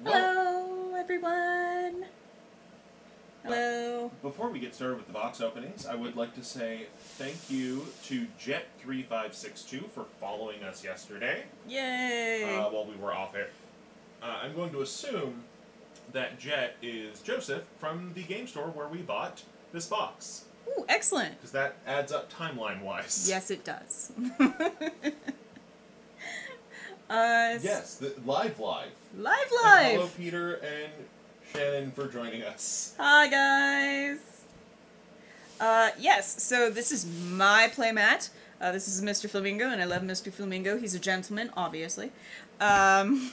Hello, everyone. Hello. Before we get started with the box openings, I would like to say thank you to Jet3562 for following us yesterday. Yay! While we were off air. I'm going to assume that Jet is Joseph from the game store where we bought this box. Ooh, excellent. Because that adds up timeline-wise. Yes, it does. Yes, live. Live! And hello, Peter and Shannon, for joining us. Hi, guys! Yes, so this is my playmat. This is Mr. Flamingo, and I love Mr. Flamingo. He's a gentleman, obviously. And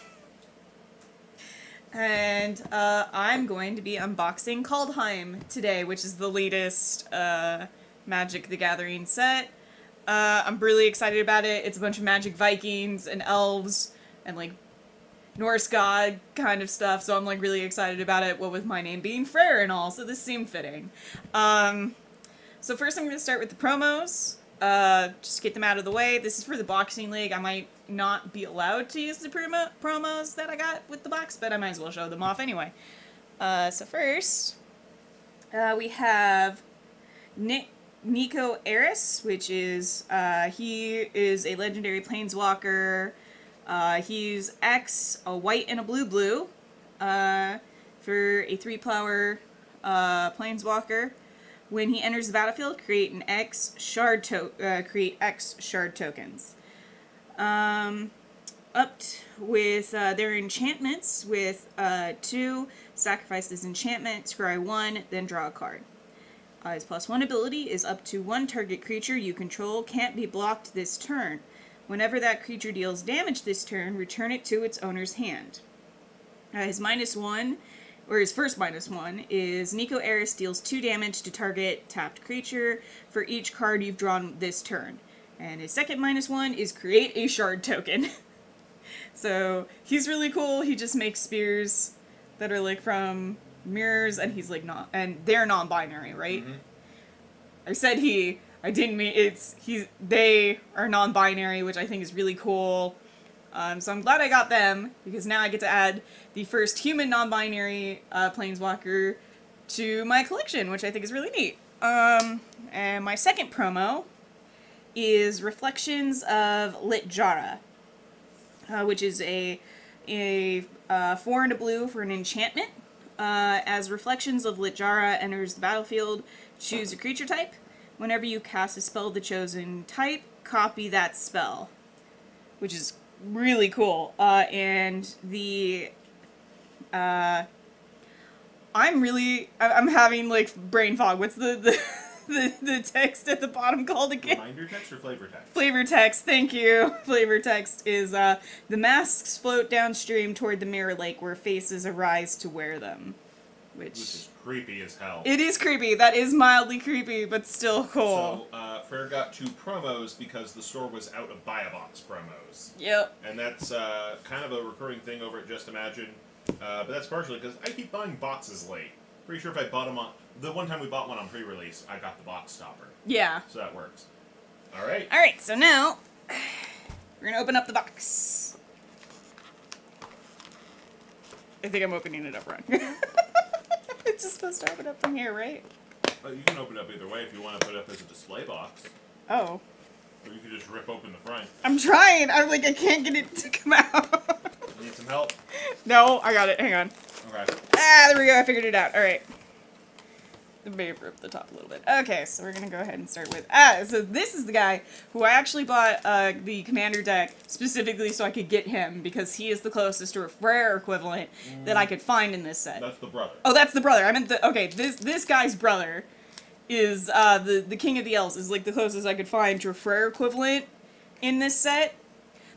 I'm going to be unboxing Kaldheim today, which is the latest Magic the Gathering set. I'm really excited about it. It's a bunch of Magic Vikings and elves and like Norse god kind of stuff, so I'm like really excited about it, what with my name being Freyr and all, so this seemed fitting. So first I'm going to start with the promos, just get them out of the way. This is for the Boxing League. I might not be allowed to use the promos that I got with the box, but I might as well show them off anyway. So first, we have Nico Eris, which is, he is a legendary planeswalker. He's X, a white and a blue, for a 3-power, planeswalker. When he enters the battlefield, create X shard tokens. Up with, their enchantments with, 2, sacrifice this enchantment, scry 1, then draw a card. His +1 ability is up to 1 target creature you control can't be blocked this turn. Whenever that creature deals damage this turn, return it to its owner's hand. His -1, or his first -1, is Nico Eris deals 2 damage to target tapped creature for each card you've drawn this turn. And his second -1 is create a shard token. So he's really cool. He just makes spears that are like from mirrors, and he's like not, and they're non-binary, right? Mm-hmm. I said he, I didn't mean they are non-binary, which I think is really cool. So I'm glad I got them, because now I get to add the first human non-binary planeswalker to my collection, which I think is really neat. And my second promo is Reflections of Littjara, which is a 4 and a blue for an enchantment. As Reflections of Littjara enters the battlefield, choose a creature type. Whenever you cast a spell of the chosen type, copy that spell. Which is really cool. And the... I'm having, like, brain fog. What's the text at the bottom called again? Reminder text or flavor text? Flavor text, thank you. Flavor text is, the masks float downstream toward the mirror lake where faces arise to wear them. Which is creepy as hell. It is creepy. That is mildly creepy, but still cool. So, Freyr got 2 promos because the store was out of buy-a-box promos. Yep. And that's, kind of a recurring thing over at Just Imagine. But that's partially because I keep buying boxes late. Pretty sure if I bought them on... The one time we bought one on pre-release, I got the box stopper. Yeah. So that works. Alright. Alright, so now... we're gonna open up the box. I think I'm opening it up wrong. It's just supposed to open up from here, right? You can open it up either way if you want to put it up as a display box. Oh. Or you could just rip open the front. I'm trying! I'm like, I can't get it to come out. Need some help? No, I got it. Hang on. Okay. Ah, there we go. I figured it out. Alright. Maybe rip the top a little bit. Okay, so we're gonna go ahead and start with... so this is the guy who I actually bought the Commander deck specifically so I could get him, because he is the closest to a Freyr equivalent that I could find in this set. That's the brother. Oh, that's the brother. I meant the... Okay, this guy's brother is, the King of the Elves is, like, the closest I could find to a Freyr equivalent in this set.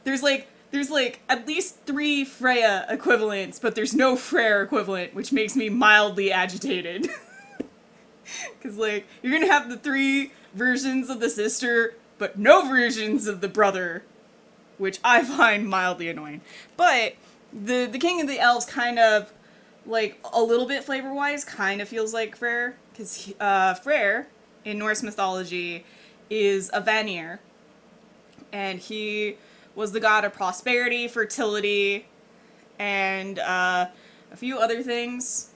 There's at least 3 Freya equivalents, but there's no Freyr equivalent, which makes me mildly agitated. Because, like, you're gonna have the 3 versions of the sister, but no versions of the brother, which I find mildly annoying. But the King of the Elves kind of, like, a little bit flavor-wise, kind of feels like Freyr. Because Freyr, in Norse mythology, is a Vanir. And he was the god of prosperity, fertility, and a few other things.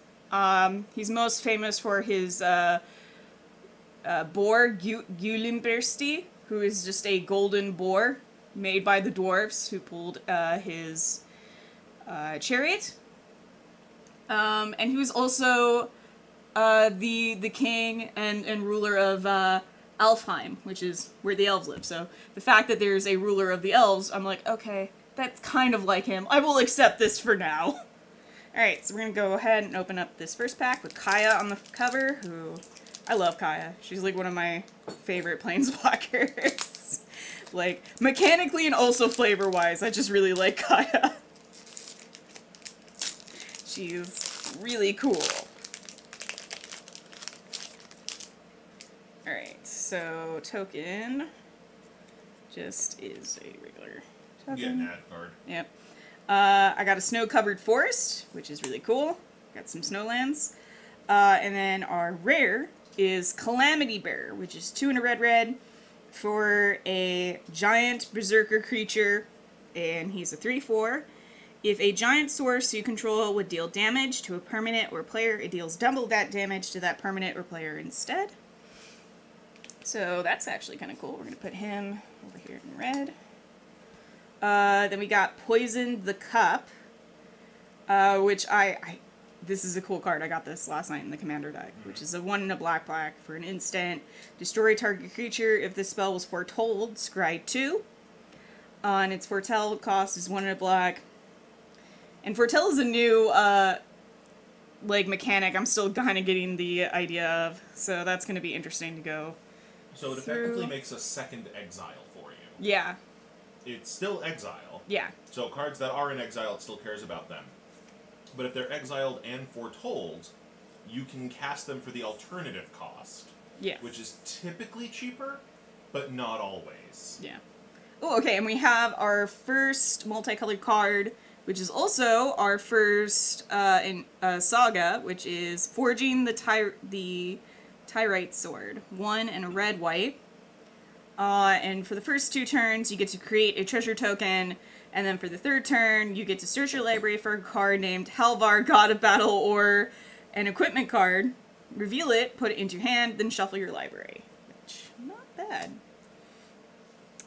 He's most famous for his boar, Gylimbersti, who is just a golden boar made by the dwarves who pulled his chariot. And he was also the king and ruler of Alfheim, which is where the elves live. So the fact that there's a ruler of the elves, I'm like, okay, that's kind of like him. I will accept this for now. Alright, so we're going to go ahead and open up this first pack with Kaya on the cover, who... I love Kaya. She's like one of my favorite planeswalkers. Like, mechanically and also flavor-wise, I just really like Kaya. She's really cool. Alright, so token just is a regular token. Get an ad card. Yep. I got a snow-covered forest, which is really cool. Got some snowlands. And then our rare is Calamity Bearer, which is 2 and a red for a giant berserker creature, and he's a 3/4. If a giant source you control would deal damage to a permanent or player, it deals double that damage to that permanent or player instead. So that's actually kind of cool. We're going to put him over here in red. Then we got Poisoned the Cup, which this is a cool card. I got this last night in the commander deck, which is a 1 and a black for an instant. Destroy target creature. If this spell was foretold, scry 2. And its foretell cost is 1 and a black. And foretell is a new like mechanic I'm still kind of getting the idea of, so that's going to be interesting to go So it effectively makes a second exile for you. Yeah. It's still exile. Yeah. So cards that are in exile, it still cares about them. But if they're exiled and foretold, you can cast them for the alternative cost. Yeah. Which is typically cheaper, but not always. Yeah. Oh, okay, and we have our first multicolored card, which is also our first saga, which is Forging the Tyrite Sword. 1 and a red-white. And for the first 2 turns, you get to create a treasure token, and then for the 3rd turn, you get to search your library for a card named Halvar, God of Battle, or an equipment card, reveal it, put it into your hand, then shuffle your library. Which, not bad.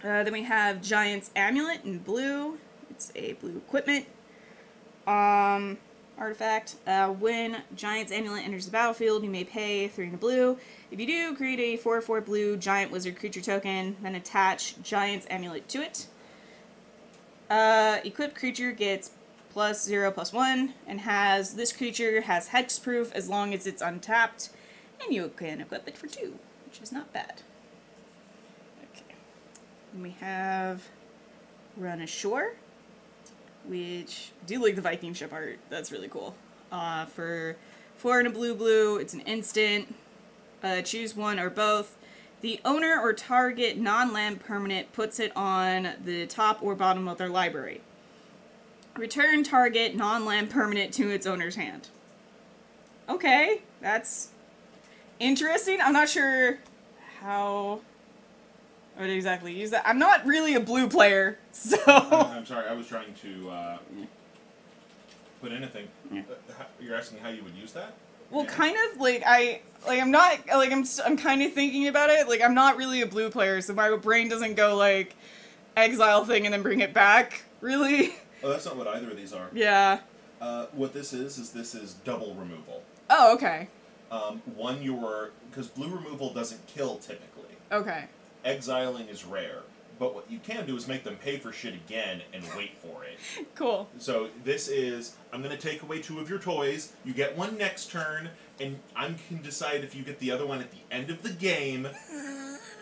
Then we have Giant's Amulet in blue. It's a blue equipment artifact. When Giant's Amulet enters the battlefield, you may pay 3 in a blue. If you do, create a 4/4 blue Giant Wizard creature token, then attach Giant's Amulet to it. Equipped creature gets +0/+1, and this creature has hexproof as long as it's untapped, and you can equip it for 2, which is not bad. Okay. Then we have Run Ashore, which I do like the Viking ship art. That's really cool. For 4 and a blue, it's an instant. Choose one or both. The owner or target non-land permanent puts it on the top or bottom of their library. Return target non-land permanent to its owner's hand. Okay, that's interesting. I'm not sure how I would exactly use that. I'm not really a blue player, so... I'm sorry, I was trying to put anything. Yeah. You're asking how you would use that? Well, kind of, I'm kind of thinking about it. Like, I'm not really a blue player, so my brain doesn't go, like, exile thing and then bring it back, really. Oh, that's not what either of these are. Yeah. What this is double removal. Oh, okay. Because blue removal doesn't kill, typically. Okay. Exiling is rare. But what you can do is make them pay for shit again and wait for it. Cool. So this is, I'm going to take away 2 of your toys, you get 1 next turn, and I can decide if you get the other one at the end of the game,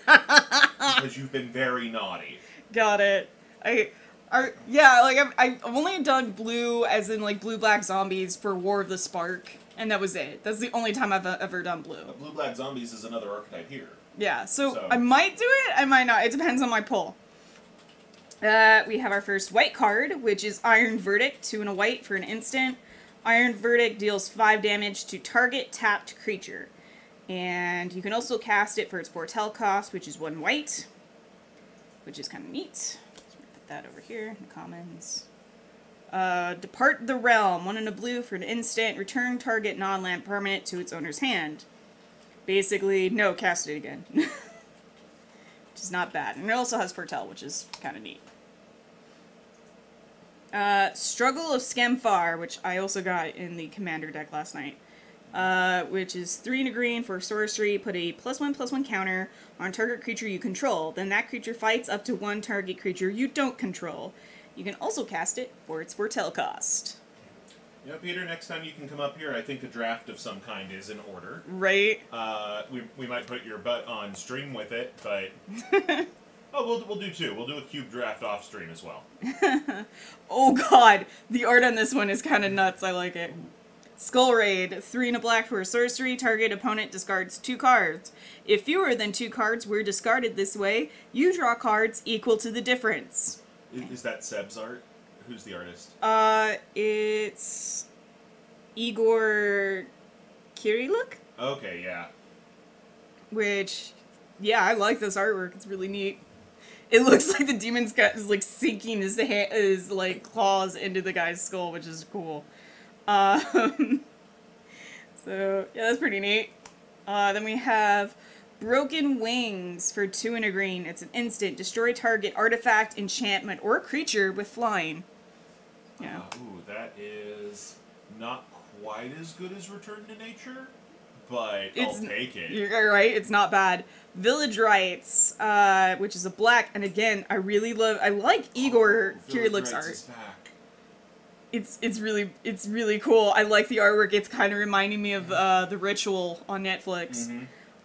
because you've been very naughty. Got it. I've only done blue, as in, like, blue-black zombies for War of the Spark, and that was it. That's the only time I've ever done blue. Blue-black zombies is another archetype here. Yeah, so I might do it, I might not. It depends on my pull. We have our first white card, which is Iron Verdict, 2 and a white for an instant. Iron Verdict deals 5 damage to target tapped creature. And you can also cast it for its foretell cost, which is 1 white, which is kind of neat. So we're going to put that over here in the commons. Depart the Realm. 1 and a blue for an instant. Return target non-land permanent to its owner's hand. Basically, no, cast it again. Which is not bad. And it also has Foretell, which is kind of neat. Struggle of Skemfar, which I also got in the Commander deck last night. Which is 3 and a green for sorcery. Put a +1/+1 counter on target creature you control. Then that creature fights up to 1 target creature you don't control. You can also cast it for its Foretell cost. Yeah, Peter, next time you can come up here, I think a draft of some kind is in order. Right? We might put your butt on stream with it, but... oh, we'll do 2. We'll do a cube draft off stream as well. Oh god, the art on this one is kind of nuts. I like it. Skull Raid, 3 and a black for a sorcery. Target opponent discards 2 cards. If fewer than 2 cards were discarded this way, you draw cards equal to the difference. Is that Seb's art? Who's the artist? It's Igor Kiriluk? Okay, yeah. Which, yeah, I like this artwork. It's really neat. It looks like the demon's got is like sinking his like claws into the guy's skull, which is cool. So yeah, that's pretty neat. Then we have Broken Wings for 2 and a green. It's an instant. Destroy target artifact, enchantment, or creature with flying. Yeah. Ooh, that is not quite as good as Return to Nature, but I'll take it. You're right. It's not bad. Village Rites, which is a black, and again, I like Igor Kiriluk's art. It's really cool. I like the artwork. It's kind of reminding me of The Ritual on Netflix.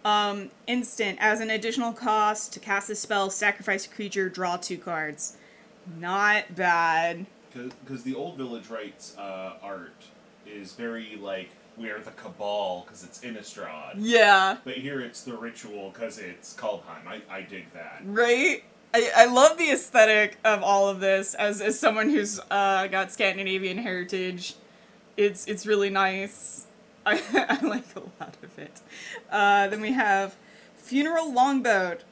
Mm-hmm. Instant. As an additional cost to cast a spell, sacrifice a creature, draw 2 cards. Not bad. Because the old Village Rites art is very, like, we are the Cabal because it's Innistrad. Yeah. But here it's The Ritual because it's Kaldheim. I dig that. Right? I love the aesthetic of all of this as someone who's got Scandinavian heritage. It's really nice. I like a lot of it. Then we have Funeral Longboat,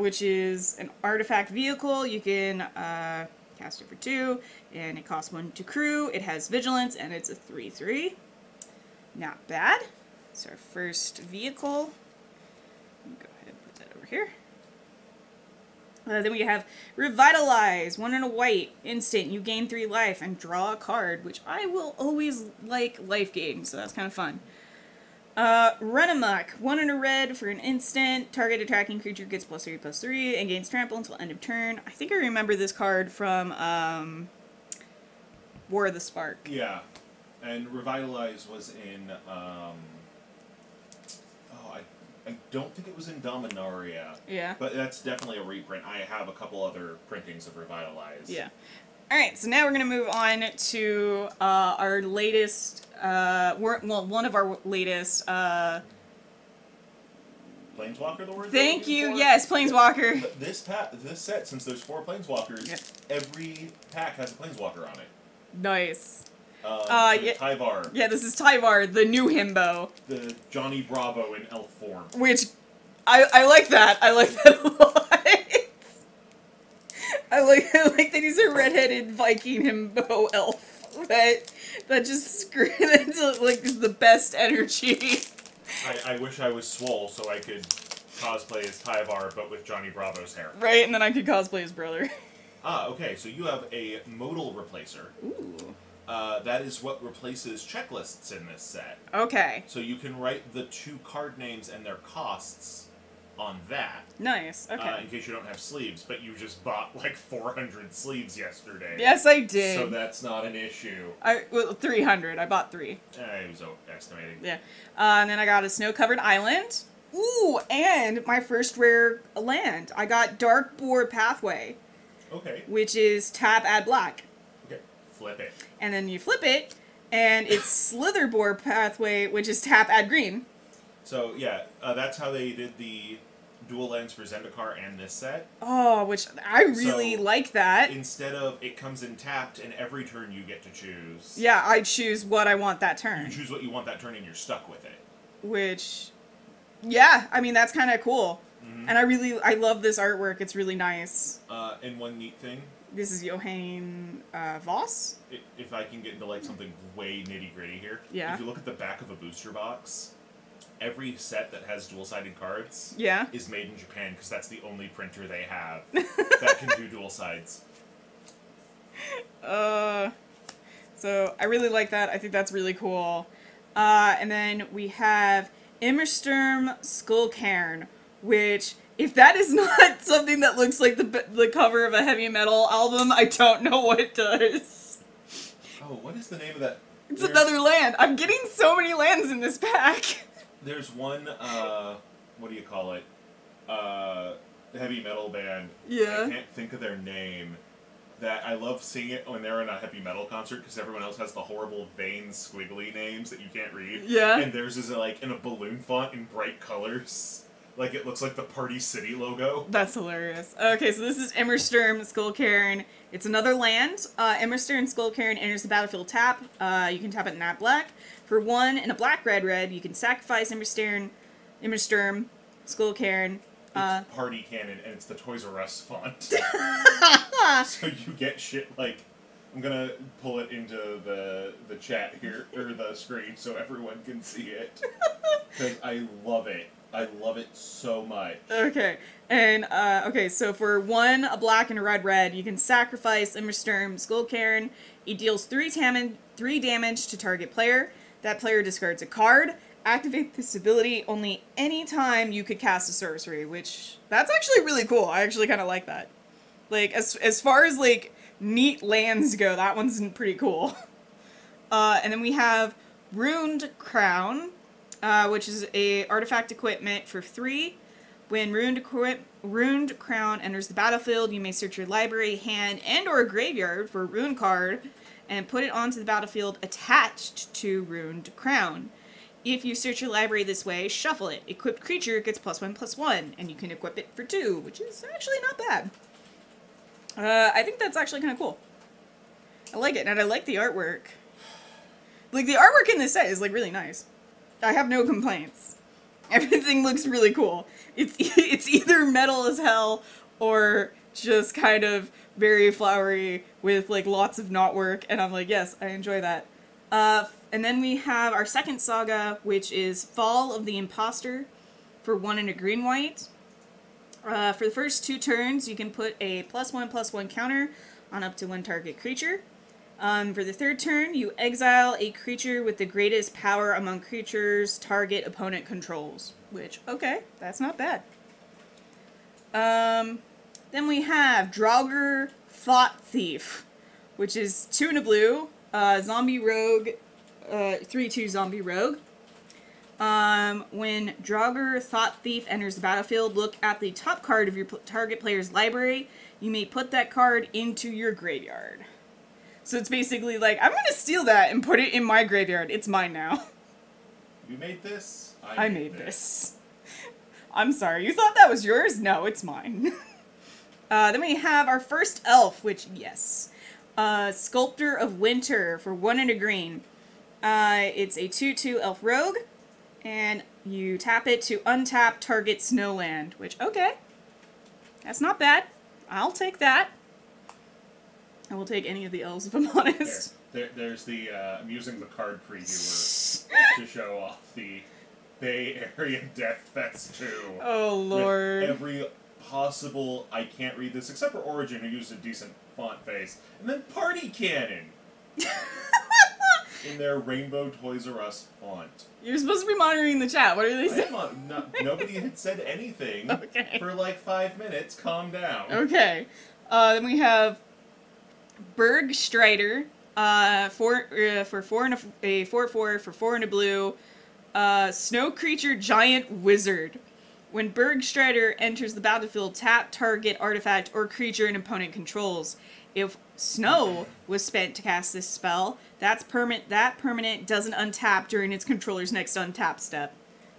which is an artifact vehicle. You can cast it for 2, and it costs 1 to crew. It has vigilance, and it's a 3/3. Not bad. It's our first vehicle. Go ahead and put that over here. Then we have Revitalize, 1 and a white, instant. You gain 3 life and draw a card, which I will always like life gain, so that's kind of fun. Run Amok, 1 and a red for an instant. Target attacking creature gets +3/+3 and gains trample until end of turn. I think I remember this card from War of the Spark. Yeah, and Revitalize was in I don't think it was in Dominaria. Yeah. But that's definitely a reprint. I have a couple other printings of Revitalize. Yeah. Alright, so now we're going to move on to our latest, one of our latest... Planeswalker, the word? Thank you, yes, Planeswalker. This set, since there's 4 Planeswalkers, yeah. Every pack has a Planeswalker on it. Nice. Yeah, Tyvar. Yeah, this is Tyvar, the new himbo. The Johnny Bravo in elf form. Which, I like that. I like that a lot. I like that he's a redheaded Viking himbo elf. That just screams, is the best energy. I wish I was swole so I could cosplay as Tyvar, but with Johnny Bravo's hair. Right, and then I could cosplay his brother. Okay, so you have a modal replacer. Ooh. That is what replaces checklists in this set. Okay. So you can write the 2 card names and their costs on that. Nice, okay. In case you don't have sleeves, but you just bought like 400 sleeves yesterday. Yes, I did. So that's not an issue. 300. I bought 3. I was estimating. Yeah. And then I got a snow-covered island. Ooh, and my first rare land. I got Darkboard Pathway. Okay. Which is tap, add black. Okay, flip it. And then you flip it, and it's Slitherboard Pathway, which is tap, add green. So, yeah, that's how they did the dual lands for Zendikar and this set. Oh, which I really like that. Instead of it comes in tapped, and every turn you get to choose. Yeah, I choose what I want that turn. You choose what you want that turn, and you're stuck with it. Which, yeah, I mean, that's kind of cool. Mm-hmm. And I love this artwork. It's really nice. And one neat thing, This is Johann Voss. If I can get into like something way nitty gritty here, Yeah. If you look at the back of a booster box, every set that has dual-sided cards is made in Japan because that's the only printer they have that can do dual sides. So I really like that. I think that's really cool. And then we have Emmersturm Skullcairn, which, if that is not something that looks like the cover of a heavy metal album, I don't know what does. Oh, what is the name of that? It's another land. I'm getting so many lands in this pack. There's one, what do you call it? Heavy metal band. Yeah. I can't think of their name. That I love seeing it when they're in a heavy metal concert because everyone else has the horrible vein squiggly names that you can't read. Yeah. And theirs is like in a balloon font in bright colors. Like it looks like the Party City logo. That's hilarious. Okay, so this is Emmersturm Skullcairn. It's another land. Emmersturm Skullcairn enters the battlefield tap. You can tap it in that black. For 1 and a black-red-red, you can sacrifice Emmersturm Skullcairn. It's Party Cannon, and it's the Toys R Us font. So you get shit like... I'm gonna pull it into the chat here, or the screen, so everyone can see it. Because I love it. I love it so much. Okay, and, okay, so for 1, a black and a red-red, you can sacrifice Emmersturm Skullcairn. It deals 3 damage to target player. That player discards a card. Activate this ability only any time you could cast a sorcery, which, that's actually really cool. I actually kind of like that. Like, as far as, like, neat lands go, that one's pretty cool. And then we have Runed Crown, which is a artifact equipment for 3. When Runed Crown enters the battlefield, you may search your library, hand, and or graveyard for a rune card, and put it onto the battlefield attached to Runed Crown. If you search your library this way, shuffle it. Equipped creature gets +1/+1, and you can equip it for 2, which is actually not bad. I think that's actually kind of cool. I like it, and I like the artwork. Like, the artwork in this set is, like, really nice. I have no complaints. Everything looks really cool. It's either metal as hell, or just kind of very flowery with, like, lots of knotwork, and I'm like, yes, I enjoy that. And then we have our second saga, which is Fall of the Imposter for 1 and a green-white. For the first 2 turns, you can put a +1/+1 counter on up to 1 target creature. For the 3rd turn, you exile a creature with the greatest power among creatures target opponent controls. Which, okay, that's not bad. Then we have Draugr Thought Thief, which is 2 and a blue, zombie rogue, 3/2 zombie rogue. When Draugr Thought Thief enters the battlefield, look at the top card of your target player's library. You may put that card into your graveyard. So it's basically like, I'm gonna steal that and put it in my graveyard. It's mine now. You made this? I made this. I'm sorry, you thought that was yours? No, it's mine. Then we have our first elf, which, yes. Sculptor of Winter for 1 and a green. It's a 2/2 elf rogue, and you tap it to untap target snowland, which, okay. That's not bad. I'll take that. I will take any of the elves if I'm honest. There's the, I'm using the card previewer to show off the Bay Area Death Fest 2. Oh, Lord. With every possible, I can't read this, except for Origin, who used a decent font face. And then Party Cannon! In their Rainbow Toys R Us font. You're supposed to be monitoring the chat. What are they saying? Nobody had said anything for like 5 minutes. Calm down. Okay. Then we have Bergstrider, for 4 and a 4/4 for 4 and a blue, snow creature giant wizard. When Bergstrider enters the battlefield, tap target artifact or creature an opponent controls. If snow was spent to cast this spell, that permanent doesn't untap during its controller's next untap step.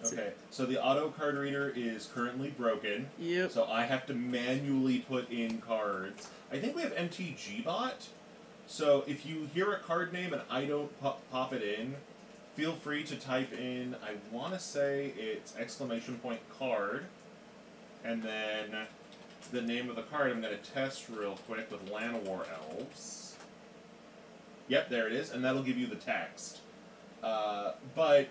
Okay, so the auto card reader is currently broken. Yep. So I have to manually put in cards. I think we have MTG bot. So if you hear a card name and I don't pop it in, feel free to type in, I want to say it's !card, and then the name of the card. I'm going to test real quick with Llanowar Elves. Yep, there it is, and that'll give you the text. But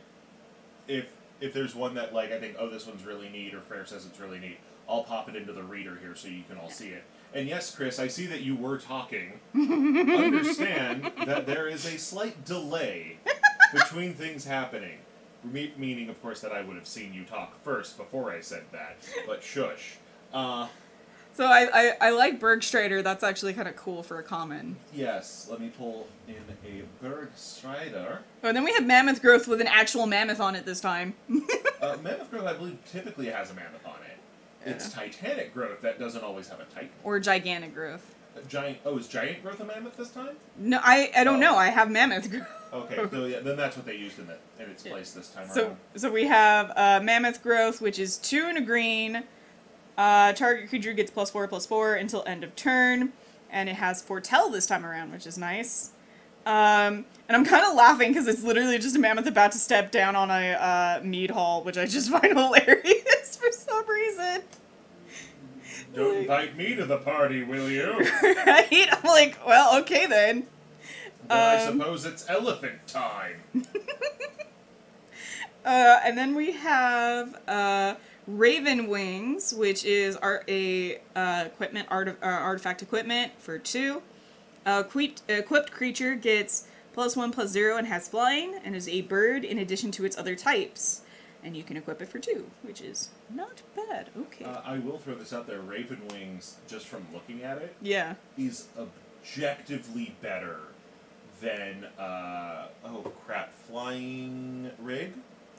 if there's one that, like, I think, oh, this one's really neat, or Freyr says it's really neat, I'll pop it into the reader here so you can all see it. And yes, Chris, I see that you were talking. Understand that there is a slight delay between things happening. Meaning, of course, that I would have seen you talk first before I said that. But shush. So I like Bergstrider. That's actually kind of cool for a common. Yes, let me pull in a Bergstrider. Oh, and then we have Mammoth Growth with an actual mammoth on it this time. Mammoth Growth, I believe, typically has a mammoth on it. Yeah. It's Titanic Growth that doesn't always have a Titan. Or Gigantic Growth. Is Giant Growth a mammoth this time? No, I don't know. I have Mammoth Growth. Okay, so yeah, then that's what they used in its place this time around. So we have Mammoth Growth, which is 2 and a green. Target creature gets +4/+4 until end of turn, and it has Foretell this time around, which is nice. And I'm kind of laughing because it's literally just a mammoth about to step down on a mead hall, which I just find hilarious for some reason. Don't invite me to the party, will you? Right? I'm like, well, okay then. I suppose it's elephant time. And then we have Raven Wings, which is artifact equipment for 2. Equipped creature gets +1/+0 and has flying, and is a bird in addition to its other types. And you can equip it for 2, which is not bad. Okay. I will throw this out there. Raven Wings, just from looking at it, yeah, is objectively better than, Flying Rig?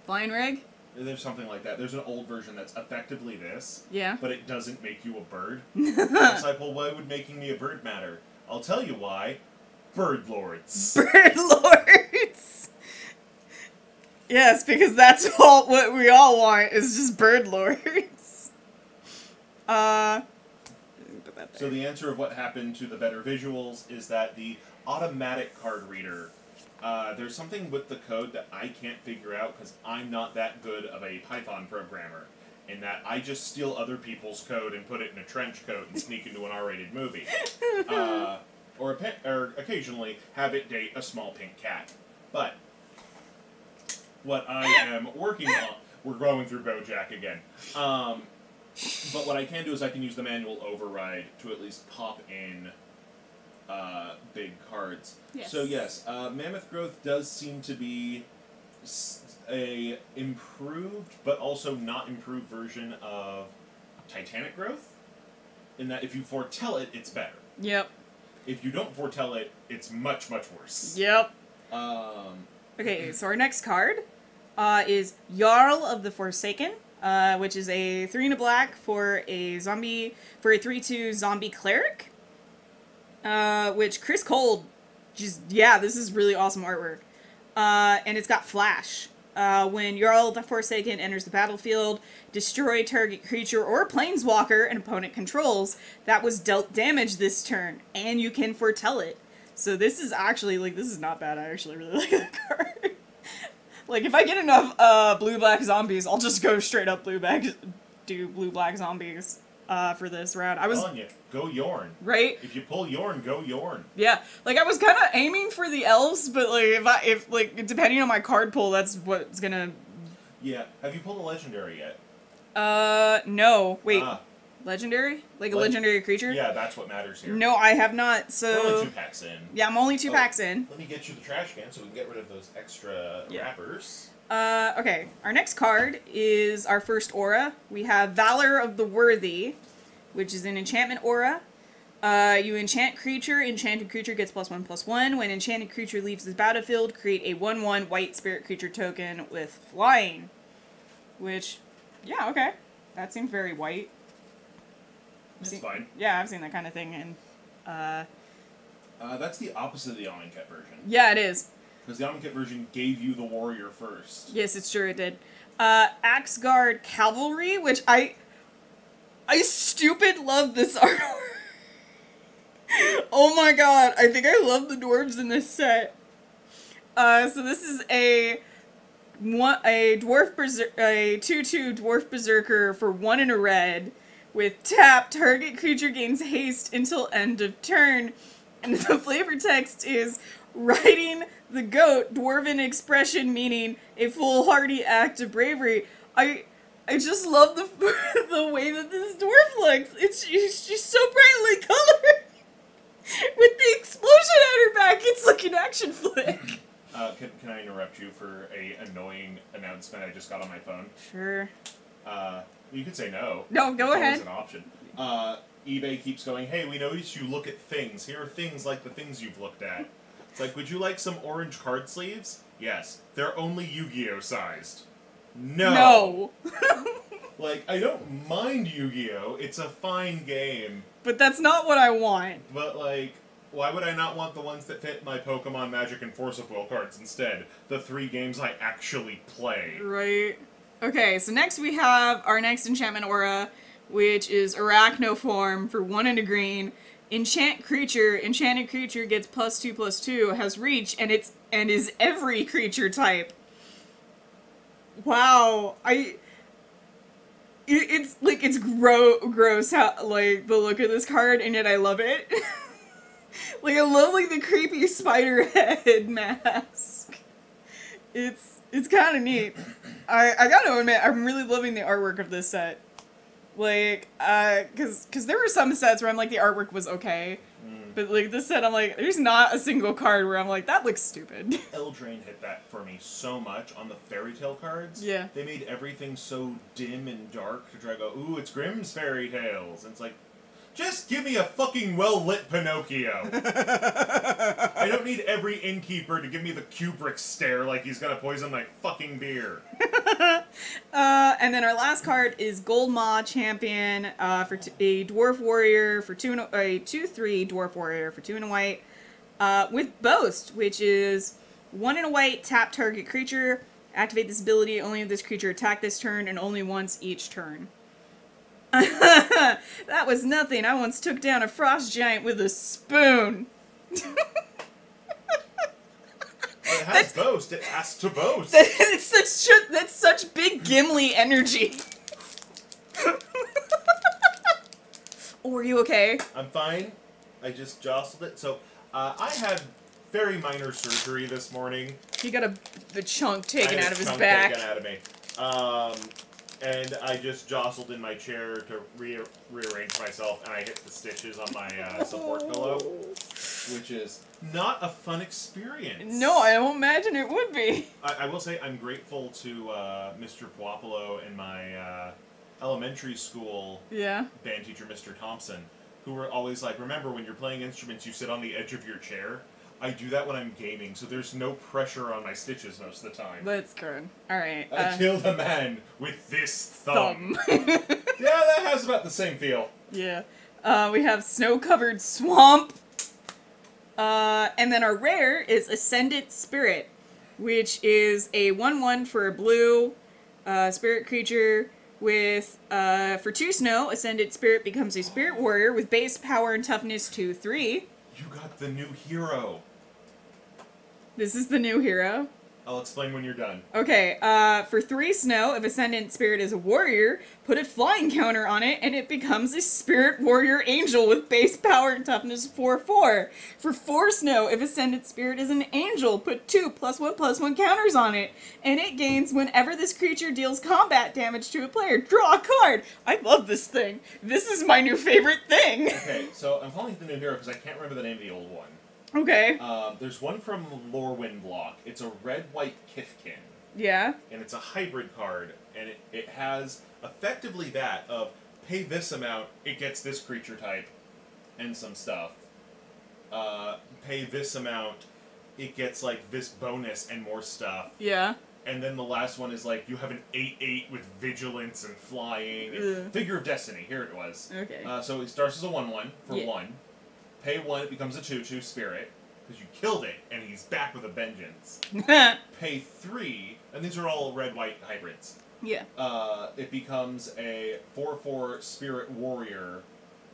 Flying Rig? There's something like that. There's an old version that's effectively this, yeah, but it doesn't make you a bird. It's like, well, why would making me a bird matter? I'll tell you why. Bird Lords. Bird Lords! Yes, because that's all what we all want, is just Bird Lords. Put that there. So the answer of what happened to the better visuals is that the automatic card reader, there's something with the code that I can't figure out because I'm not that good of a Python programmer, in that I just steal other people's code and put it in a trench coat and sneak into an R-rated movie. Or occasionally have it date a small pink cat. But what I am working on, we're going through BoJack again. But what I can do is I can use the manual override to at least pop in big cards. Yes. So yes, Mammoth Growth does seem to be a improved but also not improved version of Titanic Growth, in that if you foretell it, it's better. Yep. If you don't foretell it, it's much, much worse. Yep. Okay, so our next card is Jarl of the Forsaken, which is a 3 and a black for a 3/2 zombie cleric. Which Chris Cole this is really awesome artwork. And it's got flash. When Jarl of the Forsaken enters the battlefield, destroy target creature or planeswalker an opponent controls that was dealt damage this turn, and you can foretell it. So this is actually, this is not bad. I actually really like the card. If I get enough blue-black zombies, I'll just go straight up blue-black zombies for this round. I was telling you, go Yorn. Right? If you pull Yorn, go Yorn. Yeah, I was kind of aiming for the elves, but if depending on my card pull, that's what's gonna. Yeah. Have you pulled a legendary yet? No. Wait. Legendary? A legendary creature? Yeah, that's what matters here. No, I have not. So. We're only 2 packs in. Yeah, I'm only 2 packs in. Let me get you the trash can so we can get rid of those extra wrappers. Okay. Our next card is our first aura. We have Valor of the Worthy, which is an enchantment aura. You enchant creature. Enchanted creature gets +1/+1. When enchanted creature leaves the battlefield, create a 1/1 white spirit creature token with flying. Which, yeah, okay. That seems very white. It's fine. Yeah, I've seen that kind of thing. And that's the opposite of the Amonkhet version. Yeah, it is. Because the Amonkhet version gave you the warrior first. Yes, it's true, it did. Axeguard Cavalry, which I stupid love this artwork. Oh my god, I think I love the dwarves in this set. So this is a 2/2 Dwarf Berserker for 1 and a red, with tap, target creature gains haste until end of turn. And the flavor text is riding the goat, dwarven expression meaning a foolhardy act of bravery. I just love the the way that this dwarf looks. She's so brightly colored. With the explosion at her back, it's like an action flick. Can I interrupt you for a annoying announcement I just got on my phone? Sure. You could say no. No, go ahead. It's an option. eBay keeps going, hey, we noticed you look at things. Here are things like the things you've looked at. It's like, would you like some orange card sleeves? Yes. They're only Yu-Gi-Oh! Sized. No. Like, I don't mind Yu-Gi-Oh! It's a fine game. But that's not what I want. But, like, why would I not want the ones that fit my Pokemon, Magic, and Force of Will cards instead? The 3 games I actually play. Right. Okay, so next we have our next Enchantment Aura, which is Arachnoform for 1 and a green. Enchanted creature gets +2/+2, has reach, and is every creature type. Wow, it's gross how, like, the look of this card, and yet I love it. Like, I love, like, the creepy spider head mask. It's kind of neat. I gotta admit, I'm really loving the artwork of this set. Like, cause there were some sets where I'm like, the artwork was okay. But, like, this set, I'm like, there's not a single card where I'm like, that looks stupid. Eldraine hit that for me so much on the Fairy Tale cards. Yeah. They made everything so dim and dark to try to go, ooh, it's Grimm's Fairy Tales. And it's like, just give me a fucking well-lit Pinocchio. I don't need every innkeeper to give me the Kubrick stare like he's gonna poison my fucking beer. And then our last card is Goldmaw Champion for a Dwarf Warrior for 2 and a 2/3 Dwarf Warrior for 2 and a white with Boast, which is 1 and a white, tap target creature, activate this ability, only if this creature attack this turn and only once each turn. That was nothing. I once took down a frost giant with a spoon. Well, it has boast. It has to boast. That's such big Gimli energy. Oh, are you okay? I'm fine. I just jostled it. So, I had very minor surgery this morning. He got the chunk taken out of his back. Taken out of me. And I just jostled in my chair to rearrange myself, and I hit the stitches on my support pillow, which is not a fun experience. No, I don't imagine it would be. I will say I'm grateful to Mr. Puopolo and my elementary school band teacher, Mr. Thompson, who were always like, remember, when you're playing instruments, you sit on the edge of your chair. I do that when I'm gaming, so there's no pressure on my stitches most of the time. That's good. Alright. I killed a man with this thumb. Yeah, that has about the same feel. Yeah. We have Snow-Covered Swamp. And then our rare is Ascendant Spirit, which is a 1/1 for a blue spirit creature with, for 2 snow, Ascendant Spirit becomes a spirit warrior with base power and toughness 2/3. You got the new hero. This is the new hero. I'll explain when you're done. Okay, for 3 snow, if Ascendant Spirit is a warrior, put a flying counter on it, and it becomes a Spirit Warrior Angel with base power and toughness 4/4. For 4 snow, if Ascendant Spirit is an angel, put 2 +1/+1 counters on it, and it gains whenever this creature deals combat damage to a player. Draw a card! I love this thing. This is my new favorite thing. Okay, so I'm calling it the new hero because I can't remember the name of the old one. Okay. There's one from Lorwyn block. It's a red-white Kithkin. Yeah. And it's a hybrid card, and it has effectively that of pay this amount, it gets this creature type, and some stuff. Pay this amount, it gets like this bonus and more stuff. Yeah. And then the last one is like, you have an 8/8 with vigilance and flying. Figure of Destiny, here it was. Okay. So it starts as a 1/1 for 1. Pay 1, it becomes a 2/2 spirit, because you killed it, and he's back with a vengeance. Pay 3, and these are all red-white hybrids. Yeah. It becomes a 4/4 spirit warrior,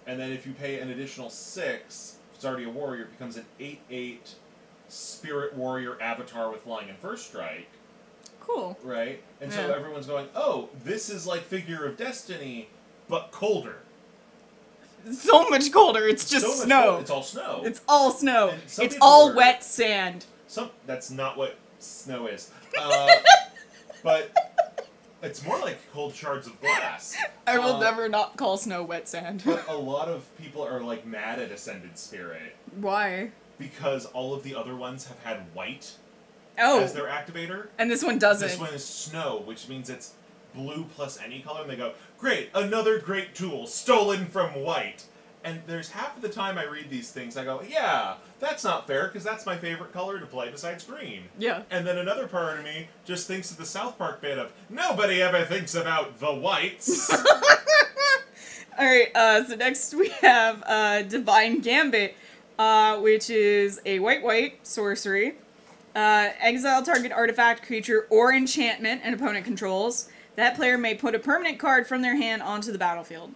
and then if you pay an additional 6, if it's already a warrior, it becomes an 8/8 spirit warrior avatar with flying and first strike. Cool. Right? And so everyone's going, oh, this is like Figure of Destiny, but colder. so much colder. It's just so snow. It's all snow. It's all snow. It's people all wet sand. That's not what snow is. But it's more like cold shards of glass. I will never not call snow wet sand. But a lot of people are like mad at Ascendant Spirit. Why? Because all of the other ones have had white as their activator. And this one doesn't. This one is snow, which means it's blue plus any color. And they go, great, another great tool stolen from white. And there's half of the time I read these things, I go, yeah, that's not fair, because that's my favorite color to play besides green. Yeah. And then another part of me just thinks of the South Park bit of, nobody ever thinks about the whites. Alright, so next we have Divine Gambit, which is a white-white sorcery. Exile target artifact, creature, or enchantment an opponent controls. That player may put a permanent card from their hand onto the battlefield.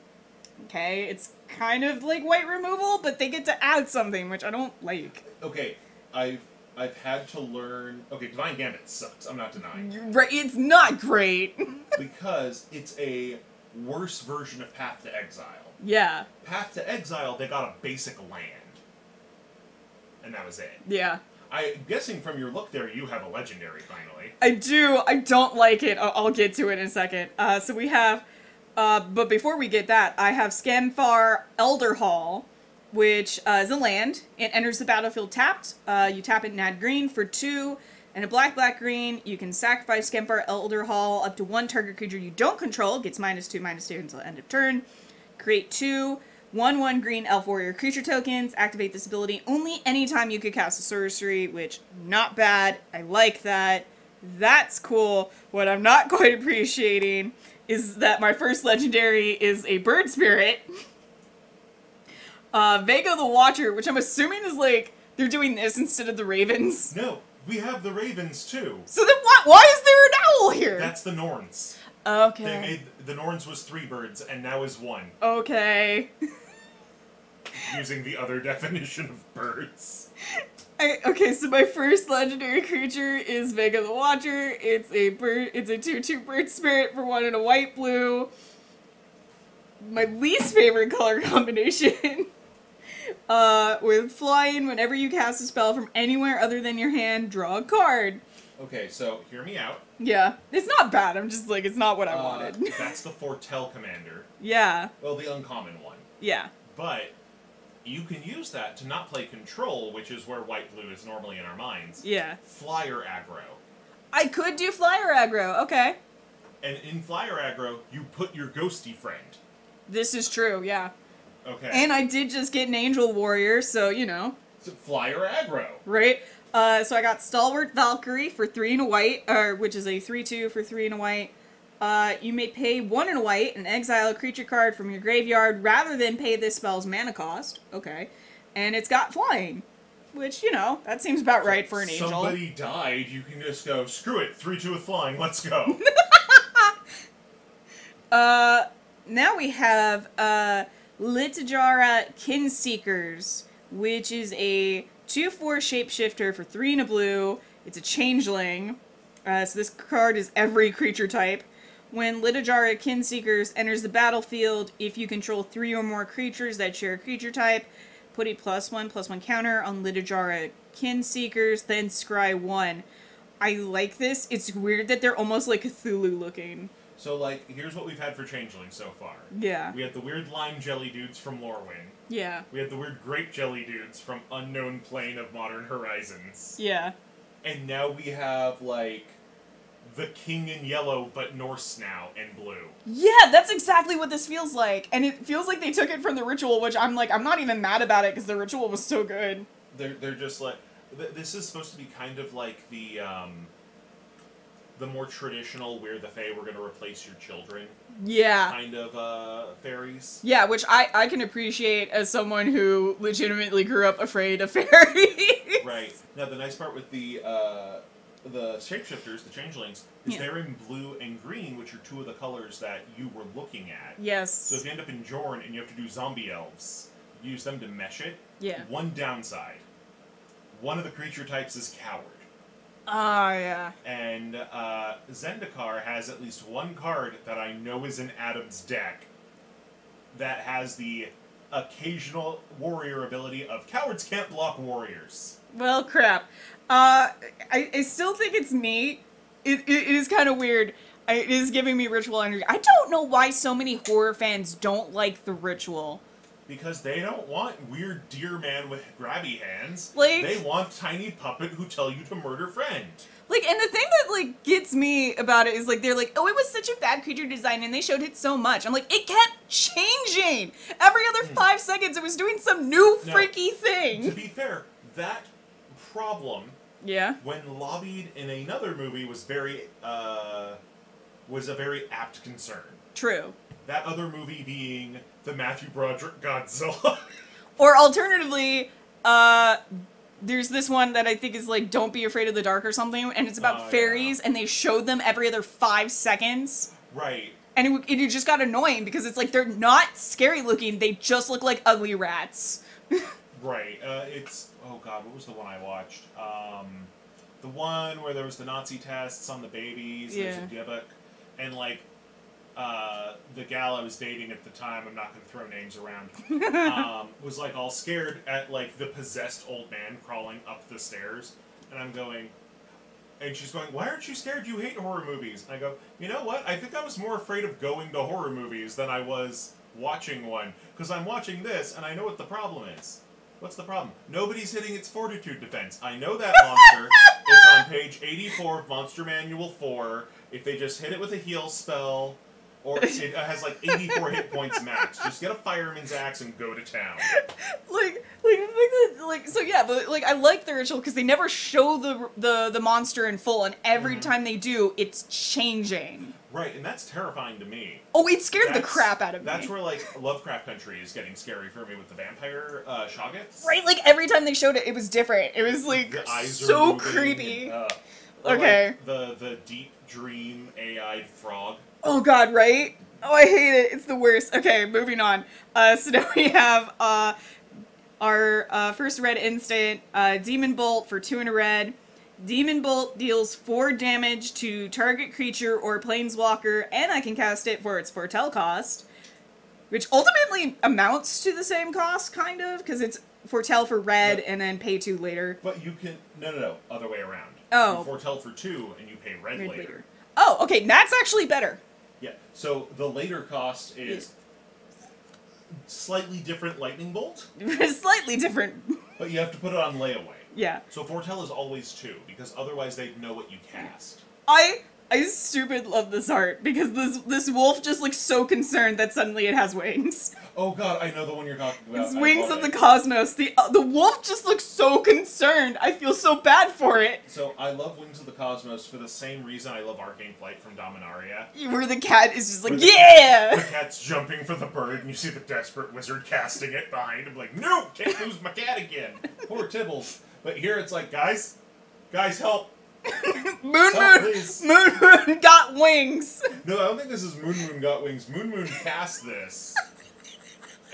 Okay, it's kind of like white removal, but they get to add something, which I don't like. Okay, I've had to learn... Okay, Divine Gambit sucks, I'm not denying. Right, it's not great. Because it's a worse version of Path to Exile. Yeah. Path to Exile, they got a basic land. And that was it. Yeah. I'm guessing from your look there, you have a legendary, finally. I do. I don't like it. I'll get to it in a second. So we have... but before we get that, I have Scamfar Elder Hall, which is a land. It enters the battlefield tapped. You tap it and add green for 2, and a black-green. You can sacrifice Scamfar Elder Hall up to 1 target creature you don't control. Gets -2/-2 until end of turn. Create 2 1/1 green Elf Warrior creature tokens. Activate this ability only anytime you could cast a sorcery, which, not bad. I like that. That's cool. What I'm not quite appreciating is that my first legendary is a bird spirit. Vega the Watcher, which I'm assuming is like, they're doing this instead of the ravens. No, we have the ravens too. So then why is there an owl here? That's the Norns. Okay. They made, the Norns was 3 birds, and now is 1. Okay. Using the other definition of birds. Okay, so my first legendary creature is Vega the Watcher. It's a bird. It's a 2/2 bird spirit for 1 and a white-blue. My least favorite color combination. With flying, whenever you cast a spell from anywhere other than your hand, draw a card. Okay, so hear me out. Yeah, it's not bad. I'm just like, it's not what I wanted. That's the Foretell commander. Yeah. Well, the uncommon one. Yeah. But you can use that to not play control, which is where white-blue is normally in our minds. Yeah. Flyer aggro. I could do flyer aggro, okay. And in flyer aggro, you put your ghosty friend. This is true, yeah. Okay. And I did just get an angel warrior, so, you know. It's flyer aggro. Right? So I got Stalwart Valkyrie for 3 and a white, which is a 3/2 for 3 and a white. You may pay 1 and a white and exile a creature card from your graveyard rather than pay this spell's mana cost. Okay. And it's got flying, which, you know, that seems about right for an angel. Somebody died, you can just go, screw it, 3/2 with flying, let's go. Now we have Litajara Kinseekers, which is a 2/4 shapeshifter for 3 and a blue. It's a changeling. So this card is every creature type. When Litajara Kinseekers enters the battlefield, if you control 3 or more creatures that share a creature type, put a +1/+1 counter on Litajara Kinseekers, then scry 1. I like this. It's weird that they're almost like Cthulhu looking. So, like, here's what we've had for changelings so far. Yeah. We had the weird lime jelly dudes from Lorwyn. Yeah. We had the weird grape jelly dudes from Unknown Plane of Modern Horizons. Yeah. And now we have, like, the king in yellow, but Norse now, and blue. Yeah, that's exactly what this feels like. And it feels like they took it from the ritual, which I'm like, I'm not even mad about it, because the ritual was so good. They're just like... This is supposed to be kind of like the more traditional, where the Fae were going to replace your children. Yeah. Kind of, fairies. Yeah, which I can appreciate as someone who legitimately grew up afraid of fairies. Right. Now, the nice part with the shapeshifters, the changelings, is they're in blue and green, which are 2 of the colors that you were looking at. Yes. So if you end up in Jorn and you have to do zombie elves, use them to mesh it. Yeah. One downside. One of the creature types is coward. Ah, yeah. And Zendikar has at least 1 card that I know is in Adam's deck that has the occasional warrior ability of cowards can't block warriors. Well, crap. I still think it's neat. It is kind of weird. It is giving me ritual energy. I don't know why so many horror fans don't like the ritual. Because they don't want weird deer man with grabby hands. Like, they want tiny puppet who tell you to murder friend. Like, and the thing that, like, gets me about it is, like, they're like, oh, it was such a bad creature design, and they showed it so much. I'm like, it kept changing! Every other 5 seconds, it was doing some new freaky thing! To be fair, that problem, yeah, when lobbied in another movie, was a very apt concern. True. That other movie being the Matthew Broderick Godzilla. Or alternatively, there's this one that I think is like Don't Be Afraid of the Dark or something, and it's about fairies, and they showed them every other 5 seconds. Right. And it just got annoying, because it's like, they're not scary looking, they just look like ugly rats. Right. Oh god, what was the one I watched? The one where there was the Nazi tests on the babies, there's a Dybbuk, and like, the gal I was dating at the time, I'm not going to throw names around, was like all scared at like the possessed old man crawling up the stairs, and I'm going, and she's going, why aren't you scared? You hate horror movies. And I go, you know what? I think I was more afraid of going to horror movies than I was watching one, because I'm watching this and I know what the problem is. What's the problem? Nobody's hitting its fortitude defense. I know that monster. It's on page 84 of Monster Manual 4. If they just hit it with a heal spell, or it has like 84 hit points max. Just get a fireman's axe and go to town. Like the thing that, like, so yeah, but like I like the ritual because they never show the monster in full, and every time they do, it's changing. Right, and that's terrifying to me. Oh, it scared the crap out of me. That's where like Lovecraft Country is getting scary for me with the vampire Shoggoths. Right, like every time they showed it, it was different. It was like so creepy. Okay. Like, the deep dream AI frog. Oh god, right? Oh, I hate it. It's the worst. Okay, moving on. So now we have our first red instant, Demon Bolt for 2 and a red. Demon Bolt deals 4 damage to target creature or planeswalker, and I can cast it for its foretell cost, which ultimately amounts to the same cost, kind of, because it's foretell for red and then pay 2 later. But you can... No. Other way around. Oh. You foretell for 2, and you pay red later. Oh, okay, that's actually better. Yeah, so the later cost is slightly different lightning bolt. Slightly different. But you have to put it on layaway. Yeah. So foretell is always 2, because otherwise they'd know what you cast. I stupid love this art, because this wolf just looks so concerned that suddenly it has wings. Oh god, I know the one you're talking about. It's Wings of the Cosmos. The wolf just looks so concerned. I feel so bad for it. So I love Wings of the Cosmos for the same reason I love Arcane Flight from Dominaria. Where the cat is just like, yeah! The cat's jumping for the bird, and you see the desperate wizard casting it behind him, like, no, can't lose my cat again. Poor Tibbles. But here it's like, guys, help. Moon got wings. No, I don't think this is Moon got wings. Moon cast this.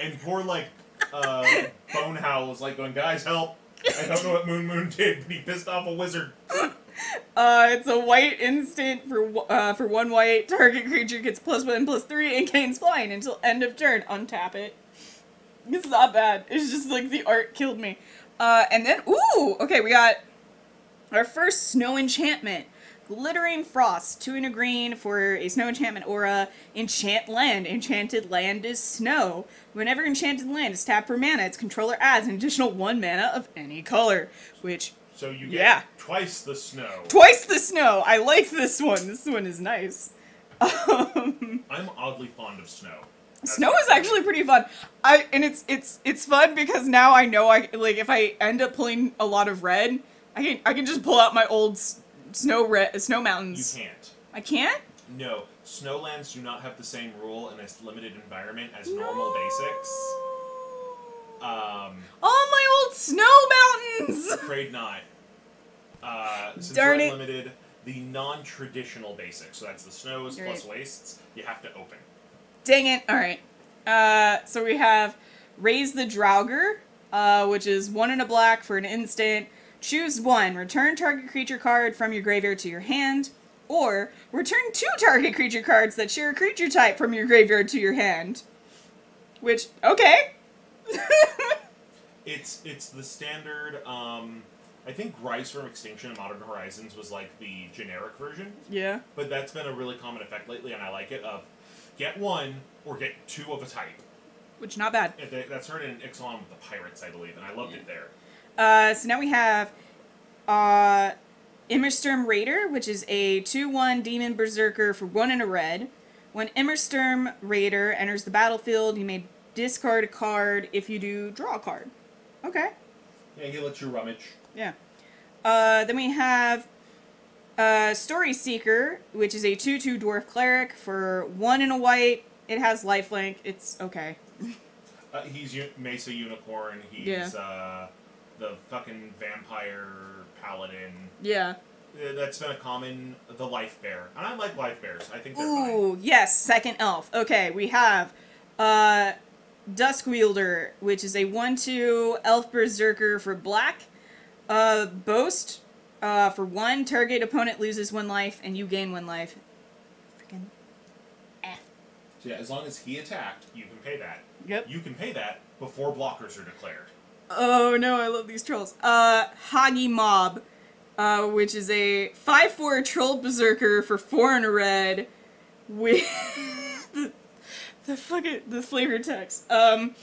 And poor, like, Bonehowl was like going, guys, help. I don't know what Moon did, but he pissed off a wizard. It's a white instant for 1 white. Target creature gets +1/+3 and gains flying until end of turn. Untap it. It's not bad. It's just like the art killed me. And then, ooh, okay, we got our first snow enchantment. Glittering Frost, 2 and a green for a snow enchantment aura. Enchant land. Enchanted land is snow. Whenever enchanted land is tapped for mana, its controller adds an additional 1 mana of any color. Which, so you get twice the snow. Twice the snow! I like this one. This one is nice. I'm oddly fond of snow. Snow is actually pretty fun. It's fun because now I know if I end up pulling a lot of red, I can just pull out my old snow mountains. You can't. I can't? No. Snowlands do not have the same rule in a limited environment as normal basics. All my old snow mountains! Afraid not. Since Darn you're it. limited, the non-traditional basics, so that's the snows plus wastes, you have to open. Dang it. Alright. So we have Raise the Draugr, which is 1 and a black for an instant. Choose 1. Return target creature card from your graveyard to your hand. Or, return 2 target creature cards that share a creature type from your graveyard to your hand. Which, okay. It's the standard. I think Rise from Extinction and Modern Horizons was like the generic version. Yeah. But that's been a really common effect lately, and I like it. Of get one or get two of a type. Which not bad. That's heard in Ixalan with the pirates, I believe, and I loved it there. So now we have Emmersturm Raider, which is a 2/1 Demon Berserker for 1 and a red. When Emmersturm Raider enters the battlefield, you may discard a card. If you do, draw a card. Okay. Yeah, he lets you rummage. Yeah. Then we have Story Seeker, which is a 2/2 Dwarf Cleric for 1 and a white. It has lifelink. It's okay. He's Mesa Unicorn. He's the fucking vampire paladin. Yeah. That's been a common, the life bear. And I like life bears. I think they're Ooh, fine. yes, second elf. Okay, we have Dusk Wielder, which is a 1/2 elf berserker for black. Boast for 1, target opponent loses 1 life, and you gain 1 life. Freaking So yeah, as long as he attacked, you can pay that. Yep. You can pay that before blockers are declared. Oh no, I love these trolls. Hagi Mob, which is a 5/4 troll berserker for 4 and a red, with the flavor text. You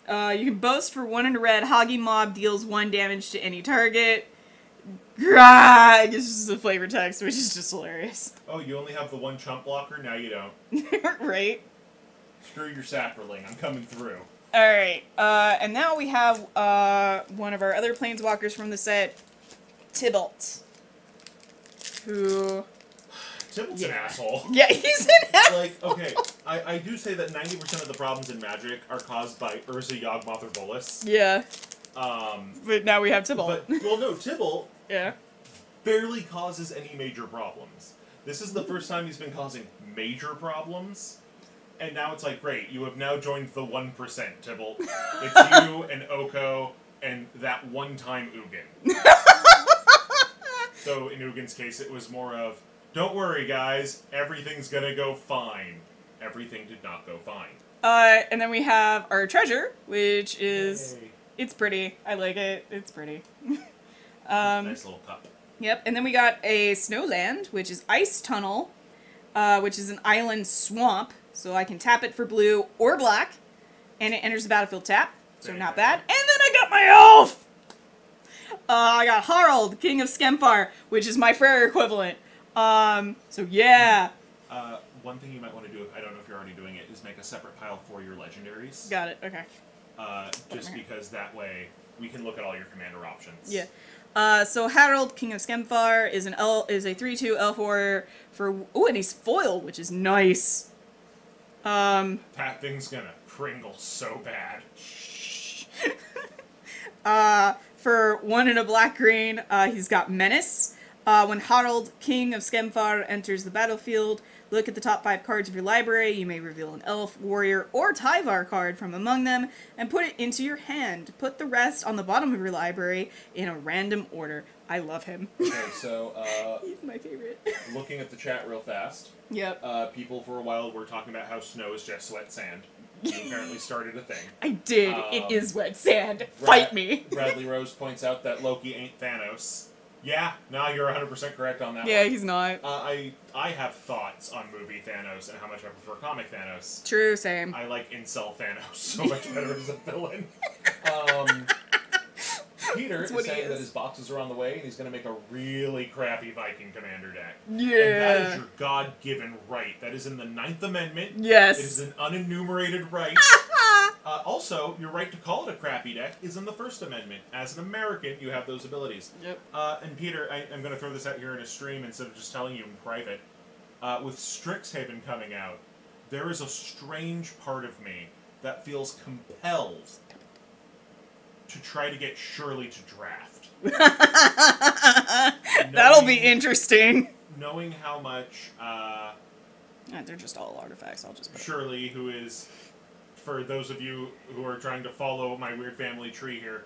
can boast for 1 and a red. Hagi Mob deals 1 damage to any target. It's just the flavor text, which is just hilarious. Oh, you only have the 1 chump blocker? Now you don't. Right? Screw your sapperling. I'm coming through. Alright, and now we have one of our other planeswalkers from the set, Tybalt. Who... Tybalt's an asshole. Yeah, he's an asshole. Like, okay, I do say that 90% of the problems in Magic are caused by Urza, Yawgmoth, or Bolas. Yeah. But now we have Tybalt. But, well, no, Tybalt yeah. barely causes any major problems. This is the first time he's been causing major problems. And now it's like, great, you have now joined the 1%, Tybalt. It's you and Oko and that one-time Ugin. So in Ugin's case, it was more of, don't worry, guys, everything's gonna go fine. Everything did not go fine. And then we have our treasure, which is... Yay. It's pretty. I like it. It's pretty. Nice little cup. Yep, and then we got a Snowland, which is Ice Tunnel, which is an island swamp. So I can tap it for blue or black, and it enters the battlefield tap. So not bad. And then I got my elf! I got Harald, King of Skemfar, which is my Freyr equivalent. So yeah. One thing you might want to do, I don't know if you're already doing it, is make a separate pile for your legendaries. Got it, okay. Just because that way we can look at all your commander options. Yeah. So Harald, King of Skemfar, is a 3/2 elf warrior for... Ooh, and he's foiled, which is nice. That thing's gonna Pringle so bad. For 1 and a black-green, he's got Menace. When Harald, King of Skemfar, enters the battlefield, look at the top 5 cards of your library. You may reveal an elf, warrior, or Tyvar card from among them and put it into your hand. Put the rest on the bottom of your library in a random order. I love him. Okay, so, he's my favorite. Looking at the chat real fast. Yep. People for a while were talking about how snow is just wet sand. You apparently started a thing. I did. It is wet sand. Fight me. Bradley Rose points out that Loki ain't Thanos. Yeah, no, you're 100% correct on that Yeah, one. he's not. I have thoughts on movie Thanos and how much I prefer comic Thanos. True, same. I like incel Thanos so much better as a villain. Peter is saying that his boxes are on the way and he's going to make a really crappy Viking commander deck. Yeah. And that is your God-given right. That is in the 9th Amendment. Yes. It is an unenumerated right. Also, your right to call it a crappy deck is in the First Amendment. As an American, you have those abilities. Yep. And Peter, I'm going to throw this out here in a stream instead of just telling you in private. With Strixhaven coming out, there is a strange part of me that feels compelled to try to get Shirley to draft. That'll be interesting. Knowing how much... they're just all artifacts. I'll just put Shirley, who is... For those of you who are trying to follow my weird family tree here,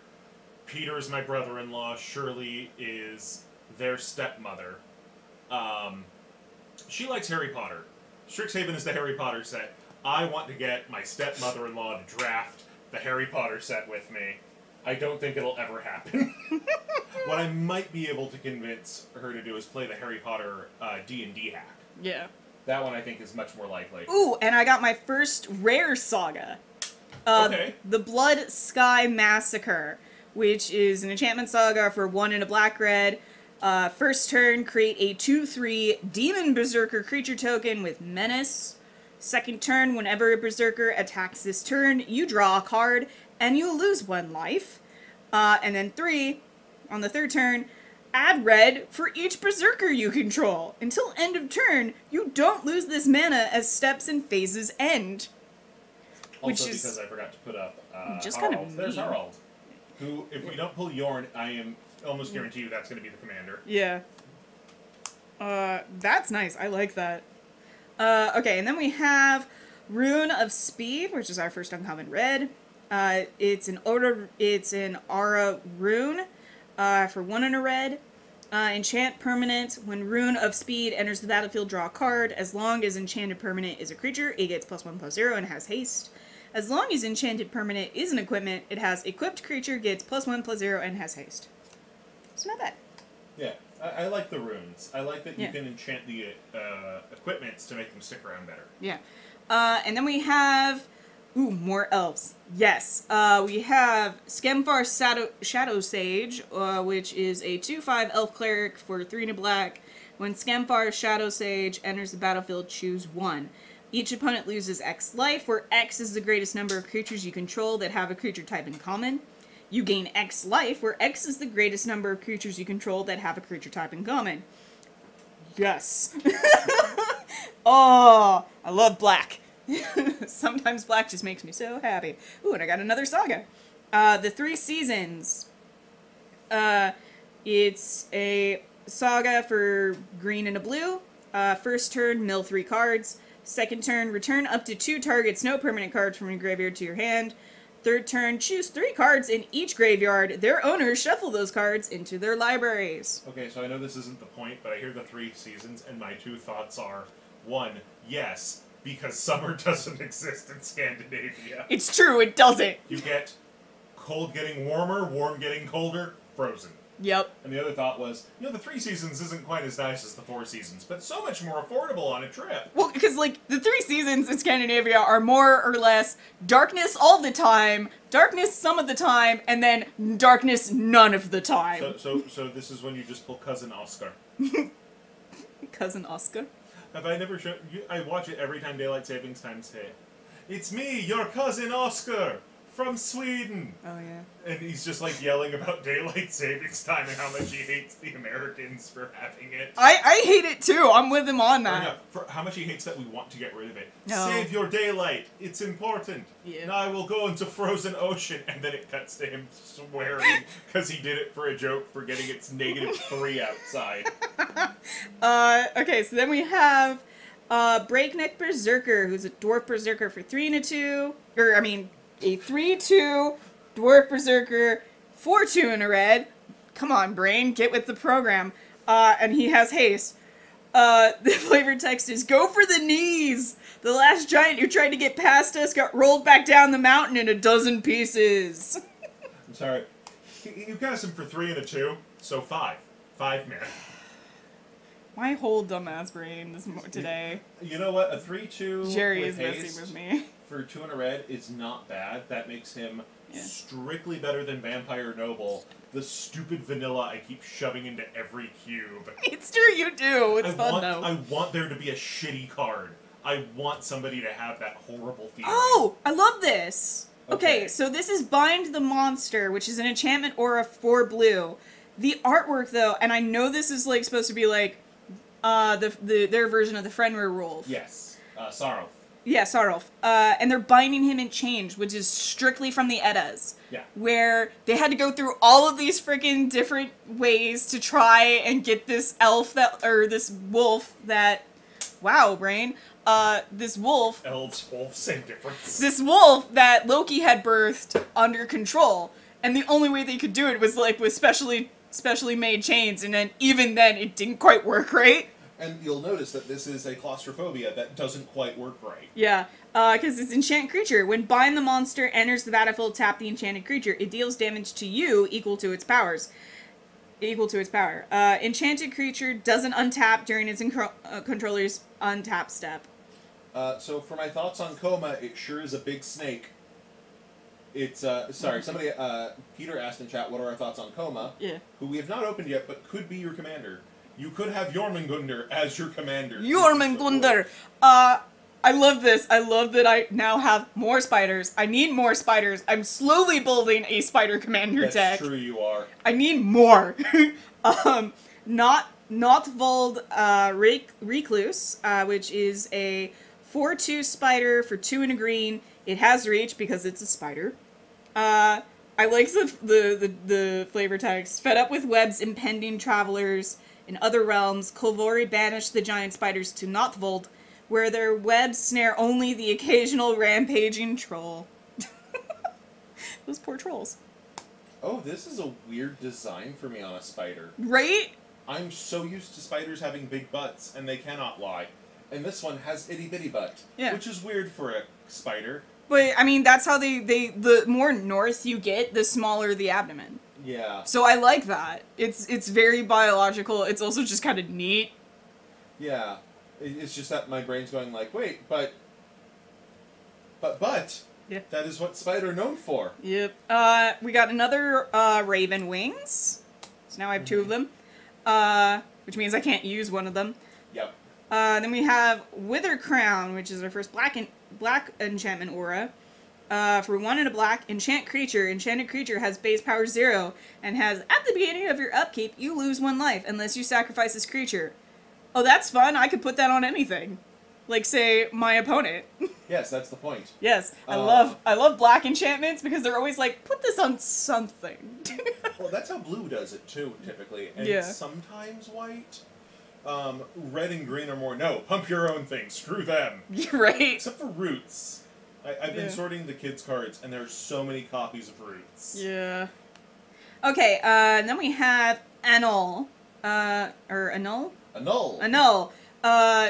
Peter is my brother-in-law, Shirley is their stepmother. She likes Harry Potter. Strixhaven is the Harry Potter set. I want to get my stepmother-in-law to draft the Harry Potter set with me. I don't think it'll ever happen. What I might be able to convince her to do is play the Harry Potter D&D hack. Yeah. That one I think is much more likely. Ooh, and I got my first rare saga. Okay. The Blood Sky Massacre, which is an enchantment saga for 1 and a black-red. First turn, create a 2/3 Demon Berserker creature token with Menace. Second turn, whenever a Berserker attacks this turn, you draw a card, and you lose 1 life. And then 3, on the third turn, add red for each Berserker you control. Until end of turn, you don't lose this mana as steps and phases end. Also, because I forgot to put up just Harald. kind of There's Harald, who, if we don't pull Yorn, I am almost guarantee you that's going to be the commander. Yeah. That's nice. I like that. Okay, and then we have Rune of Speed, which is our first uncommon red. It's an Aura rune for 1 and a red. Enchant permanent. When Rune of Speed enters the battlefield, draw a card. As long as enchanted permanent is a creature, it gets +1/+0 and has haste. As long as enchanted permanent is an equipment, it has equipped creature, gets +1/+0 and has haste. It's not bad. Yeah, I like the runes. I like that you Yeah. can enchant the equipments to make them stick around better. Yeah. And then we have... Ooh, more elves. Yes. We have Skemfar Shadow Sage, which is a 2/5 elf cleric for 3 and a black. When Skemfar Shadow Sage enters the battlefield, choose 1. Each opponent loses X life, where X is the greatest number of creatures you control that have a creature type in common. You gain X life, where X is the greatest number of creatures you control that have a creature type in common. Yes. Oh, I love black. Sometimes black just makes me so happy. Ooh, and I got another saga. The 3 Seasons. It's a saga for green and a blue. First turn, mill 3 cards. Second turn, return up to 2 targets, no permanent cards from your graveyard to your hand. Third turn, choose 3 cards in each graveyard. Their owners shuffle those cards into their libraries. Okay, so I know this isn't the point, but I hear the 3 seasons, and my 2 thoughts are, 1, yes, because summer doesn't exist in Scandinavia. It's true, it doesn't. You get cold getting warmer, warm getting colder, frozen. Yep. And the other thought was, the 3 seasons isn't quite as nice as the 4 seasons, but so much more affordable on a trip. Well, because, like, the 3 seasons in Scandinavia are more or less darkness all the time, darkness some of the time, and then darkness none of the time. So this is when you just pull Cousin Oscar. Cousin Oscar? Have I never shown you? I watch it every time Daylight Savings Time's hit. It's me, your cousin Oscar, from Sweden. Oh, yeah. And he's just like yelling about Daylight Savings Time and how much he hates the Americans for having it. I hate it too. I'm with him on that. No, for how much he hates that we want to get rid of it. No. Save your daylight. It's important. Yeah. Now I will go into frozen ocean. And then it cuts to him swearing because he did it for a joke for getting its -3 outside. Okay, so then we have Breakneck Berserker, who's a Dwarf Berserker for 3 and a 2. A 3/2 Dwarf Berserker, 4/2 and a red. Come on, brain, get with the program. And he has haste. The flavor text is, go for the knees! The last giant who tried to get past us got rolled back down the mountain in a dozen pieces. I'm sorry. You cast him for 3 and a 2, so 5. 5 mana. My whole dumbass brain today. You know what? A 3/2 Jerry with is messing haste with me. for 2 and a red is not bad. That makes him Yeah. strictly better than Vampire Noble. The stupid vanilla I keep shoving into every cube. It's true, you do. It's fun, though. I want there to be a shitty card. I want somebody to have that horrible feeling. Oh, I love this. Okay, Okay. so this is Bind the Monster, which is an enchantment aura for blue. The artwork, though, and I know this is like supposed to be like their version of the Fenrir rules. Yes. Sorrow. Yeah, Sarulf. And they're binding him in chains, which is strictly from the Eddas. Yeah. Where they had to go through all of these freaking different ways to try and get this elf or this wolf that, wow, brain, this wolf. Elves, wolves, same difference. This wolf that Loki had birthed under control. And the only way they could do it was like with specially made chains, and then even then it didn't quite work right. And you'll notice that this is a claustrophobia that doesn't quite work right. Yeah, because it's Enchant Creature. When bind the monster enters the battlefield, tap the enchanted creature. It deals damage to you equal to its powers. Enchanted creature doesn't untap during its controller's untap step. So for my thoughts on Coma, it sure is a big snake. It's, sorry, somebody, Peter asked in chat, what are our thoughts on Coma? Yeah. Who we have not opened yet, but could be your commander. You could have Jormungandr as your commander. Jormungandr! I love this. I love that I now have more spiders. I need more spiders. I'm slowly building a spider commander deck. That's true, you are. I need more. Notvold Recluse, which is a 4/2 spider for 2 and a green. It has reach because it's a spider. I like the flavor text. Fed up with webs impending travelers in other realms, Kolvori banished the giant spiders to Notvold, where their webs snare only the occasional rampaging troll. Those poor trolls. Oh, this is a weird design for me on a spider. Right? I'm so used to spiders having big butts, and they cannot lie. And this one has itty-bitty butt, which is weird for a spider. But, I mean, that's how the more north you get, the smaller the abdomen. Yeah. So I like that. It's very biological. It's also just kind of neat. Yeah. It's just that my brain's going like, wait, but... Yeah. That is what spider are known for. Yep. We got another Raven Wings. So now I have 2 of them. Which means I can't use one of them. Yep. Then we have Wither Crown, which is our first black enchantment aura. For 1 and a black, enchant creature. Enchanted creature has base power 0 and has, at the beginning of your upkeep, you lose 1 life unless you sacrifice this creature. Oh, that's fun. I could put that on anything. Like, say, my opponent. Yes, that's the point. Yes. I love black enchantments because they're always like, put this on something. Well, that's how blue does it, too, typically. And sometimes white. Red and green are more, no, pump your own thing. Screw them. Right. Except for Roots. I've been sorting the kids' cards, and there's so many copies of Roots. Yeah. Okay, and then we have Annul. Annul? Annul. Annul.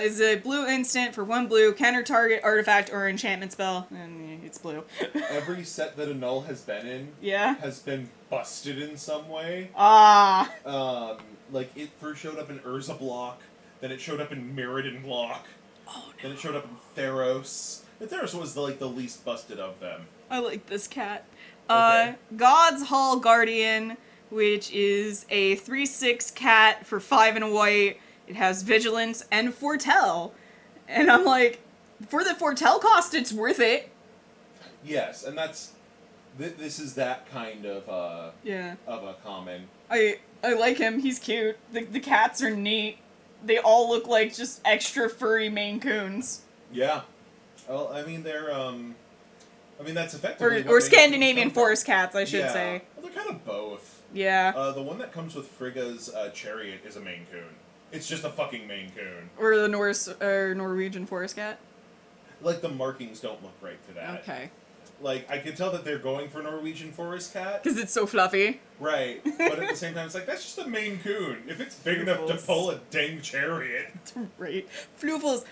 Is a blue instant for 1 blue, counter target, artifact, or enchantment spell. And it's blue. Every set that Annul has been in has been busted in some way. Ah. Like, it first showed up in Urza block, then it showed up in Mirrodin block, then it showed up in Theros. And Theros was, the least busted of them. I like this cat. Okay. God's Hall Guardian, which is a 3/6 cat for 5 and a white. It has Vigilance and Foretell. And I'm like, for the Foretell cost, it's worth it. Yes, and that's... This is that kind of, of a common. I like him. He's cute. The cats are neat. They all look like just extra furry Maine Coons. Yeah. Well, I mean, they're, that's effectively... Or Scandinavian forest cats, I should say. Well, they're kind of both. Yeah. The one that comes with Frigga's Chariot is a Maine Coon. It's just a fucking Maine Coon. Or the Norwegian forest cat? Like, the markings don't look right for that. Okay. Like, I can tell that they're going for Norwegian forest cat. Because it's so fluffy. Right. But at the same time, it's like, that's just a Maine Coon. If it's big enough to pull a dang chariot. Right. Floofles.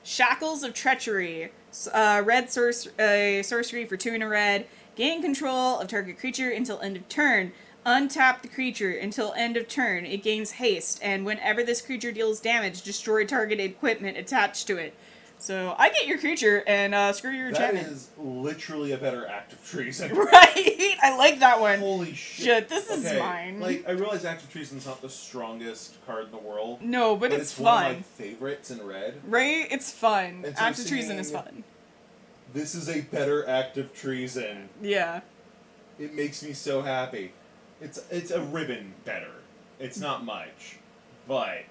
Shackles of Treachery. Red sorcery for 2 and a red. Gain control of target creature until end of turn. Untap the creature until end of turn. It gains haste, and whenever this creature deals damage, destroy target equipment attached to it. So, I get your creature, and screw your enchantment. That is literally a better act of treason. Right? I like that one. Holy shit. This is mine. Like, I realize Act of Treason's not the strongest card in the world. No, but it's fun. One of my favorites in red. Right? It's fun. And so Act of Treason is fun. This is a better Act of Treason. Yeah. It makes me so happy. It's a ribbon better. It's not much. But,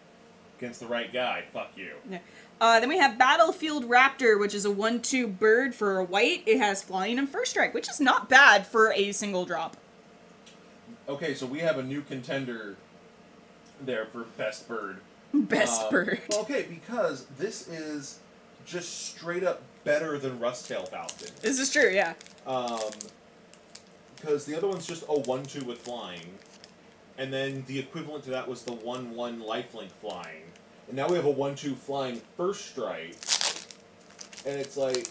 against the right guy, fuck you. Yeah. Then we have Battlefield Raptor, which is a 1/2 bird for a white. It has flying and first strike, which is not bad for a single drop. Okay, so we have a new contender there for best bird. Best bird. Well, okay, because this is just straight up better than Rusttail Falcon. This is true, yeah. Because the other one's just a 1/2 with flying, and then the equivalent to that was the 1/1 lifelink flying. And now we have a 1/2 flying first strike. And it's like,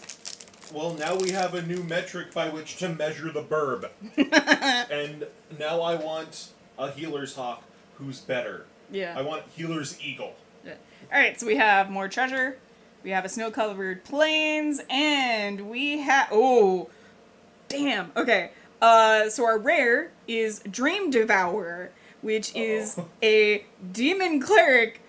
well, now we have a new metric by which to measure the burb. And now I want a healer's hawk who's better. Yeah. I want healer's eagle. Yeah. Alright, so we have more treasure. We have a snow-covered plains, and we have... Oh! Damn! Okay. So our rare is Dream Devourer, which is a demon cleric,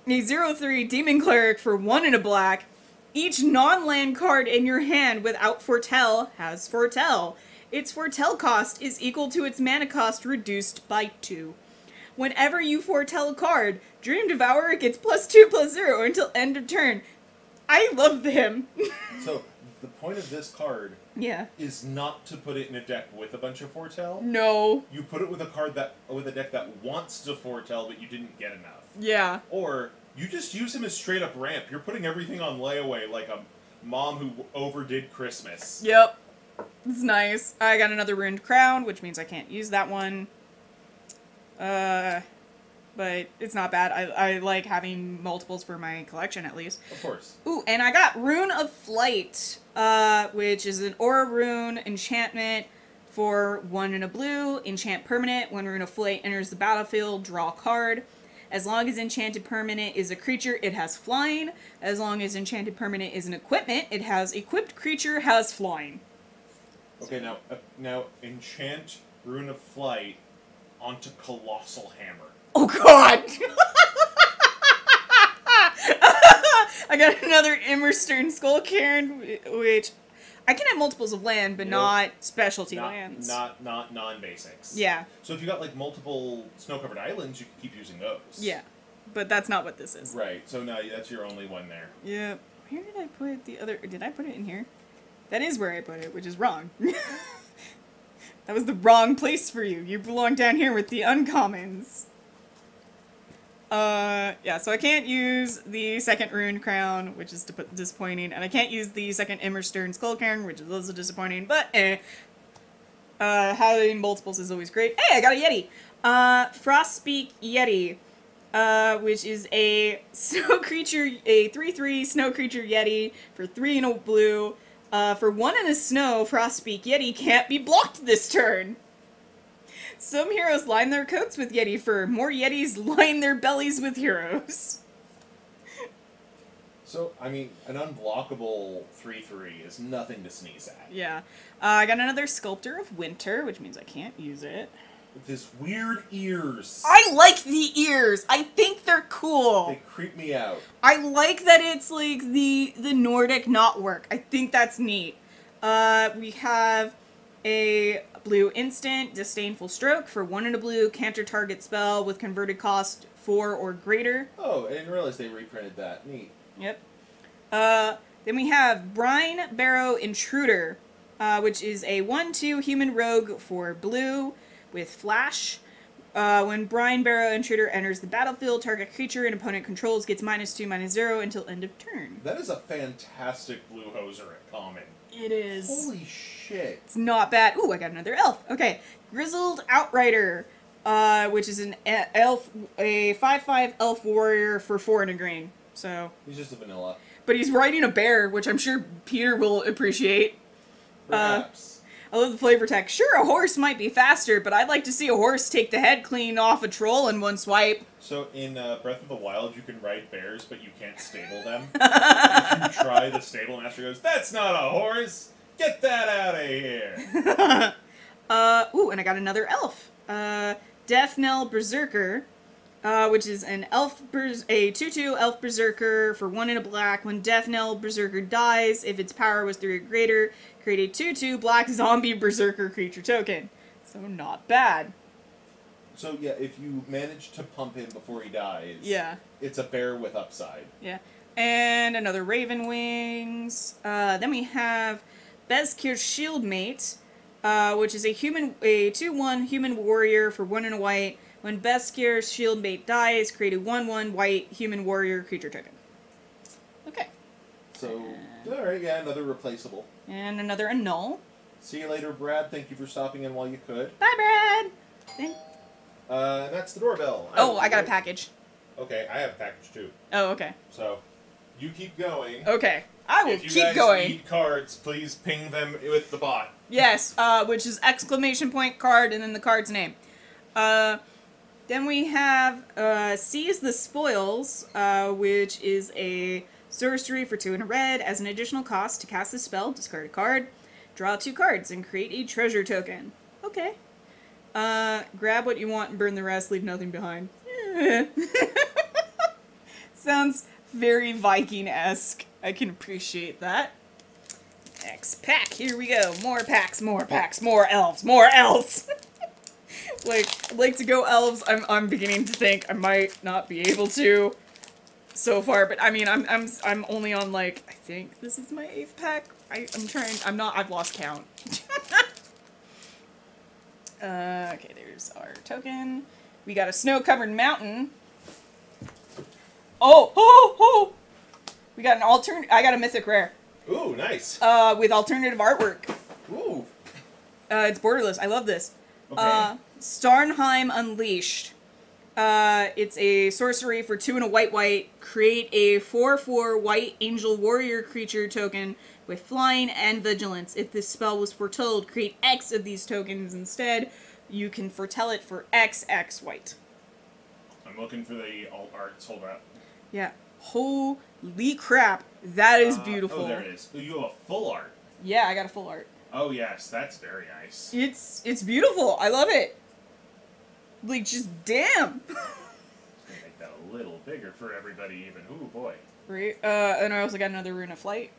a 0/3 demon cleric for 1 and a black. Each non-land card in your hand without foretell has foretell. Its foretell cost is equal to its mana cost reduced by 2. Whenever you foretell a card, Dream Devourer gets +2/+0 until end of turn. I love him. So, the point of this card is not to put it in a deck with a bunch of foretell. No. You put it with a card with a deck that wants to foretell, but you didn't get enough. Yeah. Or you just use him as straight up ramp. You're putting everything on layaway like a mom who overdid Christmas. Yep. It's nice. I got another Ruined Crown, which means I can't use that one. But it's not bad. I like having multiples for my collection, at least. Of course. Ooh, and I got Rune of Flight, which is an Aura Rune enchantment for 1 and a blue. Enchant permanent. When Rune of Flight enters the battlefield, draw a card. As long as enchanted permanent is a creature, it has flying. As long as enchanted permanent is an equipment, it has equipped creature has flying. Okay, now enchant Rune of Flight onto Colossal Hammer. Oh god! I got another Emmerstern Skullcairn, which I can have multiples of land, but not specialty lands. Not non-basics. Yeah. So if you got like multiple snow-covered islands, you can keep using those. Yeah, but that's not what this is. Right. So no, that's your only one there. Yeah. Where did I put the other? Did I put it in here? That is where I put it, which is wrong. That was the wrong place for you. You belong down here with the uncommons. Yeah, so I can't use the second Ruined Crown, which is disappointing, and I can't use the second Emmerstern Skullcairn, which is also disappointing, but having multiples is always great. Hey, I got a Yeti! Frostspeak Yeti, which is a snow creature, a 3/3 snow creature Yeti for 3 and a blue. For 1 and a snow, Frostspeak Yeti can't be blocked this turn. Some heroes line their coats with Yeti fur. More Yetis line their bellies with heroes. So, I mean, an unblockable 3/3 is nothing to sneeze at. Yeah. I got another Sculptor of Winter, which means I can't use it. With his weird ears. I like the ears! I think they're cool! They creep me out. I like that it's like the Nordic knotwork. I think that's neat. We have a blue instant, Disdainful Stroke, for 1 and a blue, counter target spell with converted cost 4 or greater. Oh, I didn't realize they reprinted that. Neat. Yep. Then we have Brine Barrow Intruder, which is a 1/2 human rogue for blue with flash. When Brine Barrow Intruder enters the battlefield, target creature an opponent controls gets -2/-0 until end of turn. That is a fantastic blue hoser at common. It is. Holy shit. It's not bad. Ooh, I got another elf. Okay. Grizzled Outrider, which is an elf, a 5/5 elf warrior for 4 and a green. So. He's just a vanilla. But he's riding a bear, which I'm sure Peter will appreciate. Perhaps. I love the flavor text. Sure, a horse might be faster, but I'd like to see a horse take the head clean off a troll in one swipe. So in Breath of the Wild, you can ride bears, but you can't stable them. If you try, the stable master goes, "That's not a horse! Get that out of here!" Ooh, and I got another elf. Death Knell Berserker, which is an a 2/2 elf berserker for 1 and a black. When Death Knell Berserker dies, if its power was 3 or greater, create a 2/2 black zombie berserker creature token. So not bad. So yeah, if you manage to pump him before he dies, it's a bear with upside. Yeah. And another Raven Wings. Then we have Bezkir's Shieldmate, which is a 2/1 human warrior for 1 and a white. When Bezkir's Shieldmate dies, create a 1/1 white human warrior creature token. Okay. So, alright, yeah, another replaceable. And another Annul. See you later, Brad. Thank you for stopping in while you could. Bye, Brad! And that's the doorbell. Oh, I got a package. Okay, I have a package too. Oh, okay. So, you keep going. Okay. I will if you keep guys going. need cards, please ping them with the bot. Yes, which is exclamation point card and then the card's name. Then we have Seize the Spoils, which is a sorcery for 2 and a red. As an additional cost to cast the spell, discard a card, draw 2 cards, and create a treasure token. Okay. Grab what you want and burn the rest, leave nothing behind. Sounds very Viking-esque. I can appreciate that. Next pack, here we go. More packs, more packs, more elves, more elves! I'd like to go elves. I'm beginning to think I might not be able to so far, but I mean, I'm only on, like, I think this is my 8th pack. I've lost count. Okay, there's our token. We got a snow-covered mountain. Oh! We got I got a mythic rare. Ooh, nice. With alternative artwork. Ooh. It's borderless. I love this. Okay. Starnheim Unleashed. It's a sorcery for 2 and a white. Create a 4/4 white angel warrior creature token with flying and vigilance. If this spell was foretold, create X of these tokens instead. You can foretell it for XX white. I'm looking for the alt arts. Hold up. Yeah. Holy crap. That is beautiful. Oh, there it is. You have a full art. Yeah, I got a full art. Oh, yes. That's very nice. It's beautiful. I love it. Like, just damn. Let's make that a little bigger for everybody even. Ooh, boy. Right. And I also got another Rune of Flight.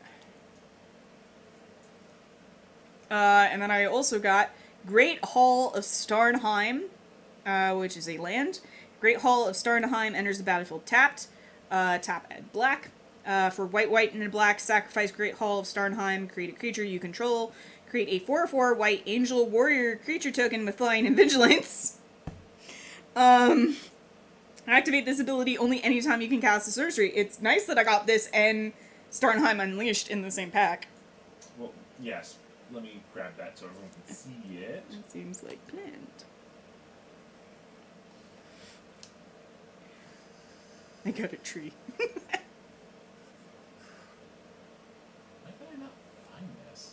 And then I also got Great Hall of Starnheim, which is a land. Great Hall of Starnheim enters the battlefield tapped. Tap add black. For white and a black, sacrifice Great Hall of Starnheim, create a creature you control. Create a 4/4 white angel warrior creature token with flying and vigilance. Activate this ability only anytime you can cast a sorcery. It's nice that I got this and Starnheim Unleashed in the same pack. Well, yes. Let me grab that so everyone can see it. It seems like planned. I got a tree. Why can I not find this?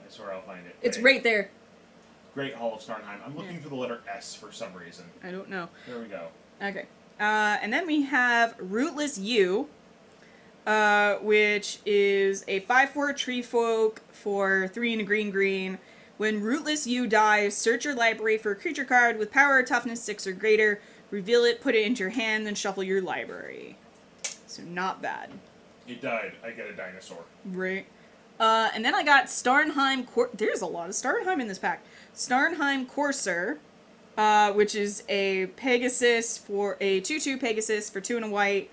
I swear I'll find it. It's right there. Great Hall of Starnheim. I'm looking for the letter S for some reason. I don't know. There we go. Okay. And then we have Rootless Yew, which is a 5/4 tree folk for 3 and a green. When Rootless Yew dies, search your library for a creature card with power or toughness 6 or greater, reveal it, put it into your hand, then shuffle your library. So not bad. It died. I get a dinosaur. Right. And then I got Starnheim there's a lot of Starnheim in this pack. Starnheim Courser, which is a Pegasus for a 2/2 Pegasus for 2 and a white,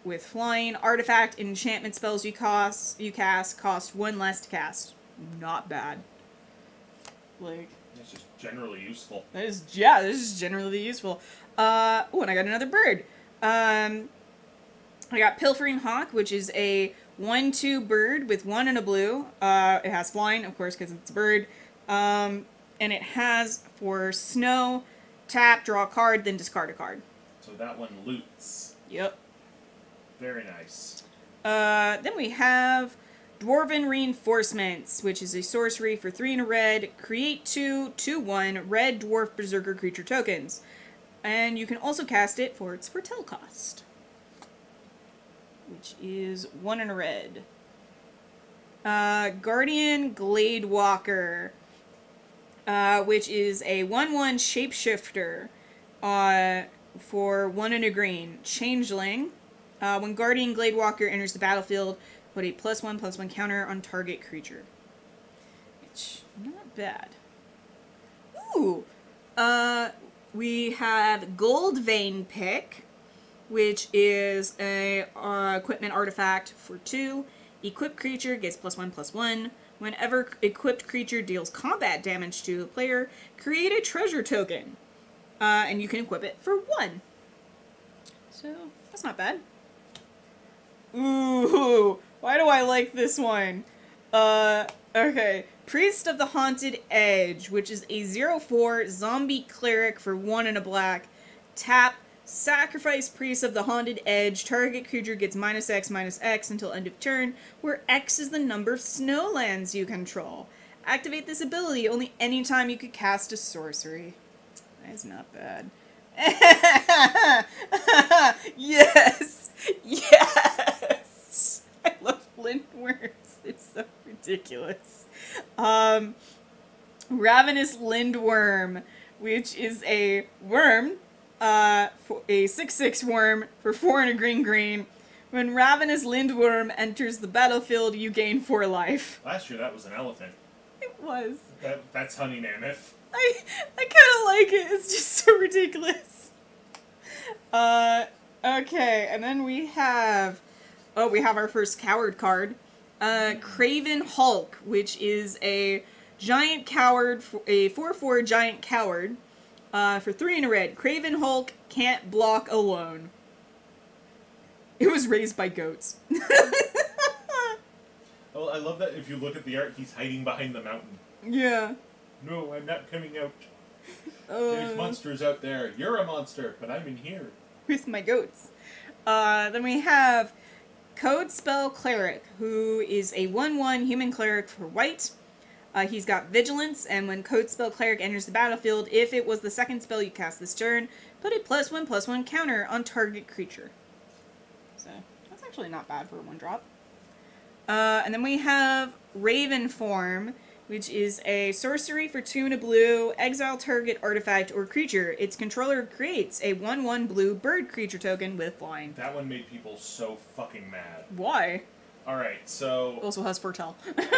with flying. Artifact enchantment spells you cast cost 1 less to cast. Not bad. Like, it's just generally useful. this is generally useful. Oh, and I got another bird. I got Pilfering Hawk, which is a 1/2 bird with 1 and a blue. It has flying, of course, because it's a bird. And it has, for snow, tap, draw a card, then discard a card. So that one loots. Yep. Very nice. Then we have Dwarven Reinforcements, which is a sorcery for 3 and a red. Create 2/1 red Dwarf Berserker creature tokens. And you can also cast it for its foretell cost, which is 1 and a red. Guardian Gladewalker, which is a 1/1 shapeshifter for 1 and a green. Changeling. When Guardian Gladewalker enters the battlefield, put a +1/+1 counter on target creature. Which, not bad. Ooh! We have Gold Vein Pick, which is a equipment artifact for 2. Equipped creature gets +1/+1. Whenever equipped creature deals combat damage to the player, create a treasure token. And you can equip it for 1. So, that's not bad. Ooh, why do I like this one? Okay. Priest of the Haunted Edge, which is a 0/4 zombie cleric for 1 and a black. Tap, sacrifice Priest of the Haunted Edge. Target creature gets -X/-X until end of turn, where X is the number of snowlands you control. Activate this ability only anytime you could cast a sorcery. That is not bad. Yes! Yes! I love lindworms. It's so ridiculous. Ravenous Lindworm, which is a worm, a 6/6 worm for 4 and a green. When Ravenous Lindworm enters the battlefield, you gain 4 life. Last year that was an elephant. It was. That's Honey Mammoth. I kind of like it. It's just so ridiculous. Okay, and then we have our first coward card. Craven Hulk, which is a giant coward, a 4/4 giant coward, for 3 and a red. Craven Hulk can't block alone. It was raised by goats. Oh, I love that if you look at the art, he's hiding behind the mountain. Yeah. No, I'm not coming out. There's monsters out there. You're a monster, but I'm in here. With my goats. Then we have Code Spell Cleric, who is a 1/1 human cleric for white. He's got Vigilance, and when Code Spell Cleric enters the battlefield, if it was the second spell you cast this turn, put a +1/+1 counter on target creature. So, that's actually not bad for a 1-drop. And then we have Raven Form, which is a sorcery for 2 and a blue, exile target artifact or creature. Its controller creates a 1/1 blue bird creature token with flying. That one made people so fucking mad. Why? Alright, so... Also has Foretell.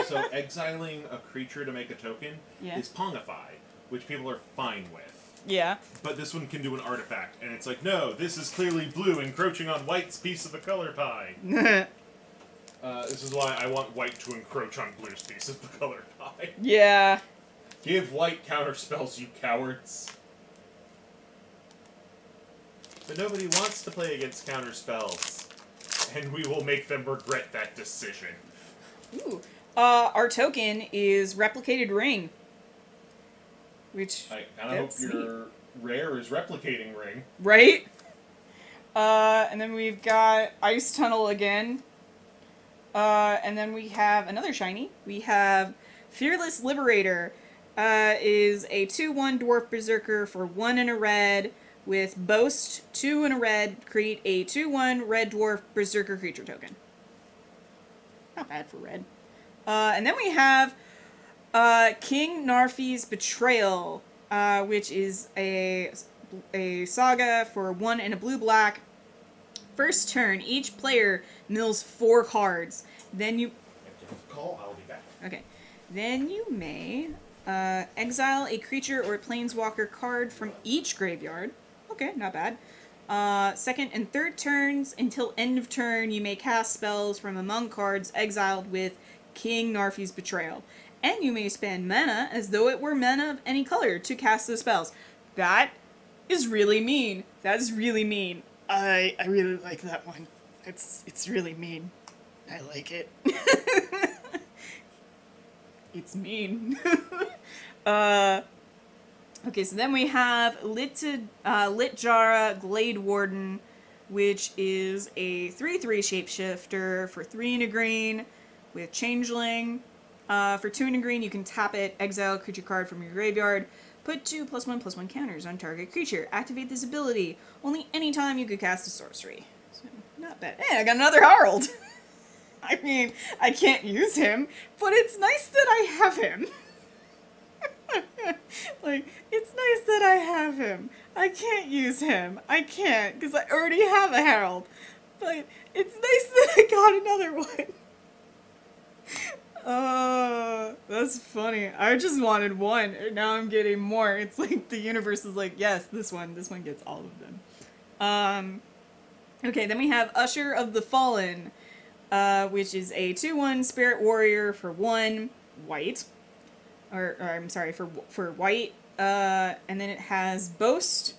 So exiling a creature to make a token is Pongify, which people are fine with. Yeah. But this one can do an artifact, and it's like, no, this is clearly blue encroaching on white's piece of the color pie. This is why I want white to encroach on blue's piece of the color pie. Yeah. Give white counterspells, you cowards. But nobody wants to play against counterspells. And we will make them regret that decision. Ooh. Our token is Replicated Ring. Which... I kinda hope your rare is Replicating Ring. Right? And then we've got Ice Tunnel again. And then we have another shiny. We have Fearless Liberator. Is a 2/1 Dwarf Berserker for 1 and a red with Boast, 2 and a red. Create a 2/1 Red Dwarf Berserker creature token. Not bad for red. And then we have King Narfi's Betrayal, which is a saga for 1 and a blue-black. First turn, each player mills 4 cards. Then you... Call, I'll be back. Okay. Then you may exile a creature or planeswalker card from each graveyard. Okay, not bad. Second and third turns, until end of turn, you may cast spells from among cards exiled with King Narfi's Betrayal. And you may spend mana as though it were mana of any color to cast those spells. That is really mean. That is really mean. I really like that one. It's really mean. I like it. It's mean. Okay, so then we have Litjara Glade Warden, which is a 3/3 shapeshifter for 3 and a green with Changeling. For 2 and a green, you can tap it, exile a creature card from your graveyard, put 2 +1/+1 counters on target creature. Activate this ability only anytime you could cast a sorcery. So, not bad. Hey, I got another Harald! I mean, I can't use him, but it's nice that I have him. Like, it's nice that I have him. I can't use him. I can't, because I already have a Herald. But it's nice that I got another one. That's funny. I just wanted one, and now I'm getting more. It's like the universe is like, yes, this one gets all of them. Okay, then we have Usher of the Fallen, which is a 2/1 Spirit Warrior for 1 white. Or I'm sorry, for white. And then it has Boast.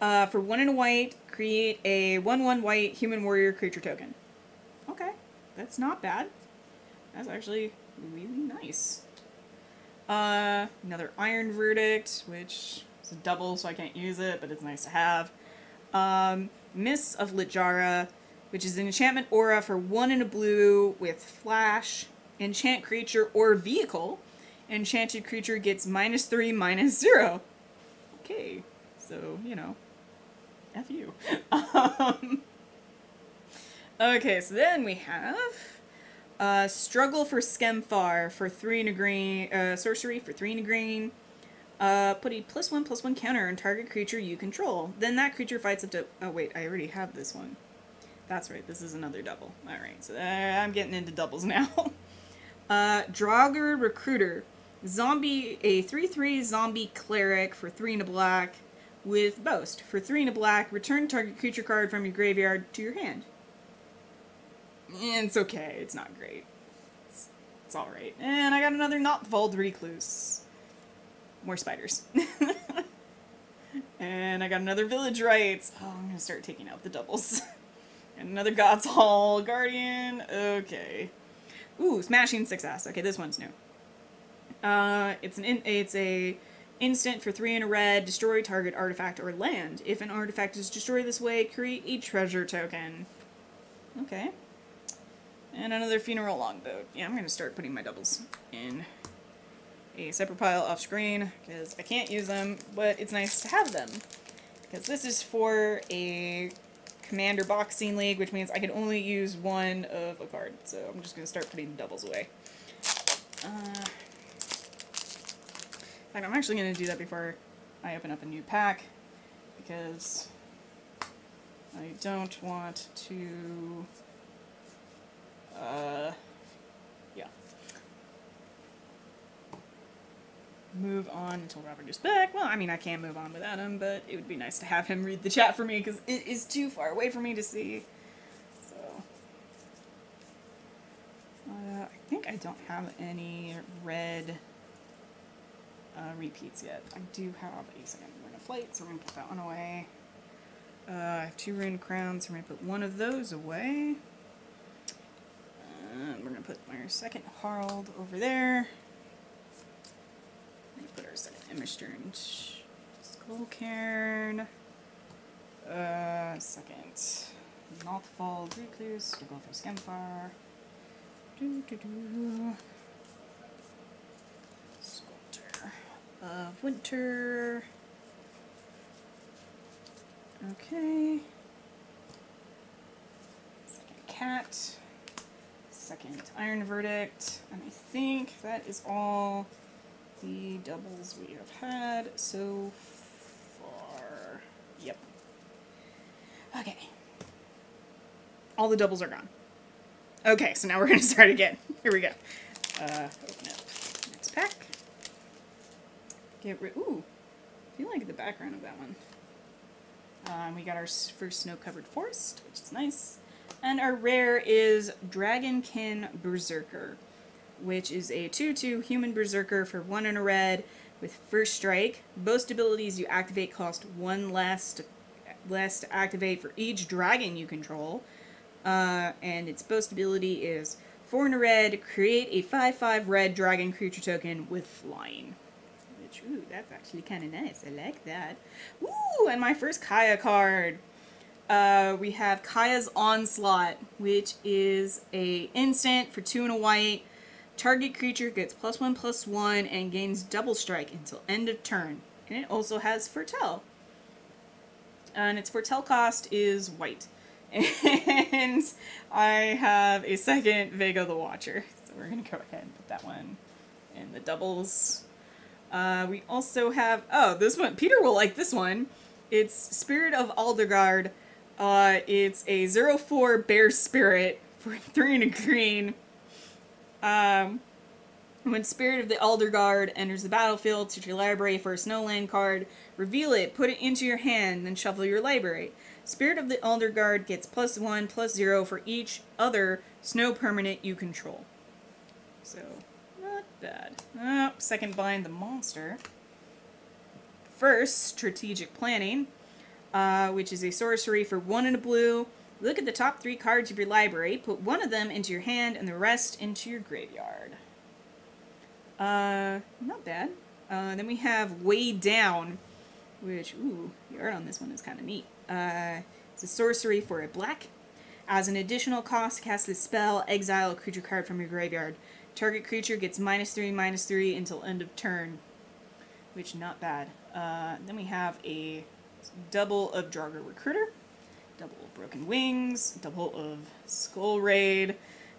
For 1 and a white, create a 1/1 white Human Warrior creature token. Okay, that's not bad. That's actually really nice. Another Iron Verdict, which is a double, so I can't use it, but it's nice to have. Mists of Littjara, which is an enchantment aura for 1 and a blue with flash. Enchant creature or vehicle. Enchanted creature gets -3/-0. Okay, so, you know, F you. Okay, so then we have Struggle for Skemfar for 3 and a green, sorcery for 3 and a green. Put a +1/+1 counter on target creature you control. Then that creature fights up to... Oh wait, I already have this one. That's right, this is another double. Alright, so I'm getting into doubles now. Draugr Recruiter. Zombie, a 3/3 zombie cleric for 3 and a black with boast. For 3 and a black, return target creature card from your graveyard to your hand. It's okay, it's not great. It's alright. And I got another Notvold Recluse. More spiders. And I got another Village Rites. Oh, I'm gonna start taking out the doubles. And another God's Hall Guardian. Okay. Ooh, Smashing Success. Okay, this one's new. It's a instant for 3 and a red. Destroy target artifact or land. If an artifact is destroyed this way, create a treasure token. Okay. And another Funeral Longboat. Yeah, I'm gonna start putting my doubles in a separate pile off screen because I can't use them, but it's nice to have them. Because this is for a Commander Boxing League, which means I can only use one of a card. So I'm just gonna start putting the doubles away. In fact, I'm actually gonna do that before I open up a new pack because I don't want to. Yeah. Move on until Robert is back. Well, I mean, I can move on without him, but it would be nice to have him read the chat for me because it is too far away for me to see. So, I think I don't have any red repeats yet. I do have a second Rune of Flight, so we're going to put that one away. I have 2 Rune Crowns, so we're going to put one of those away. We're going to put our second Harald over there. We're going to put our second Emmersturm Skullcairn. Second Notvold Recluse. We'll go for Skemfar. Sculptor of Winter. Okay. Second Cat. Second Iron Verdict, and I think that is all the doubles we have had so far. Yep. Okay. All the doubles are gone. Okay, so now we're going to start again. Here we go. Open up next pack. Get rid. Ooh, I feel like the background of that one. We got our first snow-covered forest, which is nice. And our rare is Dragonkin Berserker, which is a 2/2 human berserker for 1 and a red with first strike. Boast abilities you activate cost 1 less to activate for each dragon you control. And its boast ability is 4 and a red, create a 5/5 red dragon creature token with flying. Which, ooh, that's actually kind of nice. I like that. Ooh, and my first Kaya card. We have Kaya's Onslaught, which is a instant for 2 and a white. Target creature gets +1/+1 and gains double strike until end of turn. And it also has Foretell. And its Foretell cost is white. And I have a second Vega the Watcher. So we're going to go ahead and put that one in the doubles. We also have, oh, this one, Peter will like this one. It's Spirit of Aldergard. It's a 0/4 Bear Spirit for 3 and a green. When Spirit of the Aldergard enters the battlefield, search your library for a Snowland card, reveal it, put it into your hand, then shuffle your library. Spirit of the Aldergard gets +1/+0 for each other snow permanent you control. So, not bad. Oh, second bind the monster. First, Strategic Planning. Which is a sorcery for 1 and a blue. Look at the top 3 cards of your library, put one of them into your hand and the rest into your graveyard. Not bad. Then we have Way Down, which, ooh, the art on this one is kind of neat. It's a sorcery for a black. As an additional cost, cast this spell, exile a creature card from your graveyard. Target creature gets -3/-3 until end of turn, which not bad. Then we have a double of Draugr Recruiter, double of Broken Wings, double of Skull Raid,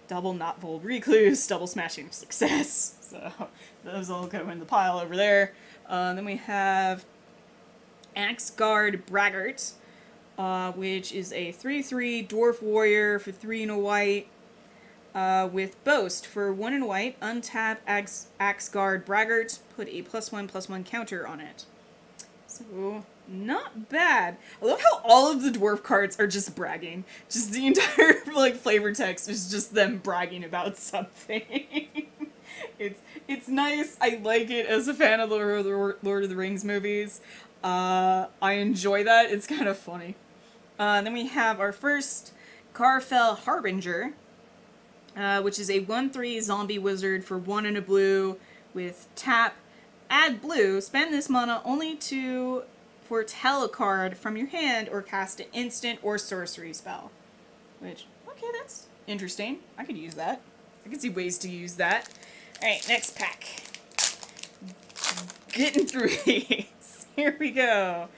double Knotvold Recluse, double Smashing Success. So those all go in the pile over there. Then we have Axeguard Braggart, which is a 3/3 Dwarf Warrior for 3 and a white. With Boast, for 1 and a white, untap Axeguard Braggart, put a +1/+1 counter on it. So, not bad. I love how all of the dwarf cards are just bragging. Just the entire, like, flavor text is just them bragging about something. It's nice. I like it as a fan of the Lord of the Rings movies. I enjoy that. It's kind of funny. Then we have our first Karfell Harbinger, which is a 1/3 zombie wizard for 1 and a blue with tap, add blue, spend this mana only to foretell a card from your hand or cast an instant or sorcery spell. Which, okay, that's interesting. I could use that. I could see ways to use that. Alright, next pack. Getting through these. Here we go.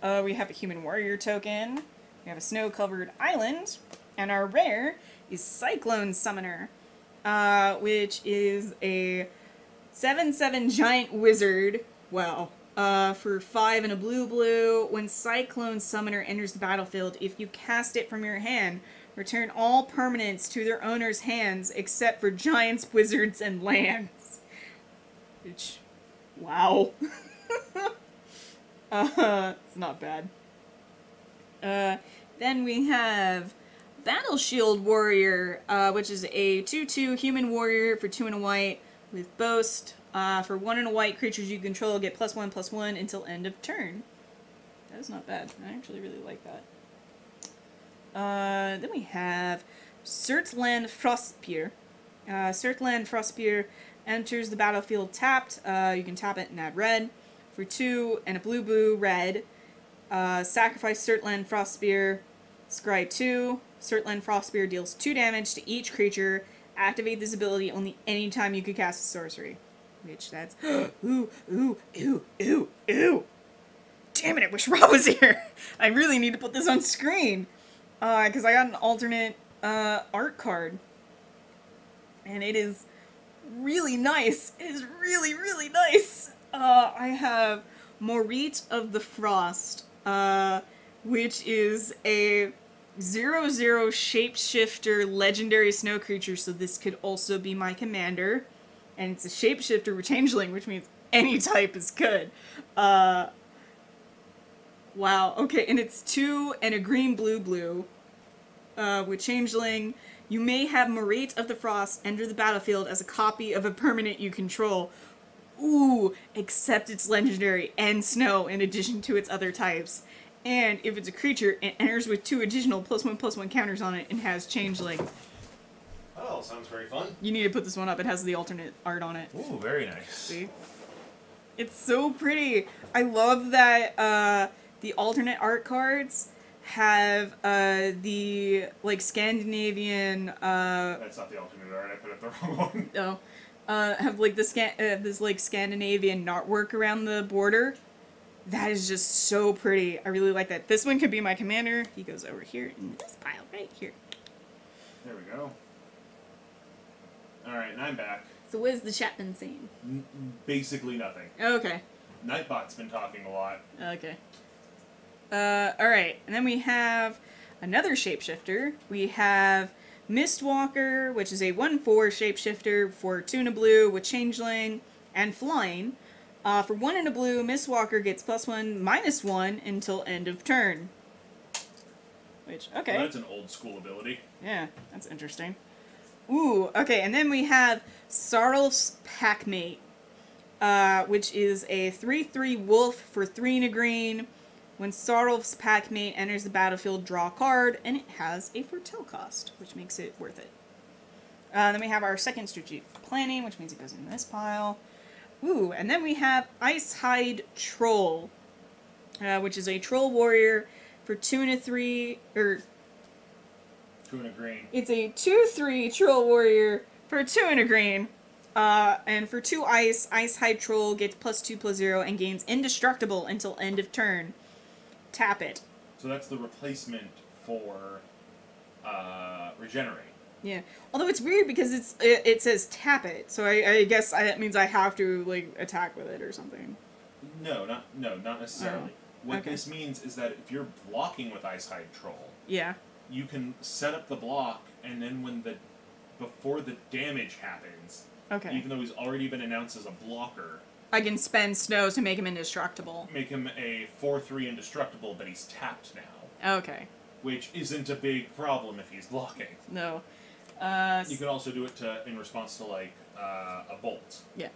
We have a Human Warrior token. We have a Snow-Covered Island. And our rare is Cyclone Summoner, which is a 7/7 giant wizard. Wow. For 5 and a blue. When Cyclone Summoner enters the battlefield, if you cast it from your hand, return all permanents to their owner's hands except for giants, wizards, and lands. Which, wow. It's not bad. Then we have Battle Shield Warrior, which is a 2/2 human warrior for 2 and a white with Boast. For 1 and a white, creatures you control get +1/+1 until end of turn. That is not bad. I actually really like that. Then we have Surtland Frostpear. Surtland Frostpear enters the battlefield tapped. You can tap it and add red. For 2 and a blue red, sacrifice Surtland Frostspear, scry 2. Surtland Frostspear deals 2 damage to each creature. Activate this ability only anytime you could cast a sorcery. Which that's ooh. Damn it, I wish Rob was here. I really need to put this on screen. Because I got an alternate art card. And it is really nice. It is really, really nice. I have Morit of the Frost, which is a 0/0 shapeshifter legendary snow creature, so this could also be my commander. And it's a shapeshifter with changeling, which means any type is good. Wow, okay, and it's 2 and a green-blue, with changeling. You may have Morit of the Frost enter the battlefield as a copy of a permanent you control. Ooh, except it's legendary and snow in addition to its other types. And if it's a creature, it enters with 2 additional +1/+1 counters on it and has changeling. Oh, sounds very fun. You need to put this one up. It has the alternate art on it. Ooh, very nice. See? It's so pretty. I love that the alternate art cards have the, like, Scandinavian... That's not the alternate art. I put up the wrong one. Oh. Have, like, this, like, Scandinavian knotwork around the border. That is just so pretty. I really like that. This one could be my commander. He goes over here in this pile right here. There we go. Alright, and I'm back. So what is the chat been saying? Basically nothing. Okay. Nightbot's been talking a lot. Okay. Alright. And then we have another shapeshifter. We have Mistwalker, which is a 1/4 shapeshifter for 2 and a blue with changeling and flying. For 1 and a blue, Mistwalker gets +1/-1 until end of turn. Which, okay. Well, that's an old school ability. Yeah, that's interesting. Ooh, okay, and then we have Sarlf's Packmate, which is a 3/3 wolf for 3 and a green. When Sarlf's Packmate enters the battlefield, draw a card, and it has a foretell cost, which makes it worth it. Then we have our second strategic planning, which means it goes in this pile. Ooh, and then we have Icehide Troll, which is a troll warrior for 2 and a 3, or 2 and a green. it's a 2/3 troll warrior for 2 and a green. And for 2 ice, Icehide Troll gets +2/+0 and gains indestructible until end of turn. Tap it. So that's the replacement for regenerate. Yeah. Although it's weird because it says tap it, so I guess that means I have to like attack with it or something. No, not necessarily. What okay. this means is that if you're blocking with Icehide Troll, yeah, you can set up the block, and then before the damage happens, okay, even though he's already been announced as a blocker, I can spend snow to make him indestructible. make him a 4/3 indestructible, but he's tapped now. Okay. Which isn't a big problem if he's blocking. No. You can also do it in response to like a bolt. Yeah.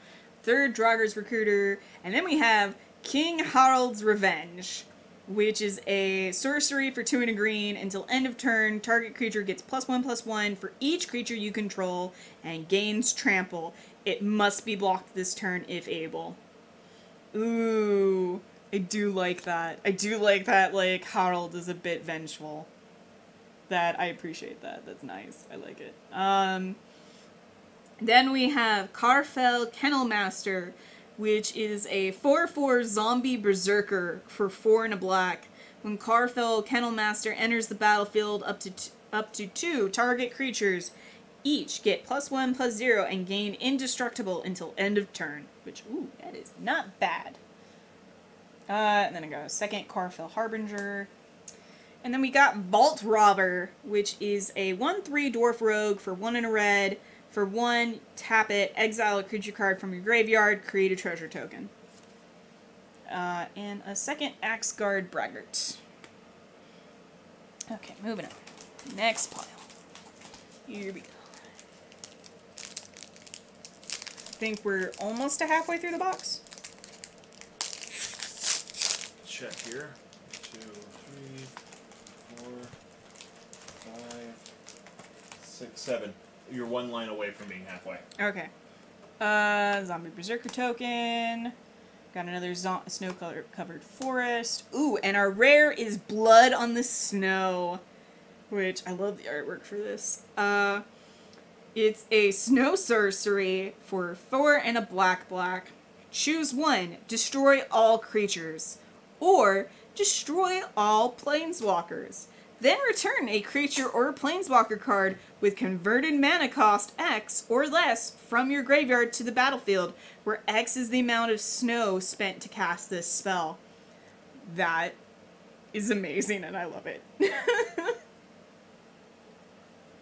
3rd Draugr's Recruiter, and then we have King Harald's Revenge, which is a sorcery for 2 and a green. Until end of turn, target creature gets +1/+1 for each creature you control and gains trample. It must be blocked this turn if able. Ooh, I do like that. I do like that, like, Harald is a bit vengeful. That, I appreciate that. That's nice. I like it. Then we have Karfell Kennelmaster, which is a 4/4 zombie berserker for 4 and a black. When Karfell Kennelmaster enters the battlefield, up to 2 target creatures each get +1/+0 and gain indestructible until end of turn. Which, ooh, that is not bad. And then I got a 2nd Karfell Harbinger. And then we got Vault Robber, which is a 1/3 dwarf rogue for 1 and a red. For 1, tap it, exile a creature card from your graveyard, create a treasure token. And a 2nd Axeguard Braggart. Okay, moving on. Next pile. Here we go. I think we're almost to halfway through the box. Check here. 2, 3, 4, 5, 6, 7. You're 1 line away from being halfway. Okay. Zombie Berserker token. Got another snow-covered forest. Ooh, and our rare is Blood on the Snow, which I love the artwork for this. It's a snow sorcery for 4 and a black. Choose 1. Destroy all creatures. Or destroy all planeswalkers. Then return a creature or a planeswalker card with converted mana cost X or less from your graveyard to the battlefield, where X is the amount of snow spent to cast this spell. That is amazing, and I love it.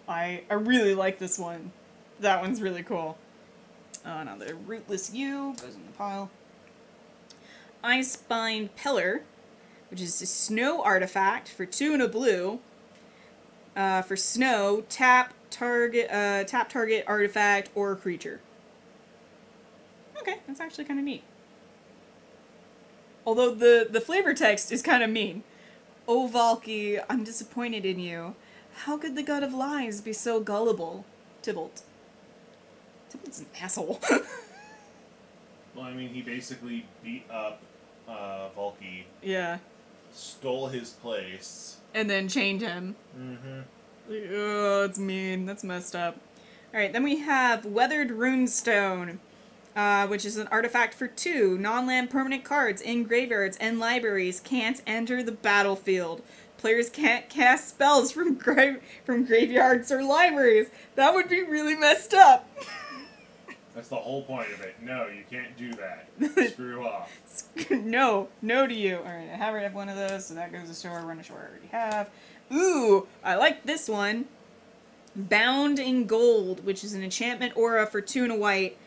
I really like this one. That one's really cool. Now the Rootless U goes in the pile. Icebind Pillar, which is a snow artifact for 2 and a blue. For snow, tap target artifact or creature. Okay, that's actually kind of neat. Although the flavor text is kind of mean. Oh Valky, I'm disappointed in you. How could the god of lies be so gullible? Tybalt. Tybalt's an asshole. Well, I mean, he basically beat up Valky. Yeah. Stole his place. And then chained him. Mm-hmm. Oh, it's mean. That's messed up. Alright, then we have Weathered Runestone, which is an artifact for 2. Non-land permanent cards in graveyards and libraries can't enter the battlefield. Players can't cast spells from graveyards or libraries. That would be really messed up. That's the whole point of it. No, you can't do that. Screw off. No to you. Alright, I already have one of those, so that goes to store. Run a shore I already have. Ooh, I like this one. Bound in Gold, which is an enchantment aura for 2 and a white.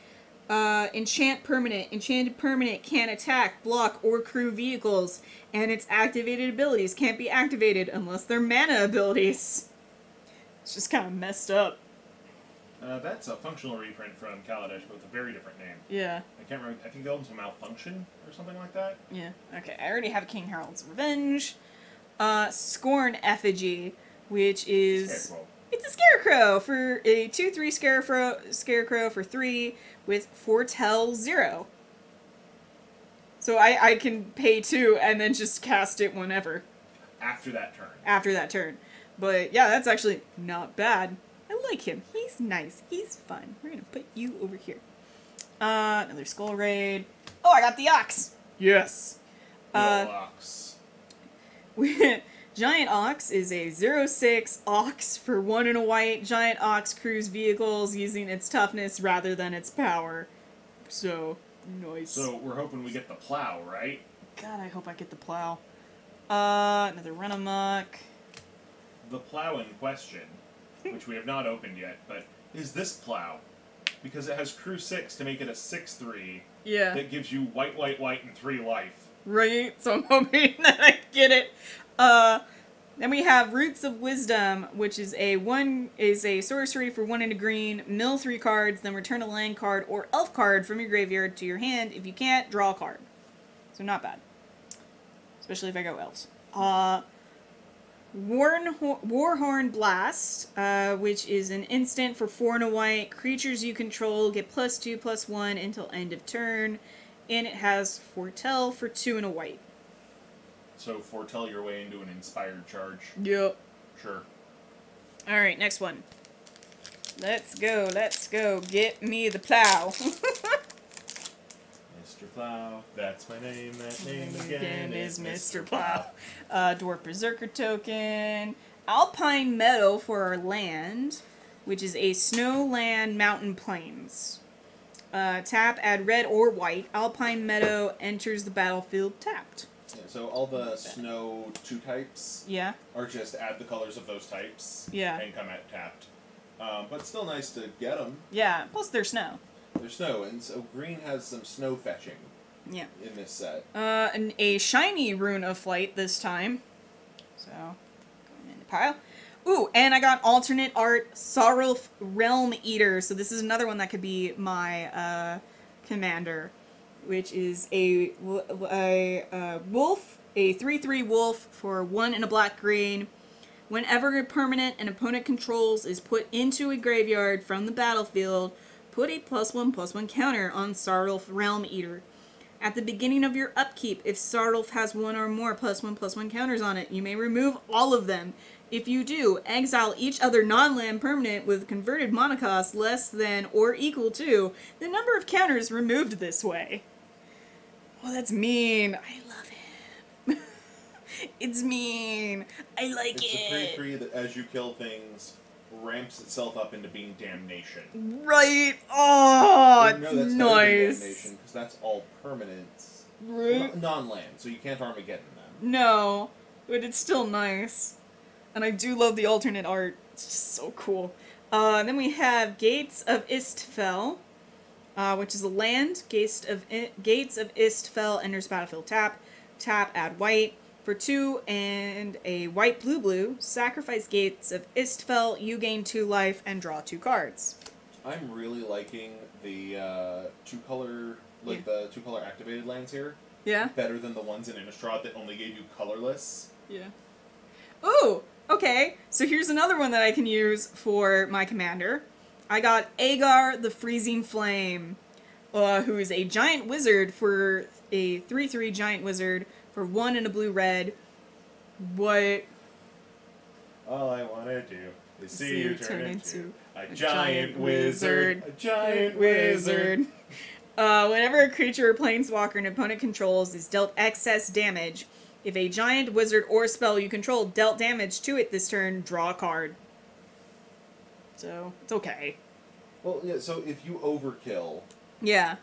Enchant permanent. Enchanted permanent can't attack, block, or crew vehicles, and its activated abilities can't be activated unless they're mana abilities. It's just kind of messed up. That's a functional reprint from Kaladesh, but with a very different name. Yeah. I can't remember. I think the album's Malfunction or something like that. Yeah. Okay, I already have King Harold's Revenge. Scorn Effigy, which is... Scarecrow. It's a Scarecrow for a 2/3 Scarecrow for 3 with Foretell 0. So I can pay 2 and then just cast it whenever. After that turn. After that turn. But yeah, that's actually not bad. I like him. He's nice. He's fun. We're gonna put you over here. Another Skull Raid. Oh, I got the Ox! Yes! Ox. Giant Ox is a 0/6 Ox for 1 and a white. Giant Ox crews vehicles using its toughness rather than its power. So, nice. So, we're hoping we get the plow, right? God, I hope I get the plow. Another Run Amok. The plow in question, which we have not opened yet, but is this plow. Because it has crew 6 to make it a 6/3. Yeah. That gives you white, and 3 life. Right? So I'm hoping that I get it. Then we have Roots of Wisdom, which is a sorcery for 1 and a green, mill 3 cards, then return a land card or elf card from your graveyard to your hand. If you can't, draw a card. So not bad. Especially if I go elves. Warhorn Blast, which is an instant for 4 and a white. Creatures you control get +2/+1 until end of turn. And it has Foretell for 2 and a white. So foretell your way into an inspired charge. Yep. Sure. Alright, next one. Let's go. Get me the plow. Mr. Plow, that's my name. That name again is Mr. Plow. Dwarf Berserker token. Alpine Meadow for our land, which is a snow land mountain plains. Tap, add red or white. Alpine Meadow enters the battlefield tapped. Yeah, so all the snow 2 types are just add the colors of those types and come at tapped. But still nice to get them. Yeah, plus they're snow. They're snow, and so green has some snow fetching in this set. A shiny Rune of Flight this time. So, going in the pile. Ooh, and I got alternate art Sorrelf Realm Eater. So this is another one that could be my commander, which is a wolf, a 3/3 wolf for 1 and a black green. Whenever a permanent an opponent controls is put into a graveyard from the battlefield, put a +1/+1 counter on Sorrelf Realm Eater. At the beginning of your upkeep, if Sorrelf has 1 or more +1/+1 counters on it, you may remove all of them. If you do, exile each other non-land permanent with converted mana cost less than or equal to the number of counters removed this way. Oh, that's mean. I love him. It's mean. I like it. It's a 3/3 that as you kill things, ramps itself up into being damnation. Right. Oh, it's no, that's nice. Damnation, because that's all permanents. Right. Well, non-land, so you can't Armageddon them. No, but it's still nice. And I do love the alternate art. It's just so cool. Then we have Gates of Istfell, which is a land. Gates of Istfell enters battlefield tap. Tap, add white. For 2 and a white blue. Sacrifice Gates of Istfell. You gain 2 life and draw 2 cards. I'm really liking the 2-color, the 2-color activated lands here. Yeah? Better than the ones in Innistrad that only gave you colorless. Yeah. Ooh! Okay, so here's another one that I can use for my commander. I got Agar the Freezing Flame, who is a giant wizard for a 3/3 giant wizard for 1 and a blue-red. What? All I want to do is see you turn into a giant wizard. A giant wizard. Whenever a creature or planeswalker an opponent controls is dealt excess damage, if a giant wizard or spell you control dealt damage to it this turn, draw a card. So, it's okay. Well, yeah, so if you overkill... Yeah.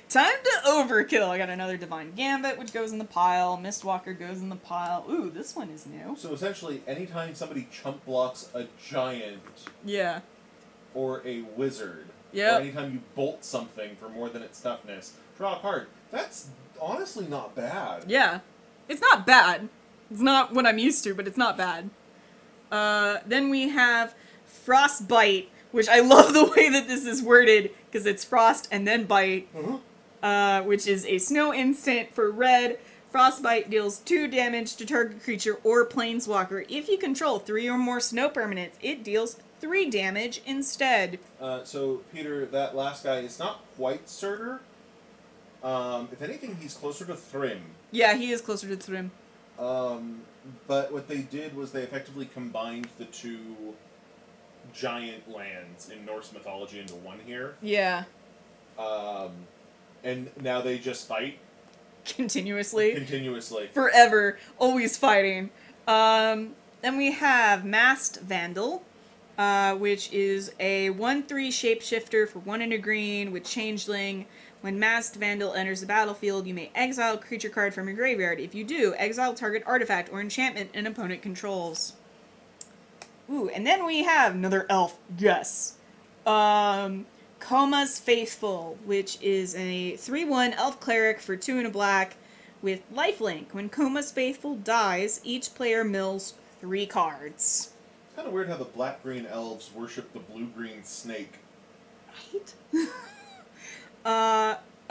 Time to overkill. I got another Divine Gambit, which goes in the pile. Mistwalker goes in the pile. Ooh, this one is new. So essentially, anytime somebody chump blocks a giant... Yeah. Or a wizard... Yep. Or anytime you bolt something for more than its toughness, draw a card. That's honestly not bad. Yeah. It's not bad. It's not what I'm used to, but it's not bad. Then we have Frostbite, which I love the way that this is worded, because it's frost and then bite, which is a snow instant for red. Frostbite deals 2 damage to target creature or planeswalker. If you control 3 or more snow permanents, it deals 3 damage instead. So, Peter, that last guy is not quite Surtur, If anything, he's closer to Thrym. Yeah, he is closer to Thrym. But what they did was they effectively combined the two giant lands in Norse mythology into one here. Yeah. And now they just fight. Continuously. Forever. Always fighting. Then we have Masked Vandal, which is a 1/3 shapeshifter for 1 and a green with Changeling. When Masked Vandal enters the battlefield, you may exile a creature card from your graveyard. If you do, exile target artifact or enchantment an opponent controls. Ooh, and then we have another elf. Yes. Koma's Faithful, which is a 3/1 elf cleric for 2 and a black with lifelink. When Koma's Faithful dies, each player mills 3 cards. It's kind of weird how the black-green elves worship the blue-green snake. Right?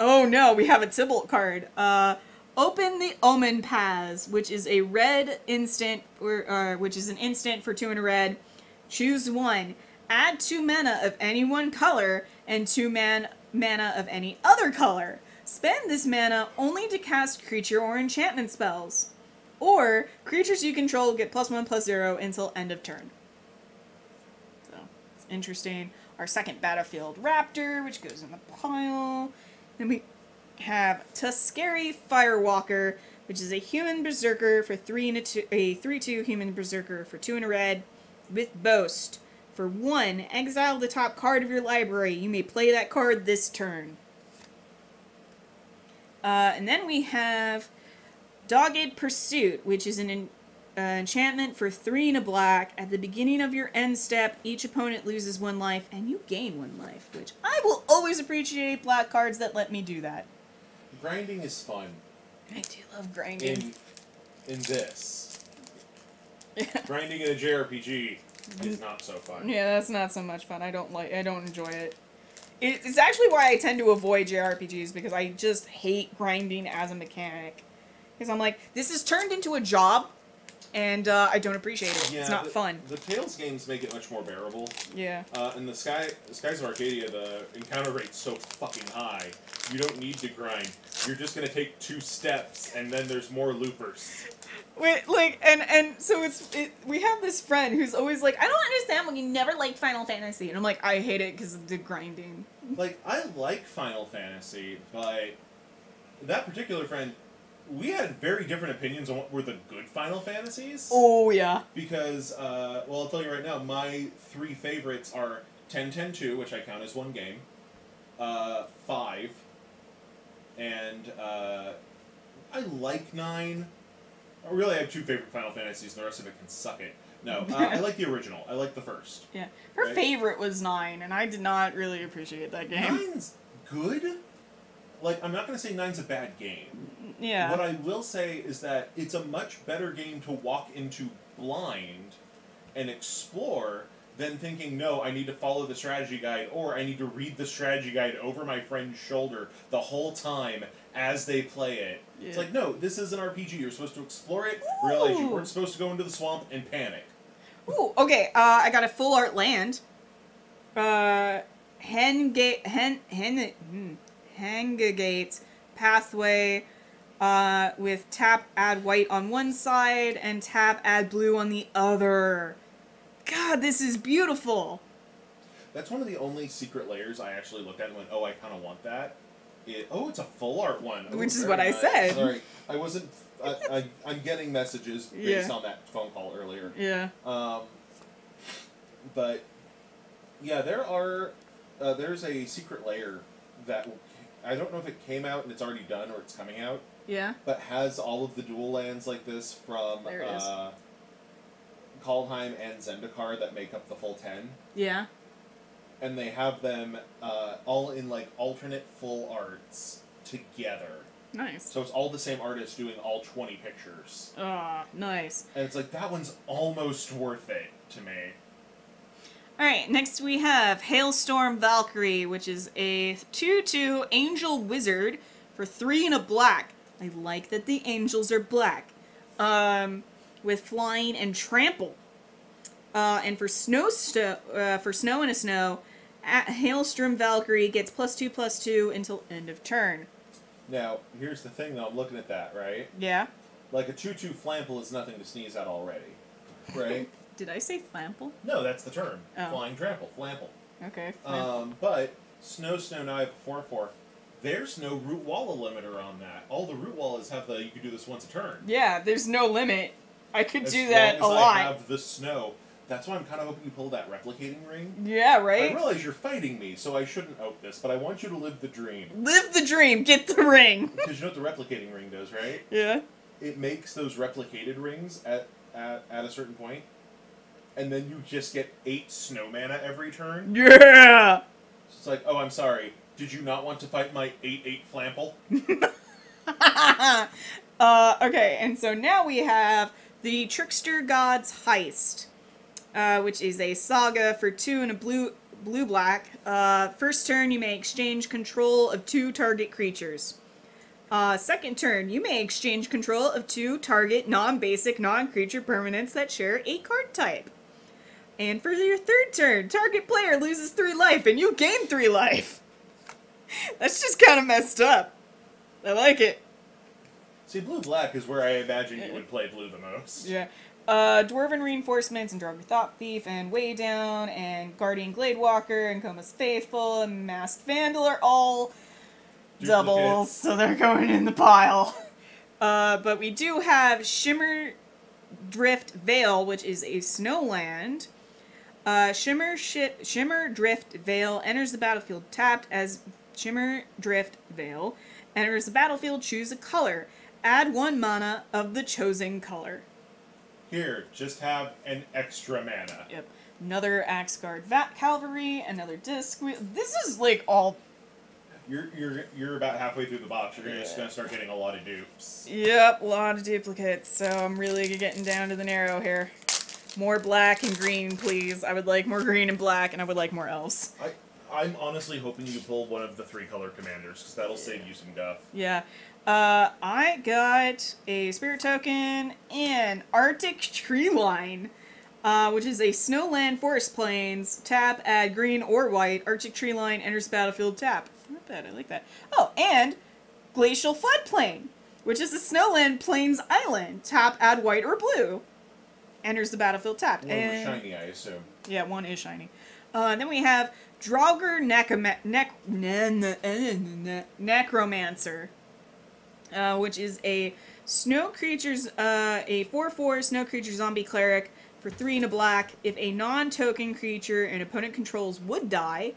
Oh no, we have a Tybalt card. Open the Omen Paths, which is a red instant, which is an instant for 2 and a red. Choose 1. Add 2 mana of any one color and 2 mana of any other color. Spend this mana only to cast creature or enchantment spells. Or, creatures you control get +1/+0 until end of turn. So, it's interesting. Our second battlefield Raptor, which goes in the pile. Then we have Tuskeri Firewalker, which is a human berserker for 3 and a 3/2 human berserker for 2 and a red with Boast. For 1, exile the top card of your library. You may play that card this turn. And then we have Dogged Pursuit, which is an enchantment for 3 and a black. At the beginning of your end step, each opponent loses 1 life, and you gain 1 life, which I will always appreciate black cards that let me do that. Grinding is fun. I do love grinding. In this. Yeah. Grinding in a JRPG is not so fun. Yeah, that's not so much fun. I don't enjoy it. It's actually why I tend to avoid JRPGs, because I just hate grinding as a mechanic. Because I'm like, this is turned into a job, and I don't appreciate it. Yeah, it's not fun. The Tales games make it much more bearable. Yeah. In the Skies of Arcadia, the encounter rate's so fucking high, you don't need to grind. You're just gonna take 2 steps, and then there's more loopers. Wait, like, and so we have this friend who's always like, I don't understand when you never liked Final Fantasy. And I'm like, I hate it because of the grinding. Like, I like Final Fantasy, but that particular friend, we had very different opinions on what were the good Final Fantasies. Oh, yeah. Because, well, I'll tell you right now, my 3 favorites are 10-10-2, which I count as 1 game, 5, and I like 9. Really, I have 2 favorite Final Fantasies, and the rest of it can suck it. No, I like the original. I like the first. Yeah. Her favorite was 9, and I did not really appreciate that game. 9's good. Like, I'm not going to say 9's a bad game. Yeah. What I will say is that it's a much better game to walk into blind and explore than thinking, no, I need to follow the strategy guide, or I need to read the strategy guide over my friend's shoulder the whole time as they play it. Yeah. It's like, no, this is an RPG. You're supposed to explore it, realize you weren't supposed to go into the swamp, and panic. Ooh, okay, I got a full art land. Hangagate Pathway, with tap add white on one side and tap add blue on the other. God, this is beautiful. That's one of the only secret layers I actually looked at and went, oh, I kind of want that. It's a full art one. Which is what I said. Sorry, I wasn't. I'm getting messages based on that phone call earlier. Yeah. But yeah, there's a secret layer that I don't know if it came out and it's already done or it's coming out. Yeah. But has all of the dual lands like this from Kaldheim and Zendikar that make up the full 10. Yeah. And they have them all in like alternate full arts together. Nice. So it's all the same artist doing all 20 pictures. Ah, nice. And it's like, that one's almost worth it to me. Alright, next we have Hailstorm Valkyrie, which is a 2/2 Angel Wizard for 3 and a black. I like that the angels are black. With flying and trample. And for snow and a snow, Hailstorm Valkyrie gets +2/+2 until end of turn. Now, here's the thing, though. I'm looking at that, right? Yeah. Like, a 2/2 Flample is nothing to sneeze at already, right? Did I say flample? No, that's the term. Oh. Flying Trample, Flample. Okay. But Snow, now I have a 4/4. There's no root wall limiter on that. All the root wall is have you can do this once a turn. Yeah, there's no limit. I could As do that a long as lot. I have the snow. That's why I'm kind of hoping you pull that replicating ring. Yeah, right? I realize you're fighting me, so I shouldn't open this, but I want you to live the dream. Live the dream, get the ring! Because you know what the replicating ring does, right? Yeah. It makes those replicated rings at a certain point, and then you just get 8 snow mana every turn. Yeah! So it's like, oh, I'm sorry. Did you not want to fight my 8/8 Flample? Okay, and so now we have the Trickster God's Heist, which is a saga for 2 and a blue-black. First turn, you may exchange control of 2 target creatures. Second turn, you may exchange control of 2 target non-basic, non-creature permanents that share a card type. And for your third turn, target player loses 3 life and you gain 3 life. That's just kind of messed up. I like it. See, blue-black is where I imagine you would play blue the most. Yeah. Dwarven Reinforcements and Draugr Thought Thief and Way Down and Guardian Gladewalker and Coma's Faithful and Masked Vandal are all doubles, so they're going in the pile. But we do have Shimmer Drift Veil, which is a snowland. Shimmer Drift Veil enters the battlefield tapped. As Shimmer Drift Veil enters the battlefield, choose a color. Add 1 mana of the chosen color. Here, just have an extra mana. Yep. Another Axguard Cavalry, another Dusk Wielder. This is like all... You're about halfway through the box. You're just gonna start getting a lot of dupes. Yep, a lot of duplicates. So I'm really getting down to the narrow here. More black and green, please. I would like more green and black, and I would like more elves. I'm honestly hoping you pull one of the 3-color commanders, because that'll save you some guff. Yeah. I got a Spirit Token and Arctic Treeline, which is a Snowland Forest Plains. Tap, add green or white. Arctic Treeline enters the battlefield, tap. Not bad, I like that. Oh, and Glacial Floodplain, which is a Snowland Plains Island. Tap, add white or blue. Enters the battlefield, tapped. One was shiny, I assume. Yeah, one is shiny. Then we have Draugr Necromancer, which is a snow creatures, a 4/4 snow creature zombie cleric for 3 and a black. If a non-token creature an opponent controls would die,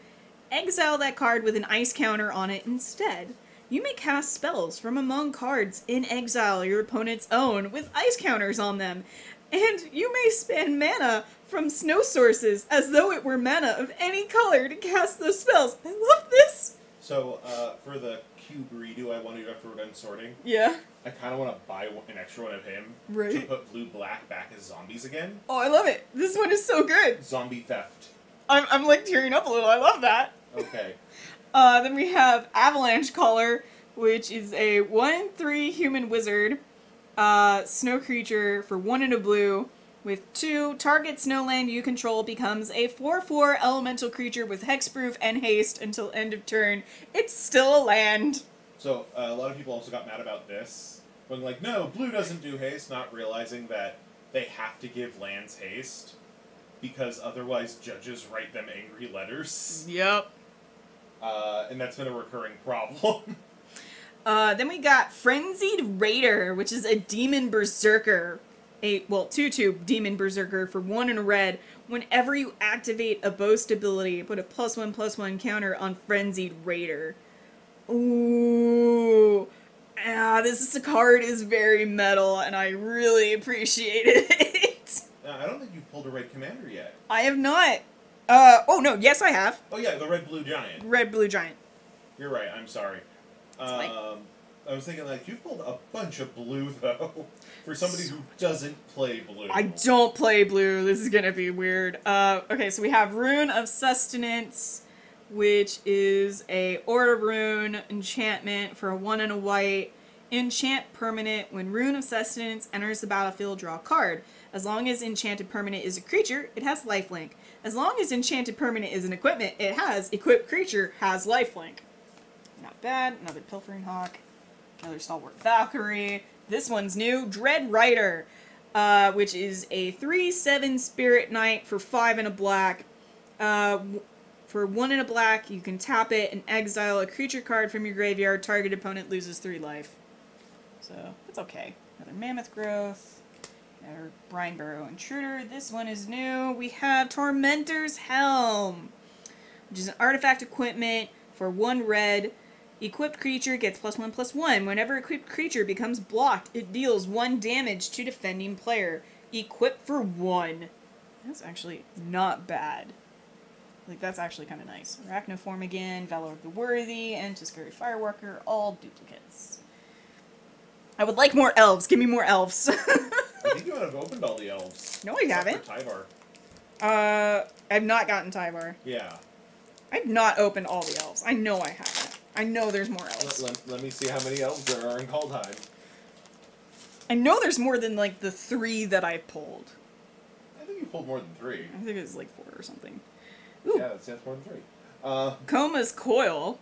exile that card with an ice counter on it instead. You may cast spells from among cards in exile your opponent's own with ice counters on them. And you may spend mana from snow sources as though it were mana of any color to cast those spells. I love this! So, for the cube redo I wanted after we're done sorting, Yeah. I kind of want to buy an extra one of him Right. to put blue-black back as zombies again. Oh, I love it. This one is so good. Zombie theft. I'm like tearing up a little. I love that. Okay. Then we have Avalanche Caller, which is a 1/3 human wizard, snow creature for 1 and a blue. With 2, target snowland you control becomes a 4/4 elemental creature with hexproof and haste until end of turn. It's still a land. So, a lot of people also got mad about this. When like, no, blue doesn't do haste, not realizing that they have to give lands haste. Because otherwise judges write them angry letters. Yep. And that's been a recurring problem. Then we got Frenzied Raider, which is a Demon Berserker. 2/2 Demon Berserker for 1 and a red. Whenever you activate a boast ability, put a +1/+1 counter on Frenzied Raider. Ooh. This card is very metal, and I really appreciated it. I don't think you've pulled a red commander yet. I have not. Oh no, yes I have. Oh yeah, the red-blue giant. Red-blue giant. You're right, I'm sorry. I was thinking, like, you've pulled a bunch of blue, though, for somebody who doesn't play blue. I don't play blue. This is gonna be weird. Okay, so we have Rune of Sustenance, which is a Aura Rune enchantment for a 1 and a white. Enchant permanent. When Rune of Sustenance enters the battlefield, draw a card. As long as enchanted permanent is a creature, it has lifelink. As long as enchanted permanent is an equipment, it has equipped creature has lifelink. Not bad. Another Pilfering Hawk. Another Stalwart Valkyrie. This one's new. Dread Rider, which is a 3/7 Spirit Knight for 5 and a black. For 1 and a black, you can tap it and exile a creature card from your graveyard. Target opponent loses 3 life. So, that's okay. Another Mammoth Growth. Another Brine Burrow Intruder. This one is new. We have Tormentor's Helm, which is an artifact equipment for 1 red. Equipped creature gets +1/+1. Whenever equipped creature becomes blocked, it deals 1 damage to defending player. Equipped for 1. That's actually not bad. Like, that's actually kind of nice. Arachnoform again, Valor of the Worthy, and Tuscary Fireworker, all duplicates. I would like more elves. Give me more elves. I think you would have opened all the elves. No, I haven't. Tyvar. I've not gotten Tyvar. Yeah. I've not opened all the elves. I know I haven't. I know there's more elves. Let me see how many elves there are in Kaldheim. I know there's more than, like, the 3 that I pulled. I think you pulled more than 3. I think it's, like, 4 or something. Ooh. Yeah, that's more than 3. Coma's Coil.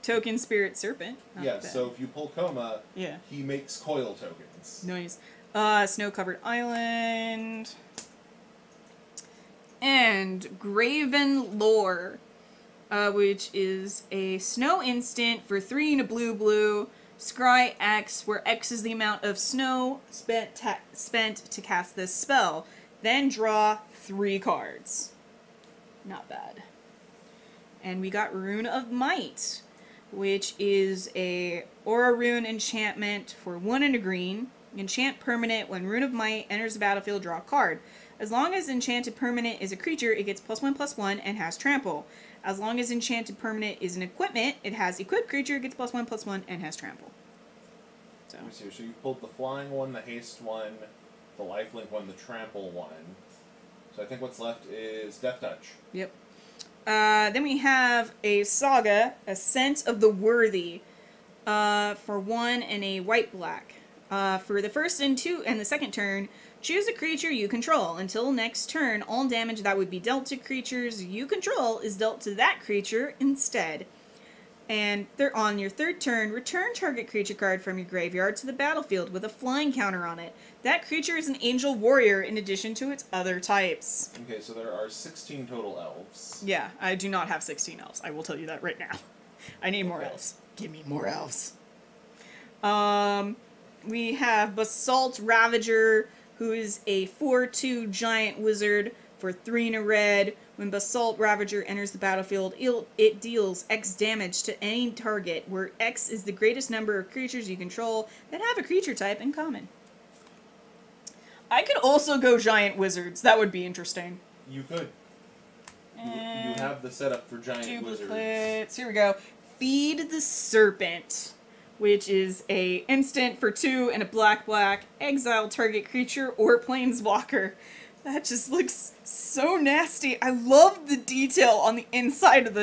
Token Spirit Serpent. Not yeah, bad. so if you pull Coma, yeah, he makes coil tokens. Nice. Snow-Covered Island. And Graven Lore, which is a snow instant for 3 and a blue. Scry X, where X is the amount of snow spent to cast this spell. Then draw 3 cards. Not bad. And we got Rune of Might, which is a Aura Rune enchantment for 1 and a green. Enchant permanent. When Rune of Might enters the battlefield, draw a card. As long as enchanted permanent is a creature, it gets +1/+1 and has trample. As long as enchanted permanent is an equipment, it has equipped creature, gets +1/+1 and has trample. So you pulled the flying one, the haste one, the lifelink one, the trample one. So I think what's left is Death Touch. Yep. Then we have a Saga, Ascent of the Worthy, for 1 and a white-black. For the first and the second turn, choose a creature you control. Until next turn, all damage that would be dealt to creatures you control is dealt to that creature instead. And on your third turn, return target creature card from your graveyard to the battlefield with a flying counter on it. That creature is an angel warrior in addition to its other types. Okay, so there are 16 total elves. Yeah, I do not have 16 elves. I will tell you that right now. I need more elves. Give me more elves. We have Basalt Ravager, who is a 4/2 giant wizard for 3 and a red. When Basalt Ravager enters the battlefield, it deals X damage to any target, where X is the greatest number of creatures you control that have a creature type in common. I could also go giant wizards. That would be interesting. You could. You have the setup for giant wizards. Here we go. Feed the Serpent, which is a instant for 2 and a black. Exile target creature or planeswalker. That just looks so nasty. I love the detail on the inside of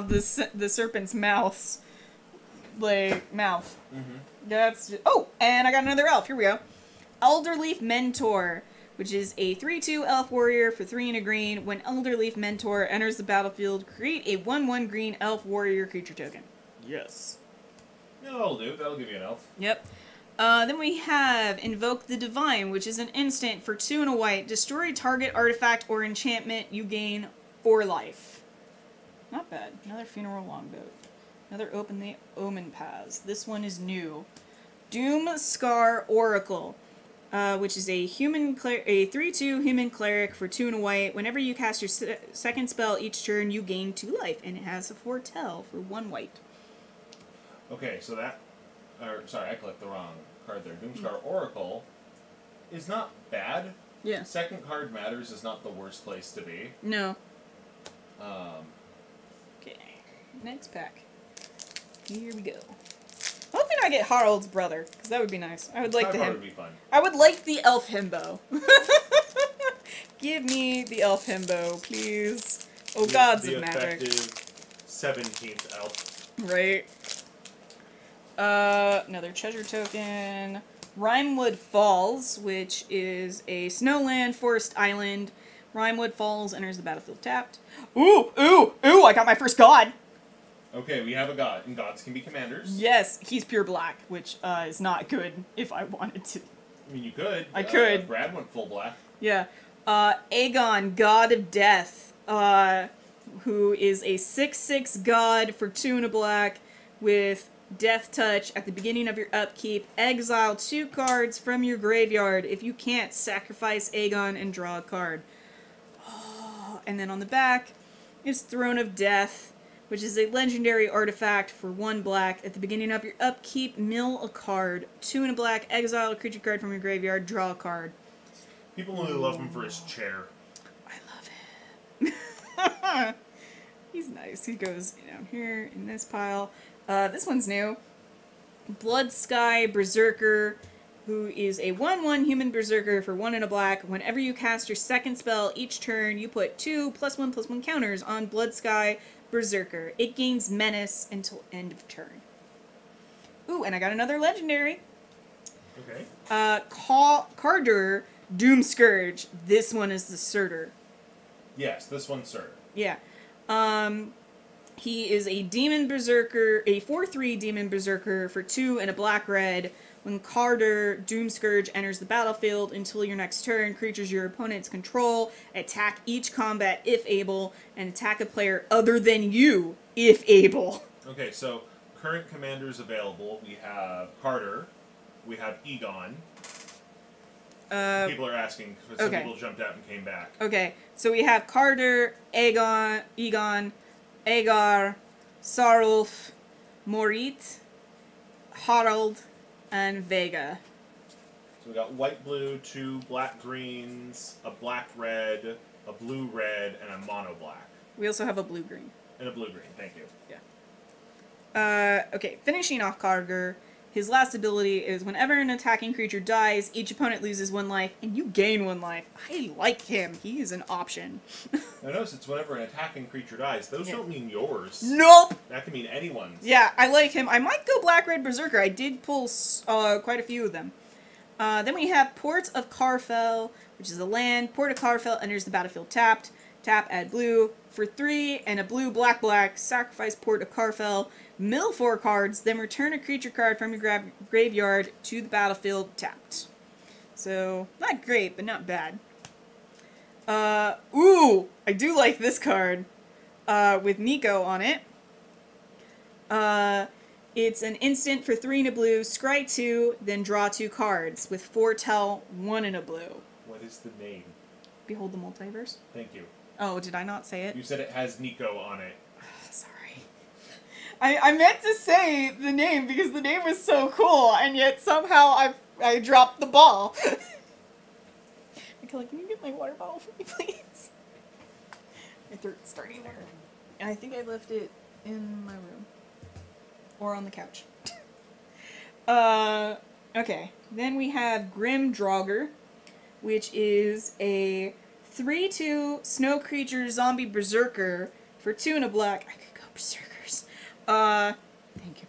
the serpent's mouth. Mouth. Mm-hmm. Oh, and I got another elf. Here we go. Elderleaf Mentor, which is a 3/2 elf warrior for 3 and a green. When Elderleaf Mentor enters the battlefield, create a 1/1 green elf warrior creature token. Yes. Yeah, that'll do. That'll give you an elf. Yep. Then we have Invoke the Divine, which is an instant for 2 and a white. Destroy target artifact or enchantment. You gain 4 life. Not bad. Another Funeral Longboat. Another Open the Omen Paths. This one is new. Doomscar Oracle, which is a 3/2 human cleric for 2 and a white. Whenever you cast your second spell each turn, you gain 2 life, and it has a foretell for 1 white. Okay, so that... sorry, I clicked the wrong card there. Doomscar Oracle is not bad. Yeah. Second card matters is not the worst place to be. No. Okay. Next pack. Here we go. Hopefully I get Harald's brother, because that would be nice. I would like the would be fun. I would like the elf himbo. Give me the elf himbo, please. Oh, gods of magic. The effective 17th elf. Right. Another treasure token. Rimewood Falls, which is a snowland forest island. Rimewood Falls enters the battlefield tapped. Ooh, I got my first god. Okay, we have a god, and gods can be commanders. Yes, he's pure black, which is not good if I wanted to. I mean, you could. I could. Brad went full black. Yeah. Aegon, God of Death, who is a 6/6 god for 2 and a black with Death Touch. At the beginning of your upkeep, exile 2 cards from your graveyard. If you can't, sacrifice Aegon and draw a card. Oh, and then on the back is Throne of Death, which is a legendary artifact for 1 black. At the beginning of your upkeep, mill a card. 2 and a black, exile a creature card from your graveyard, draw a card. People really love him for his chair. I love him. He's nice. He goes down here in this pile. This one's new. Blood Sky Berserker, who is a 1/1 human berserker for 1 and a black. Whenever you cast your second spell each turn, you put 2 +1/+1 counters on Blood Sky Berserker. It gains menace until end of turn. Ooh, and I got another legendary. Okay. Carder Doomscourge. This one is the Surtur. Yes, this one's Surtur. Yeah. He is a demon berserker, a 4/3 demon berserker for 2 and a black-red. When Carder Doomscourge enters the battlefield until your next turn, creatures your opponents control attack each combat if able, and attack a player other than you if able. Okay, so current commanders available. We have Carter. We have Egon. People are asking, because some people jumped out and came back. Okay, so we have Carter, Egon, Agar, Sarulf, Morit, Harald, and Vega. So we got white-blue, 2 black-greens, a black-red, a blue-red, and a mono-black. We also have a blue-green. And a blue-green, thank you. Yeah. Okay, finishing off Carter. His last ability is whenever an attacking creature dies, each opponent loses 1 life, and you gain 1 life. I like him. He is an option. Now notice it's whenever an attacking creature dies. Those don't mean yours. Nope! That can mean anyone's. Yeah, I like him. I might go Black-Red Berserker. I did pull quite a few of them. Then we have Port of Carfell, which is a land. Port of Carfell enters the battlefield tapped. Tap, add blue. For 3 and a blue black, sacrifice Port of Carfell. Mill 4 cards, then return a creature card from your graveyard to the battlefield tapped. So, not great, but not bad. Ooh! I do like this card. With Nico on it. It's an instant for 3 and a blue, scry 2, then draw 2 cards. With Foretell, 1 and a blue. What is the name? Behold the Multiverse. Thank you. Oh, did I not say it? You said it has Nico on it. Sorry. I meant to say the name because the name was so cool, and yet somehow I dropped the ball. Mikella, can you get my water bottle for me, please? My throat's starting to hurt. And I think I left it in my room. Or on the couch. Okay. Then we have Grim Draugr, which is a 3/2 snow creature zombie berserker for 2 and a black. I could go berserkers. Thank you.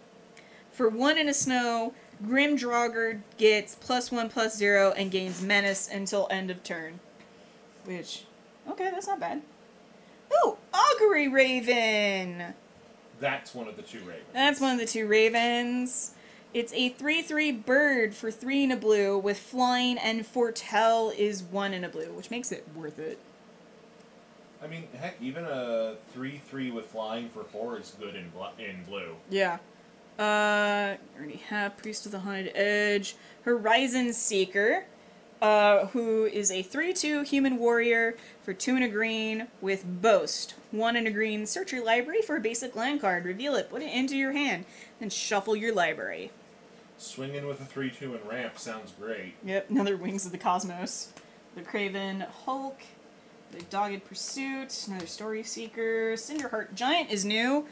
For 1 and a snow, Grim Draugr gets +1/+0 and gains menace until end of turn. Which, okay, that's not bad. Ooh, Augury Raven! That's one of the 2 ravens. That's one of the 2 ravens. It's a 3/3 bird for 3 and a blue with flying, and Foretell is 1 and a blue, which makes it worth it. I mean, heck, even a 3/3 with flying for 4 is good in blue. Yeah. Already have Priest of the Haunted Edge. Horizon Seeker, who is a 3/2 human warrior for 2 and a green with Boast. 1 and a green, search your library for a basic land card, reveal it, put it into your hand, then shuffle your library. Swinging with a 3/2 and ramp sounds great. Yep, another Wings of the Cosmos. The Craven Hulk, the Dogged Pursuit, another Story Seeker. Cinderheart Giant is new.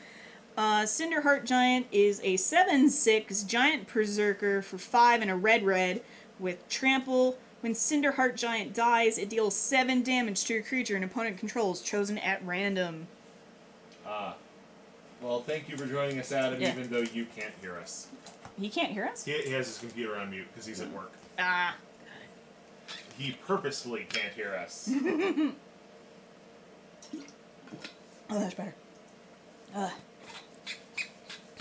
Cinderheart Giant is a 7/6 giant berserker for 5 and a red with trample. When Cinderheart Giant dies, it deals 7 damage to a creature an opponent controls, chosen at random. Well, thank you for joining us, Adam, even though you can't hear us. He can't hear us? He has his computer on mute because he's at work. Ah. He purposefully can't hear us. Oh, that's better.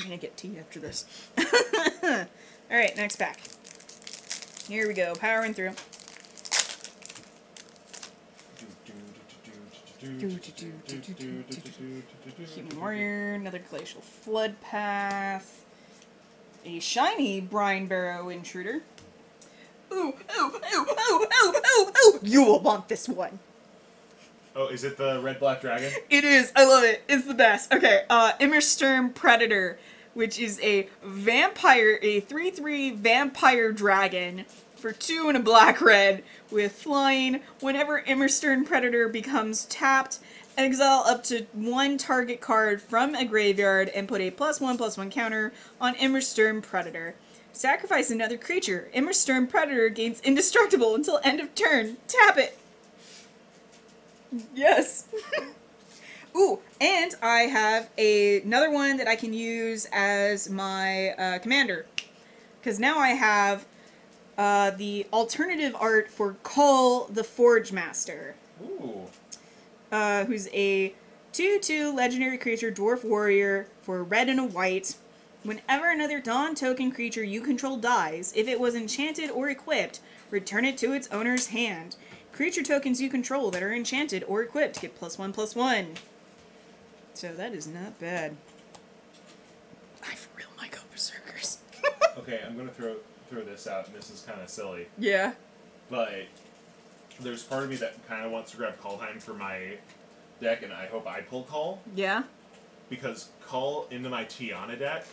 gonna get tea after this. Alright, next pack. Here we go, powering through. Human Warrior, another Glacial Flood Path, a shiny Brine Barrow Intruder. Ooh, ooh, ooh, ooh, ooh, ooh, ooh! You will want this one. Oh, is it the red black dragon? It is. I love it. It's the best. Okay, Emmersturm Predator, which is a vampire, a 3/3 vampire dragon for 2 and a black-red with flying. Whenever Emmerstern Predator becomes tapped, exile up to 1 target card from a graveyard and put a +1/+1 counter on Emmersturm Predator. Sacrifice another creature. Emmersturm Predator gains indestructible until end of turn. Tap it. Yes. Ooh, and I have another one that I can use as my commander. Because now I have the alternative art for Kull the Forge Master. Ooh. Who's a 2/2 legendary creature dwarf warrior for red and a white. Whenever another Dawn token creature you control dies, if it was enchanted or equipped, return it to its owner's hand. Creature tokens you control that are enchanted or equipped get +1/+1. So that is not bad. I for real might go Berserkers. Okay, I'm gonna throw this out, and this is kind of silly. Yeah. But there's part of me that kind of wants to grab Kaldheim for my deck, and I hope I pull Kull. Yeah? Because Kull into my Tiana deck,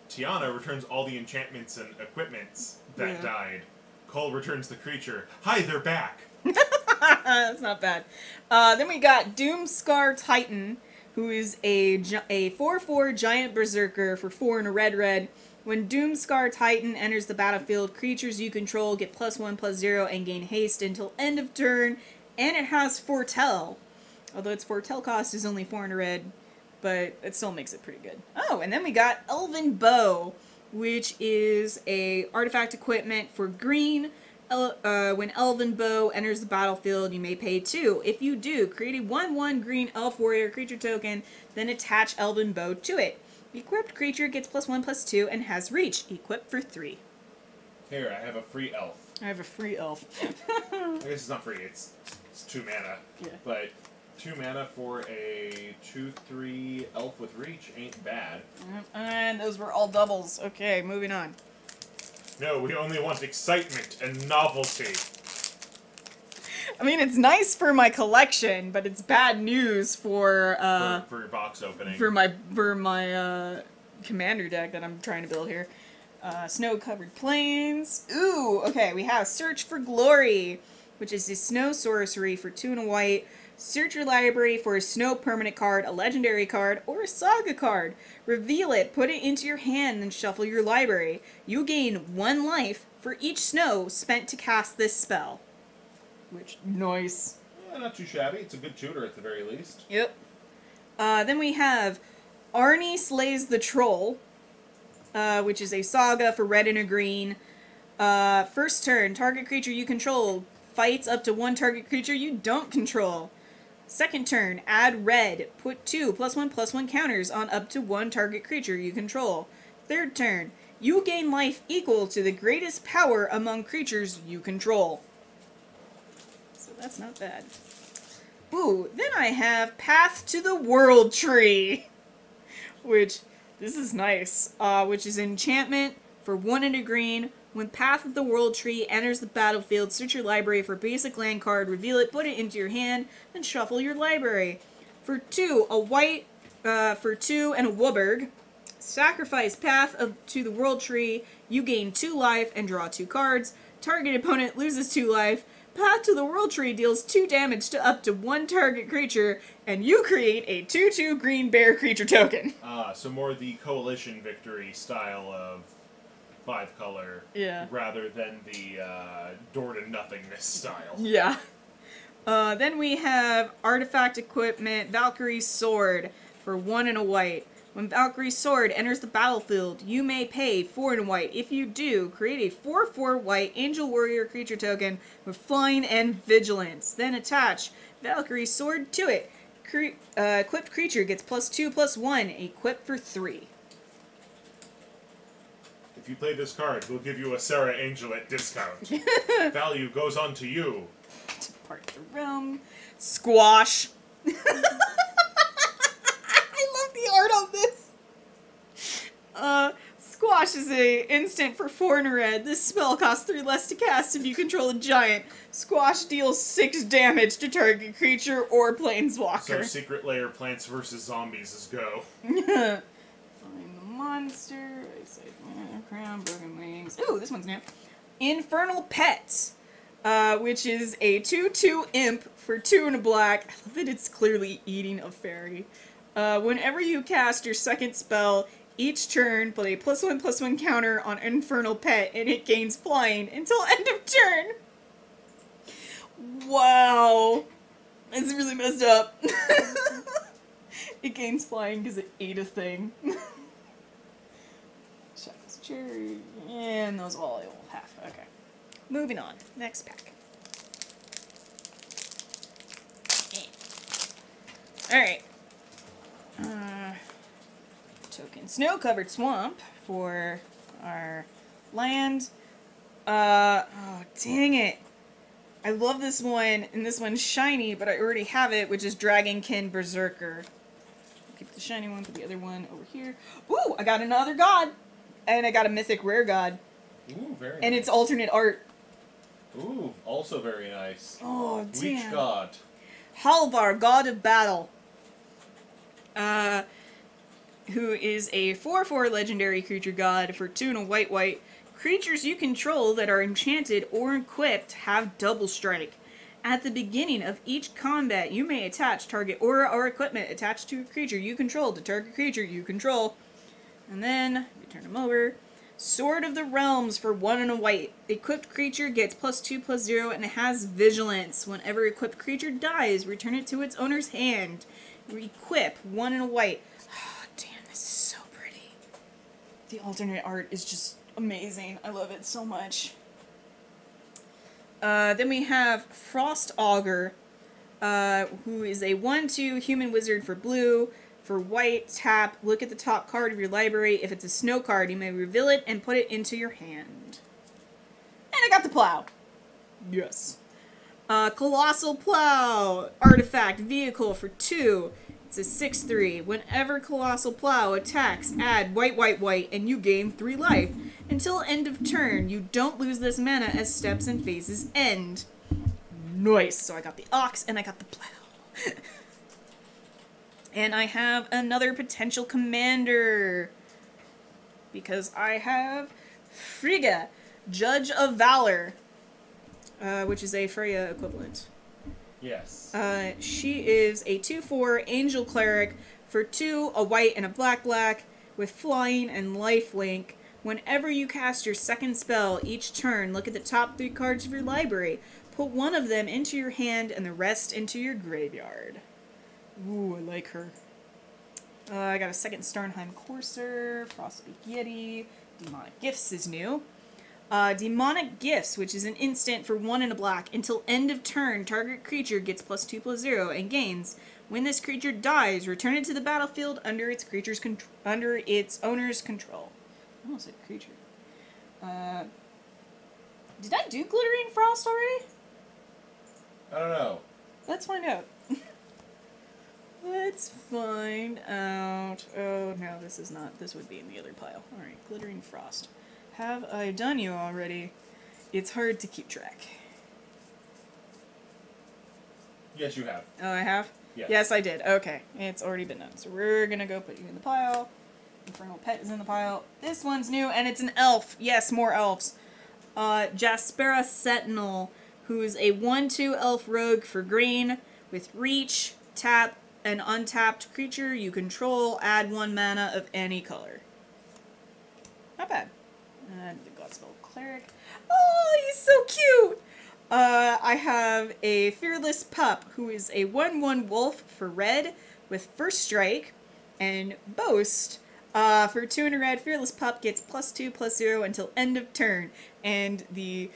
Tiana returns all the enchantments and equipments that died. Kull returns the creature. Hi, they're back! That's not bad. Then we got Doomscar Titan, who is a 4/4 giant berserker for 4 and a red. When Doomscar Titan enters the battlefield, creatures you control get +1/+0 and gain haste until end of turn, and it has Foretell. Although its Foretell cost is only 4 and a red, but it still makes it pretty good. Oh, and then we got Elven Bow, which is a artifact equipment for green. When Elven Bow enters the battlefield, you may pay 2. If you do, create a 1/1 green elf warrior creature token, then attach Elven Bow to it. The equipped creature gets +1/+2 and has reach. Equipped for 3. Here, I have a free elf. I have a free elf. I guess it's not free, it's 2 mana. Yeah. But 2 mana for a 2/3 elf with reach ain't bad. And those were all doubles. Okay, moving on. No, we only want excitement and novelty. I mean, it's nice for my collection, but it's bad news for your box opening. For my commander deck that I'm trying to build here. Snow-covered plains. Ooh, okay, we have Search for Glory, which is a snow sorcery for 2 and a white. Search your library for a snow permanent card, a legendary card, or a saga card. Reveal it, put it into your hand, and shuffle your library. You gain 1 life for each snow spent to cast this spell. Which, nice. Not too shabby. It's a good tutor at the very least. Yep. Then we have Arnie Slays the Troll, which is a saga for red and a green. First turn, target creature you control fights up to 1 target creature you don't control. Second turn, add red. Put 2 +1/+1 counters on up to 1 target creature you control. Third turn, you gain life equal to the greatest power among creatures you control. So that's not bad. Ooh, then I have Path to the World Tree, which, this is nice, which is enchantment for 1 and a green. When Path of the World Tree enters the battlefield, search your library for a basic land card, reveal it, put it into your hand, then shuffle your library. For 2, a white, for 2 and a Wooburg. Sacrifice Path to the World Tree, you gain 2 life and draw 2 cards. Target opponent loses 2 life. Path to the World Tree deals 2 damage to up to 1 target creature, and you create a 2/2 green bear creature token. So more the coalition victory style of 5-color, rather than the door to nothingness style. Yeah. Then we have artifact equipment, Valkyrie's Sword for 1 and a white. When Valkyrie's Sword enters the battlefield, you may pay 4 and a white. If you do, create a 4/4 white Angel Warrior creature token with flying and vigilance. Then attach Valkyrie's Sword to it. Equipped creature gets +2/+1, equipped for 3. If you play this card, we'll give you a Sarah Angelet discount. Value goes on to you. Depart the realm. Squash. I love the art on this. Squash is a instant for 4 and a red. This spell costs 3 less to cast if you control a giant. Squash deals 6 damage to target creature or planeswalker. So Secret Lair Plants vs. Zombies is go. Find the monster. Crown, broken wings. Ooh, this one's new. Infernal Pet, which is a 2/2 imp for 2 and a black. I love that it's clearly eating a fairy. Whenever you cast your second spell, each turn, put a +1/+1 counter on Infernal Pet, and it gains flying until end of turn. Wow. It's really messed up. It gains flying because it ate a thing. Shackles of Treachery, and those all I will have. Okay. Moving on. Next pack. Alright. Token Snow-Covered Swamp for our land. Oh, dang it. I love this one, and this one's shiny, but I already have it, which is Dragonkin Berserker. Keep the shiny one, put the other one over here. Ooh, I got another god! And I got a mythic rare god. Ooh, very nice. And it's alternate art. Ooh, also very nice. Oh, damn. Leech god. Halvar, god of battle. Who is a 4/4 legendary creature god for 2 and a white. Creatures you control that are enchanted or equipped have double strike. At the beginning of each combat, you may attach target aura or equipment attached to a creature you control to target creature you control. And then, we turn them over. Sword of the Realms for 1 and a white. Equipped creature gets +2/+0 and it has vigilance. Whenever equipped creature dies, return it to its owner's hand. Equip 1 and a white. Oh, damn, this is so pretty. The alternate art is just amazing. I love it so much. Then we have Frost Augur, who is a 1/2 human wizard for blue. For white, tap, look at the top card of your library. If it's a snow card, you may reveal it and put it into your hand. And I got the plow. Yes. Colossal Plow, artifact, vehicle for 2. It's a 6/3. Whenever Colossal Plow attacks, add white, and you gain 3 life. Until end of turn, you don't lose this mana as steps and phases end. Nice. So I got the ox and I got the plow. And I have another potential commander. Because I have Frigga, Judge of Valor, which is a Freyr equivalent. Yes. She is a 2/4 angel cleric for 2, a white and a black, with flying and lifelink. Whenever you cast your second spell each turn, look at the top 3 cards of your library. Put 1 of them into your hand and the rest into your graveyard. Ooh, I like her. I got a second Starnheim Courser, Frostpeak Yeti, Demonic Gifts is new. Demonic Gifts, which is an instant for 1 and a black. Until end of turn, target creature gets +2/+0 and gains. When this creature dies, return it to the battlefield under its owner's control. I almost said creature. Did I do Glittering Frost already? I don't know. Let's find out. Let's find out. Oh, no, this is not. This would be in the other pile. Alright, Glittering Frost. Have I done you already? It's hard to keep track. Yes, you have. Oh, I have? Yes. Yes, I did. Okay, it's already been done. So we're gonna go put you in the pile. Infernal Pet is in the pile. This one's new, and it's an elf. Yes, more elves. Jaspera Sentinel, who is a 1/2 elf rogue for green, with reach, tap, an untapped creature you control, add 1 mana of any color. Not bad. And the Godspell Cleric. Oh, he's so cute! I have a Fearless Pup, who is a 1/1 wolf for red, with first strike, and boast. For 2 and a red, Fearless Pup gets +2/+0 until end of turn. And the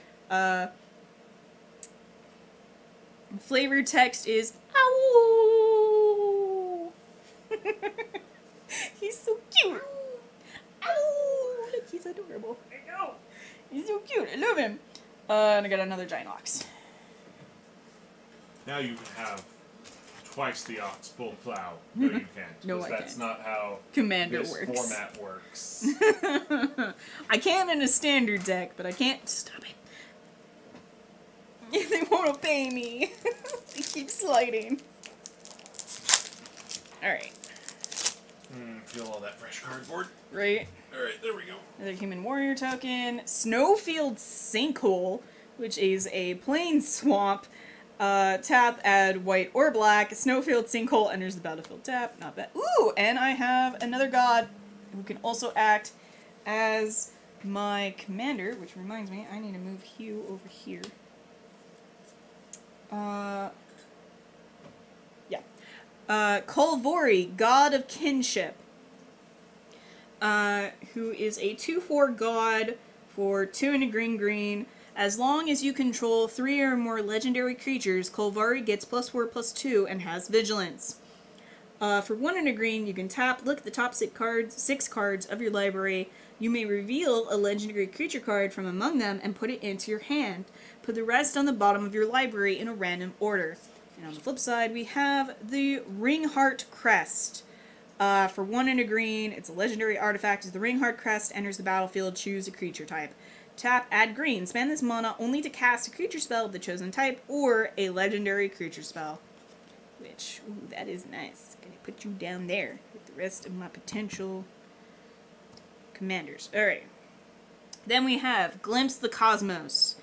flavor text is ow. He's so cute. Ow, look He's adorable. I know. He's so cute. I love him. And I got another Giant Ox. Now you can have twice the ox pull plow. No, you can't. No, I that's can't. not how Commander this works. format works. I can in a standard deck, but I can't. Stop it. They won't obey me. They keep sliding. Alright. Feel all that fresh cardboard. Right? Alright, there we go. Another Human Warrior token. Snowfield Sinkhole, which is a plain swamp. Tap, add white or black. Snowfield Sinkhole enters the battlefield tap. Not bad. Ooh! And I have another god who can also act as my commander, which reminds me, I need to move Hugh over here. Kolvori, God of Kinship, who is a 2/4 god for 2 and a green. As long as you control 3 or more legendary creatures, Kolvari gets +4/+2 and has vigilance. For 1 and a green, you can tap, look at the top 6 cards of your library. You may reveal a legendary creature card from among them and put it into your hand. Put the rest on the bottom of your library in a random order. And on the flip side, we have the Ringheart Crest. For 1 and a green, it's a legendary artifact. As the Ringheart Crest enters the battlefield, choose a creature type. Tap, add green. Spend this mana only to cast a creature spell of the chosen type or a legendary creature spell. Which, ooh, that is nice. Gonna put you down there with the rest of my potential commanders. Alright. Then we have Glimpse the Cosmos,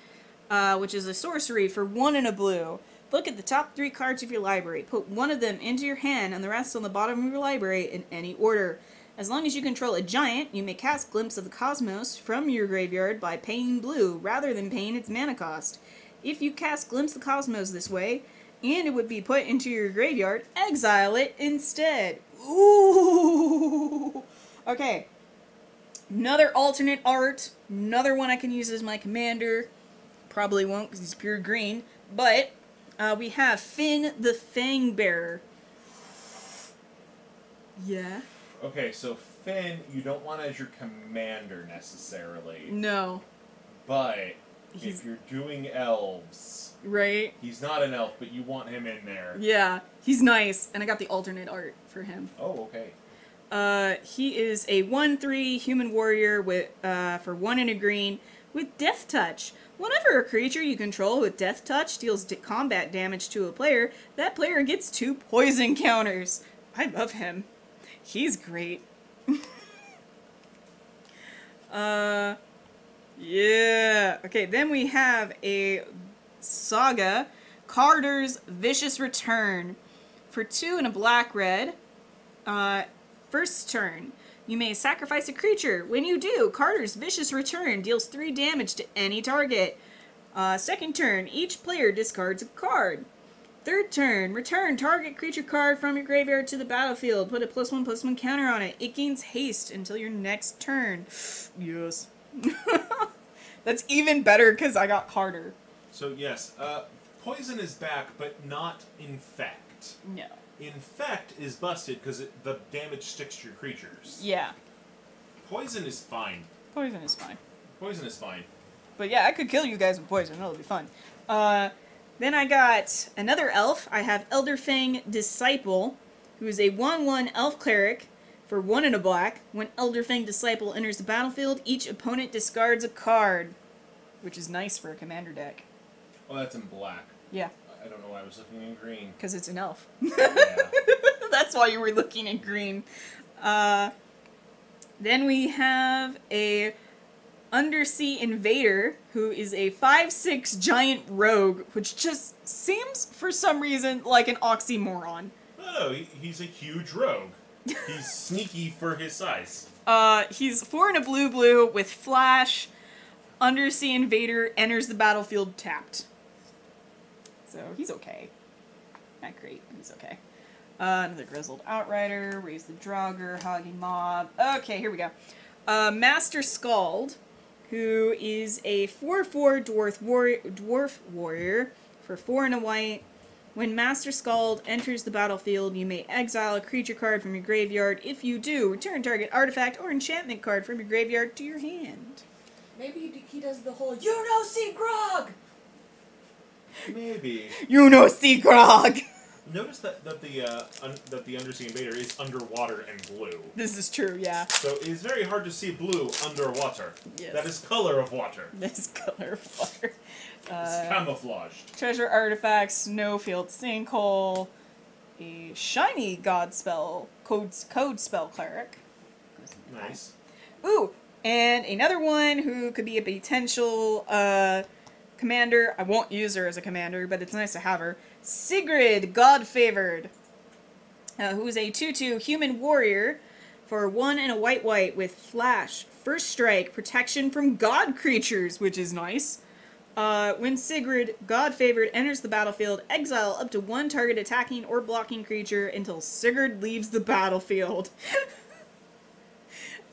which is a sorcery for 1 and a blue. Look at the top 3 cards of your library. Put 1 of them into your hand and the rest on the bottom of your library in any order. As long as you control a giant, you may cast Glimpse of the Cosmos from your graveyard by paying blue, rather than paying its mana cost. If you cast Glimpse of the Cosmos this way, and it would be put into your graveyard, exile it instead. Ooh! Okay. Another alternate art. Another one I can use as my commander. Probably won't because he's pure green. But we have Finn the Fangbearer. Yeah? Okay, so Finn, you don't want as your commander necessarily. No. But if you're doing elves, right? He's not an elf, but you want him in there. Yeah, he's nice, and I got the alternate art for him. Oh, okay. He is a 1/3 human warrior with for 1 and a green with Death Touch. Whenever a creature you control with Death Touch deals combat damage to a player, that player gets 2 poison counters. I love him. He's great. Yeah. Okay, then we have a Saga, Carter's Vicious Return. For 2 and a black-red, first turn, you may sacrifice a creature. When you do, Carter's Vicious Return deals 3 damage to any target. Second turn, each player discards a card. Third turn, return target creature card from your graveyard to the battlefield. Put a +1/+1 counter on it. It gains haste until your next turn. Yes. That's even better because I got Carter. So yes, poison is back, but not infect. No. Infect is busted because the damage sticks to your creatures. Yeah. Poison is fine. Poison is fine. Poison is fine. But yeah, I could kill you guys with poison. That'll be fun. Then I got another elf. I have Elderfang Disciple, who is a 1/1 elf cleric for 1 and a black. When Elderfang Disciple enters the battlefield, each opponent discards a card, which is nice for a commander deck. Oh, that's in black. Yeah. I don't know why I was looking in green. Because it's an elf. Yeah. That's why you were looking at green. Then we have a Undersea Invader, who is a 5/6 giant rogue, which just seems, for some reason, like an oxymoron. No, he's a huge rogue. He's sneaky for his size. He's 4 and a blue with flash. Undersea Invader enters the battlefield tapped. So he's okay. Not great, but he's okay. Another Grizzled Outrider, Raise the Draugr, Hogging Mob. Okay, here we go. Master Skald, who is a 4/4 dwarf warrior for 4 and a white. When Master Skald enters the battlefield, you may exile a creature card from your graveyard. If you do, return target artifact or enchantment card from your graveyard to your hand. Maybe he does the whole, you know, see Grog! Maybe. You know, see Grog! Notice that the Undersea Invader is underwater and blue. This is true, yeah. So it's very hard to see blue underwater. Yes. That is color of water. This color of water. It's camouflaged. Treasure artifacts, Snowfield Sinkhole, a shiny god spell, code spell cleric. Nice. Ooh, and another one who could be a potential commander. I won't use her as a commander, but it's nice to have her. Sigrid, God Favored, who is a 2/2 human warrior for 1 and a white with flash, first strike, protection from god creatures, which is nice. When Sigrid, God Favored, enters the battlefield, exile up to 1 target attacking or blocking creature until Sigrid leaves the battlefield.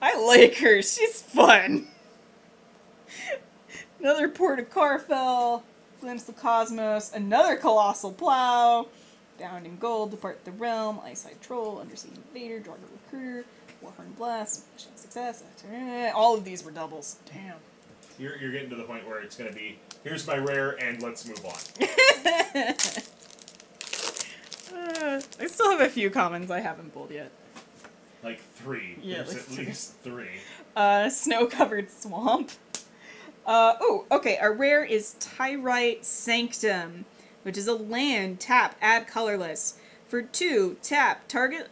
I like her. She's fun. Another Port of Carfell, Glimpse the Cosmos, another Colossal Plow, Bound in Gold, Depart the Realm, Eyesight Troll, Undersea Invader, Dragon Recruiter, Warhorn Blast, Mission Success. All of these were doubles. Damn. You're getting to the point where it's going to be, here's my rare, and let's move on. I still have a few commons I haven't pulled yet. Like 3. Yeah, There's like at least 3. Snow-covered swamp. Oh, okay, our rare is Tyrite Sanctum, which is a land, tap, add colorless. For 2, tap, target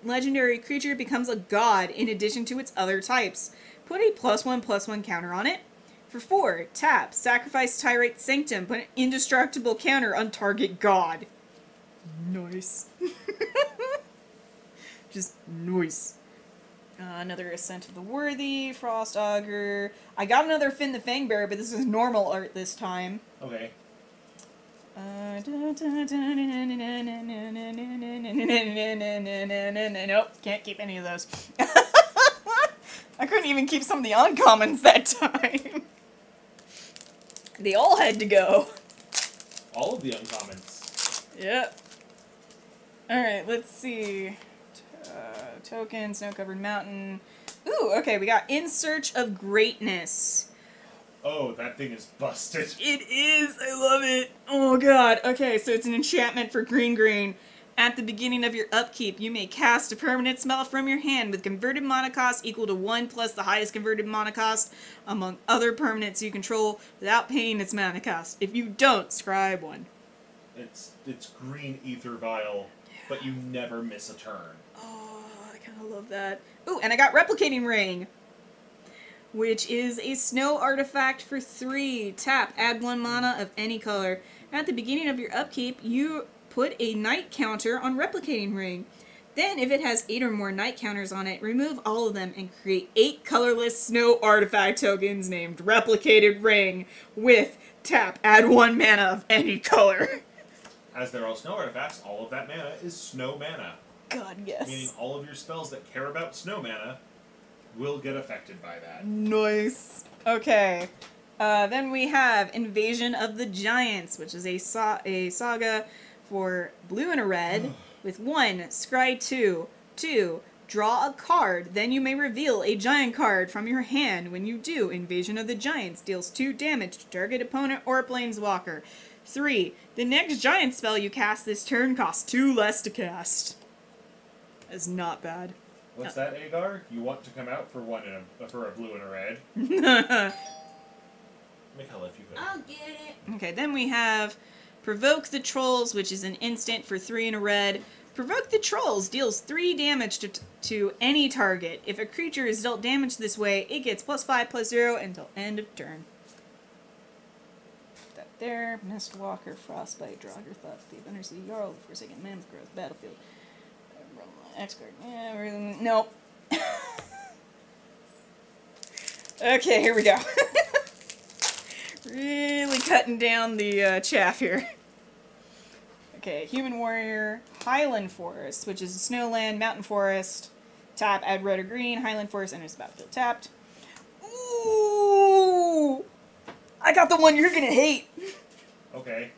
legendary creature becomes a god in addition to its other types. Put a +1/+1 counter on it. For 4, tap, sacrifice Tyrite Sanctum, put an indestructible counter on target god. Nice. Just nice. Another Ascent of the Worthy, Frost Augur. I got another Finn the Fangbearer, but this is normal art this time. Okay. Nope, can't keep any of those. I couldn't even keep some of the uncommons that time. They all had to go. All of the uncommons. Yep. Alright, let's see. Token, Snow-Covered Mountain. Ooh, okay, we got In Search of Greatness. Oh, that thing is busted. It is! I love it! Oh god. Okay, so it's an enchantment for green. At the beginning of your upkeep, you may cast a permanent spell from your hand with converted mana cost equal to 1 plus the highest converted mana cost among other permanents you control without paying its mana cost. If you don't, scribe one. It's green ether vial, but you never miss a turn. Oh, I kind of love that. Ooh, and I got Replicating Ring, which is a snow artifact for 3. Tap, add 1 mana of any color. At the beginning of your upkeep, you put a night counter on Replicating Ring. Then, if it has 8 or more night counters on it, remove all of them and create 8 colorless snow artifact tokens named Replicated Ring with tap, add 1 mana of any color. As they're all snow artifacts, all of that mana is snow mana. God, yes. Meaning all of your spells that care about snow mana will get affected by that. Nice. Okay. Then we have Invasion of the Giants, which is a saga for blue and a red with 1, scry 2, 2, draw a card, then you may reveal a giant card from your hand. When you do, Invasion of the Giants deals 2 damage to target opponent or planeswalker. 3, the next giant spell you cast this turn costs 2 less to cast. That's not bad. What's that, Agar? You want to come out for for a blue and a red? Okay, Mikella, if you could. I'll get it. then we have Provoke the Trolls, which is an instant for 3 and a red. Provoke the Trolls deals 3 damage to any target. If a creature is dealt damage this way, it gets +5/+0 until end of turn. Put that there. Mistwalker, Frostbite, Draugr, Thief, Undersea, Jarl, Forsaken Mammoth Growth, Battlefield. X-card. Yeah, nope. Okay, here we go. Really cutting down the chaff here. Okay, Human Warrior, Highland Forest, which is a snowland, mountain forest. Tap, add red or green. Highland Forest enters the battlefield tapped. Ooh! I got the one you're gonna hate. Okay.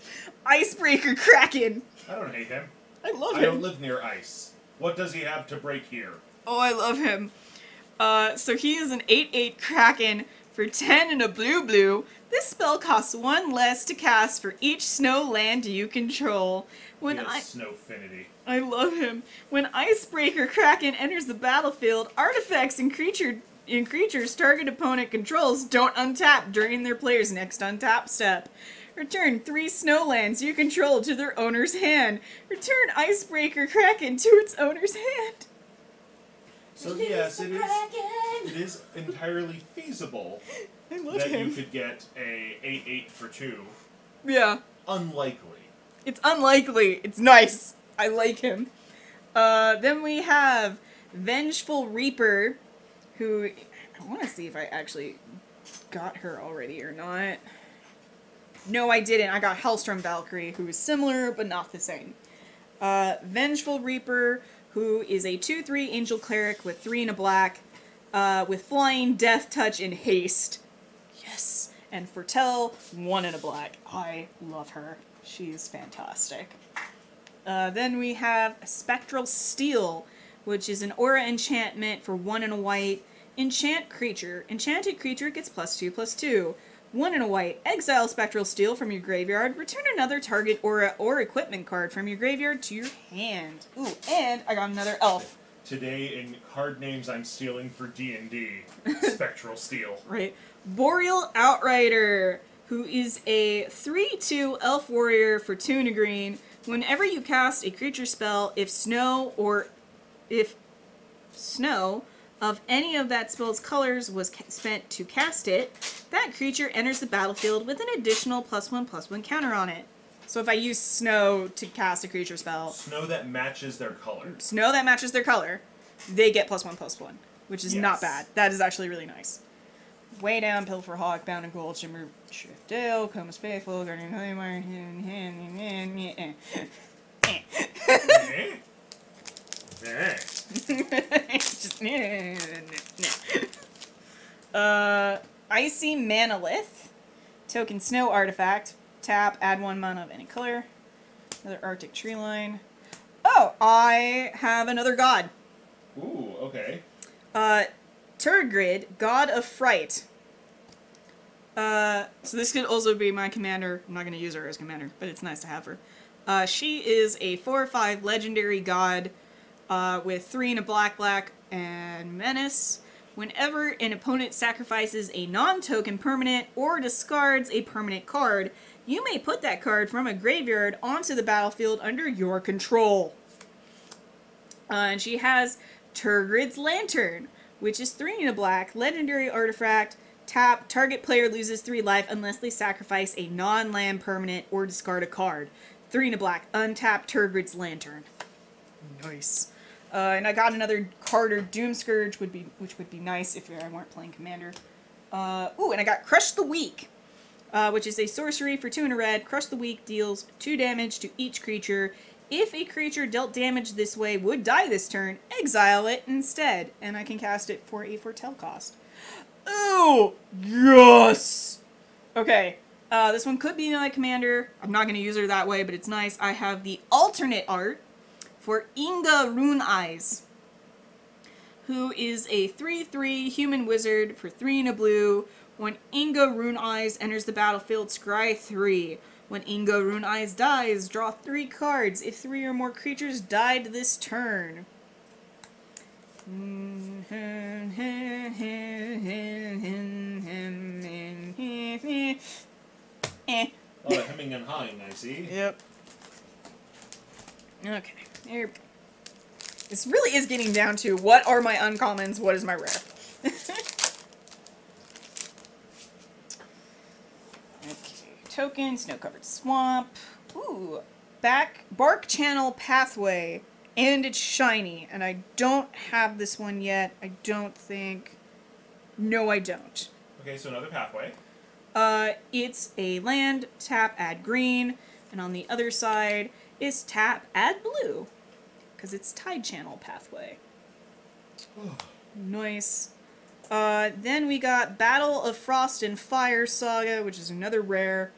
Icebreaker Kraken. I don't hate him. I love him. I don't live near ice. What does he have to break here? Oh, I love him. So he is an 8/8 Kraken for 10 and a blue. This spell costs 1 less to cast for each snow land you control. He has Snowfinity. I love him. When Icebreaker Kraken enters the battlefield, artifacts and creatures target opponent controls don't untap during their player's next untap step. Return 3 snowlands you control to their owner's hand. Return Icebreaker Kraken to its owner's hand. So yes, it is entirely feasible that you could get a 8/8 for 2. Yeah. Unlikely. It's unlikely. It's nice. I like him. Then we have Vengeful Reaper, who I want to see if I actually got her already or not. No, I didn't. I got Hailstorm Valkyrie, who is similar but not the same. Vengeful Reaper, who is a 2/3 Angel Cleric with 3 and a black, with Flying, Death Touch, and Haste. Yes! And Foretell, 1 and a black. I love her. She's fantastic. Then we have Spectral Steel, which is an aura enchantment for 1 and a white. Enchant creature. Enchanted creature gets +2/+2. 1 and a white. Exile Spectral Steel from your graveyard. Return another target aura or equipment card from your graveyard to your hand. Ooh, and I got another elf. Today, in card names I'm stealing for D&D, Spectral Steel. Right. Boreal Outrider, who is a 3/2 elf warrior for 2 and a green. Whenever you cast a creature spell, if snow of any of that spell's colors was spent to cast it, that creature enters the battlefield with an additional +1/+1 counter on it. So if I use snow to cast a creature spell... Snow that matches their color. Snow that matches their color, they get +1/+1, which is not bad. That is actually really nice. Way Down, Pilfer Hawk, Bound in Gold, Shimmer, Shiftdale, Comus Faithful, Guardian Holy Icy Manolith, token snow artifact, tap, add 1 mana of any color. Another Arctic Tree Line. Oh, I have another god. Ooh, okay. Turgrid, God of Fright. So this could also be my commander. I'm not going to use her as commander, but it's nice to have her. She is a 4/5 legendary god with 3 and a black and menace. Whenever an opponent sacrifices a non-token permanent or discards a permanent card, you may put that card from a graveyard onto the battlefield under your control. And she has Turgrid's Lantern, which is 3 and a black, legendary artifact. Tap, target player loses 3 life unless they sacrifice a non-land permanent or discard a card. 3 and a black, untap Turgrid's Lantern. Nice. And I got another Carter Doomscourge, which would be nice if I weren't playing Commander. Ooh, and I got Crush the Weak, which is a sorcery for 2 and a red. Crush the Weak deals 2 damage to each creature. If a creature dealt damage this way would die this turn, exile it instead, and I can cast it for a Foretell cost. Oh, yes! Okay, this one could be my commander. I'm not going to use her that way, but it's nice. I have the alternate art for Inga Rune Eyes, who is a 3/3 human wizard for 3 and a blue. When Inga Rune Eyes enters the battlefield, scry 3. When Inga Rune Eyes dies, draw 3 cards if 3 or more creatures died this turn. A lot of hemming and hawing, I see. Yep. Okay. Here. This really is getting down to what are my uncommons, what is my rare. Okay. Token, Snow-Covered Swamp. Ooh. Bark Channel Pathway. And it's shiny. And I don't have this one yet. I don't think. No, I don't. Okay, so another pathway. It's a land, tap, add green. And on the other side is tap, add blue. Because it's Tide Channel Pathway. Nice. Then we got Battle of Frost and Fire Saga, which is another rare.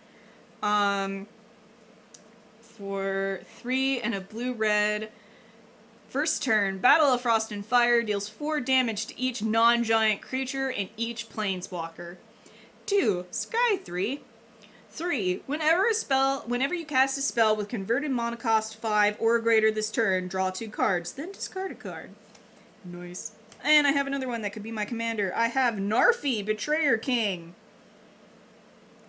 for 3 and a blue-red. First turn, Battle of Frost and Fire deals 4 damage to each non-giant creature and each planeswalker. 2. Sky 3. 3. Whenever you cast a spell with converted mana cost 5 or greater this turn, draw 2 cards, then discard a card. Nice. And I have another one that could be my commander. I have Narfi, Betrayer King,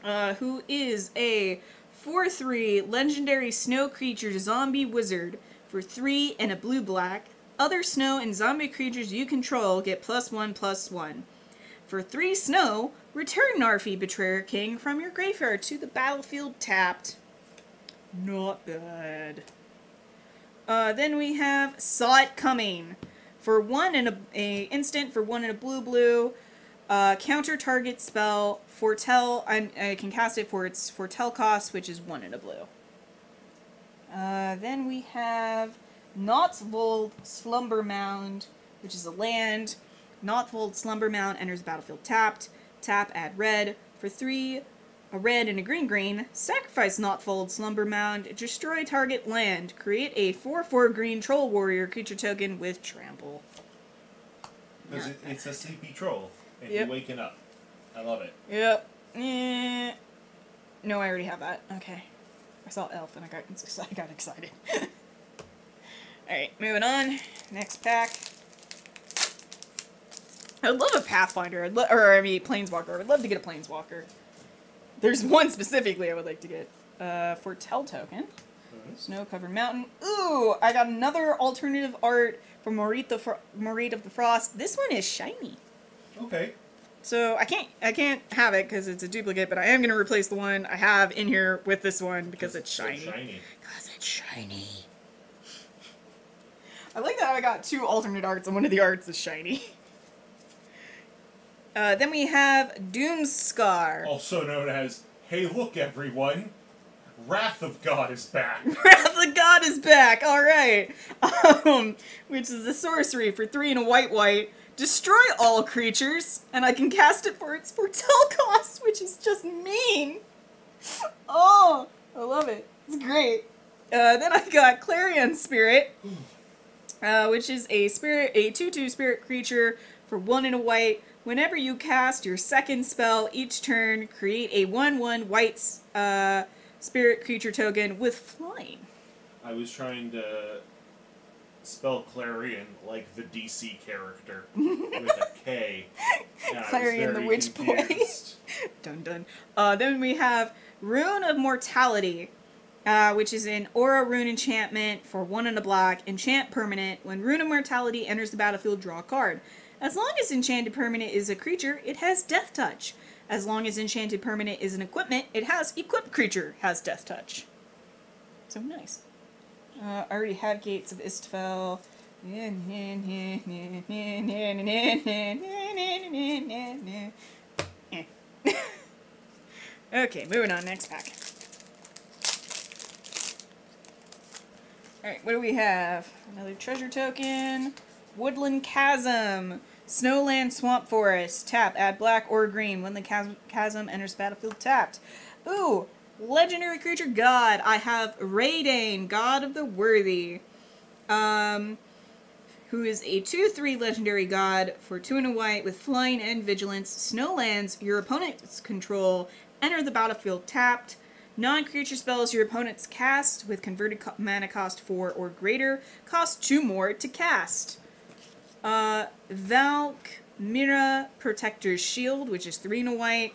who is a 4/3 legendary snow creature zombie wizard for 3 and a blue-black. Other snow and zombie creatures you control get +1/+1. For 3 snow, return Narfi, Betrayer King, from your graveyard to the battlefield tapped. Not bad. Then we have Saw It Coming. For 1 and a instant, for 1 and a blue-blue, counter target spell, foretell, I can cast it for its foretell cost, which is 1 and a blue. Then we have Notvold Slumber Mound, which is a land. Notvold Slumber Mound enters battlefield tapped. Tap, add red. For 3, a red and a green-green, sacrifice Notvold Slumber Mound, destroy target land. Create a 4/4 green troll warrior creature token with trample. Because it's a sleepy troll, and Yep. you're waking up. I love it. Yep. No, I already have that. Okay. I saw Elf and I got excited. Alright, moving on. Next pack. I'd love a Pathfinder, Planeswalker. I'd love to get a Planeswalker. There's one specifically I would like to get. Foretell token. Snow-covered mountain. Ooh, I got another alternative art from Morit of the Frost. This one is shiny. Okay. So I can't have it because it's a duplicate, but I am gonna replace the one I have in here with this one because it's shiny. Because it's shiny. I like that I got 2 alternate arts and one of the arts is shiny. Then we have Doomscar. Also known as, hey look everyone, Wrath of God is back. Wrath of God is back, alright. Which is a sorcery for 3 and a white. Destroy all creatures, and I can cast it for its foretell cost, which is just mean. Oh, I love it. It's great. Then I got Clarion Spirit, which is a 2/2 spirit creature for 1 and a white. Whenever you cast your second spell each turn, create a 1/1 white spirit creature token with flying. I was trying to spell Clarion like the DC character with a K. Clarion the Witch Boy. Dun dun. Then we have Rune of Mortality, which is an Aura Rune enchantment for 1 and a black. Enchant permanent. When Rune of Mortality enters the battlefield, draw a card. As long as enchanted permanent is a creature, it has Death Touch. As long as enchanted permanent is an equipment, it has equipped creature has Death Touch. So nice. I already have Gates of Istfel. Okay, moving on, next pack. Alright, what do we have? Another treasure token. Woodland Chasm. Snowland Swamp Forest. Tap, add black or green when the chasm enters battlefield tapped. Ooh, legendary creature god. I have Raidane, God of the Worthy. Who is a 2/3 legendary god for 2 and a white with flying and vigilance. Snowlands your opponent's control enter the battlefield tapped. Non-creature spells your opponents cast with converted mana cost 4 or greater cost 2 more to cast. Valkmira Protector's Shield, which is 3 and a white.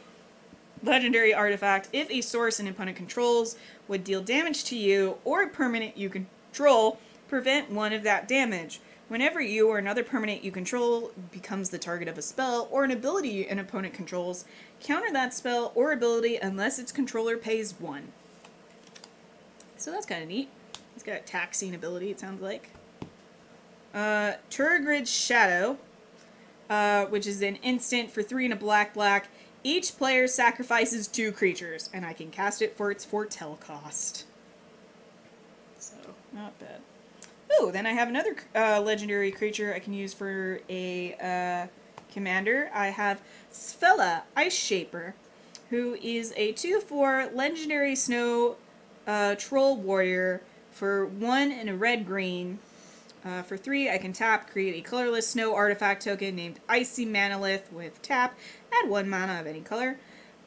Legendary artifact. If a source an opponent controls would deal damage to you or a permanent you control, prevent 1 of that damage. Whenever you or another permanent you control becomes the target of a spell or an ability an opponent controls, counter that spell or ability unless its controller pays 1. So that's kind of neat. It's got a taxing ability, it sounds like. Turgrid's Shadow, which is an instant for 3 and a black. Each player sacrifices 2 creatures, and I can cast it for its foretell cost. So, not bad. Ooh, then I have another legendary creature I can use for a commander. I have Sfella, Ice Shaper, who is a 2/4 legendary snow Troll Warrior for 1 and a red-green. For 3, I can tap, create a colorless snow artifact token named Icy Manalith with tap, add 1 mana of any color.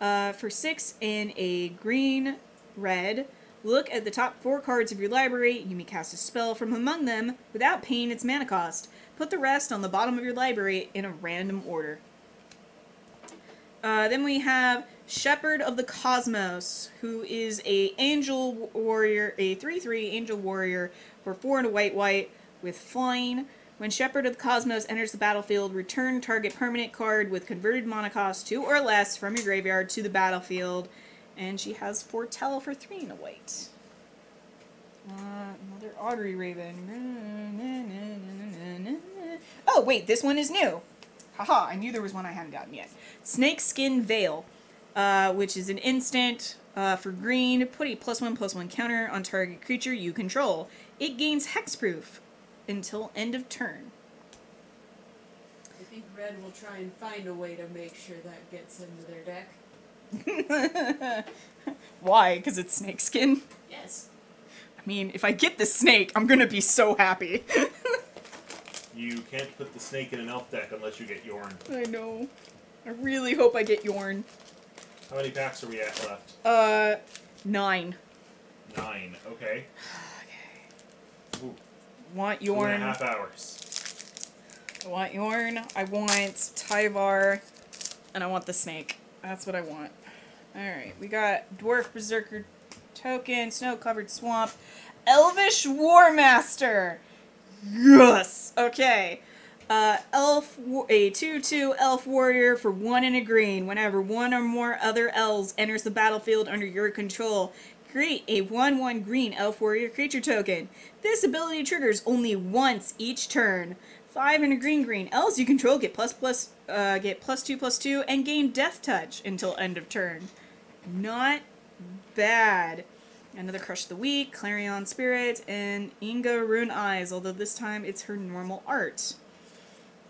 For 6 and a green-red, look at the top 4 cards of your library. You may cast a spell from among them without paying its mana cost. Put the rest on the bottom of your library in a random order. Then we have Shepherd of the Cosmos, who is a angel warrior, a 3/3 angel warrior for 4 and a white with flying. When Shepherd of the Cosmos enters the battlefield, return target permanent card with converted mana cost 2 or less from your graveyard to the battlefield. And she has Foretell for 3 and a white. Another Audrey Raven. Oh, wait, this one is new. Haha, I knew there was one I hadn't gotten yet. Snakeskin Veil, which is an instant for green. Put a +1/+1 counter on target creature you control. It gains hexproof until end of turn. I think red will try and find a way to make sure that gets into their deck. Why? Because it's snakeskin? Yes. I mean, if I get the snake, I'm gonna be so happy. You can't put the snake in an elf deck unless you get Yorn. I know. I really hope I get Yorn. How many packs are we at left? 9. 9, okay. Ooh. Want Yorn. 2.5 hours. I want Yorn. I want Tyvar. And I want the snake. That's what I want. Alright, we got Dwarf Berserker token, Snow-Covered Swamp, Elvish Warmaster! Yes! Okay. A 2/2 Elf Warrior for 1 and a green. Whenever 1 or more other elves enters the battlefield under your control, create a 1/1 green Elf Warrior creature token. This ability triggers only once each turn. 5 and a green. Elves you control get +2/+2 and gain Death Touch until end of turn. Not bad. Another Crush the Weak, Clarion Spirit, and Inga Rune Eyes, although this time it's her normal art.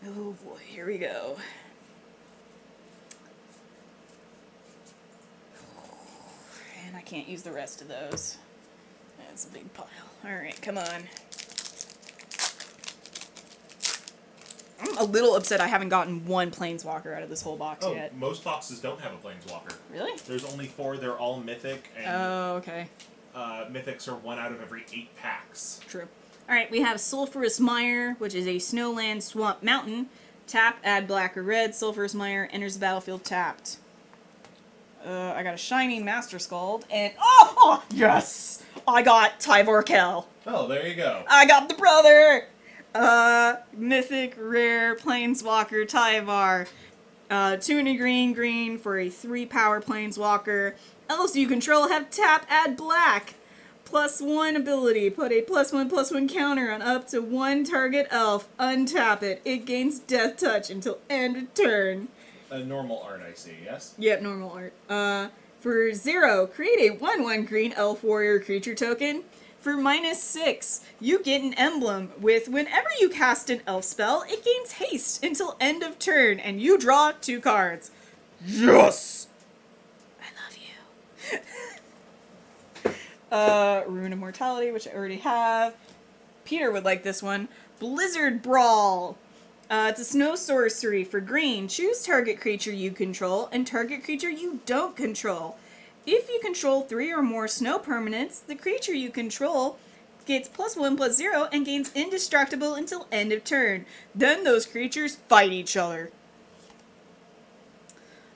Oh boy, here we go. And I can't use the rest of those. That's a big pile. Alright, come on. I'm a little upset I haven't gotten one Planeswalker out of this whole box yet. Most boxes don't have a Planeswalker. Really? There's only 4, they're all Mythic, and oh, okay. Mythics are 1 out of every 8 packs. True. Alright, we have Sulphurous Mire, which is a Snowland Swamp Mountain. Tap, add black or red. Sulphurous Mire enters the battlefield tapped. I got a Shining Master Scald, and oh, yes! I got Tyvar Kell. Oh, there you go. I got the brother! Mythic Rare Planeswalker Tyvar. 2 and a green for a 3-power Planeswalker. Elves you control have tap, add black. +1 ability. Put a +1/+1 counter on up to 1 target elf. Untap it. It gains Death Touch until end of turn. A normal art, I see, yes? Yep, normal art. For 0, create a 1/1 green elf warrior creature token. For -6, you get an emblem with whenever you cast an elf spell, it gains haste until end of turn, and you draw 2 cards. Yes! I love you. Rune of Mortality, which I already have. Peter would like this one. Blizzard Brawl. It's a snow sorcery for green. Choose target creature you control and target creature you don't control. If you control 3 or more snow permanents, the creature you control gets +1/+0 and gains indestructible until end of turn. Then those creatures fight each other.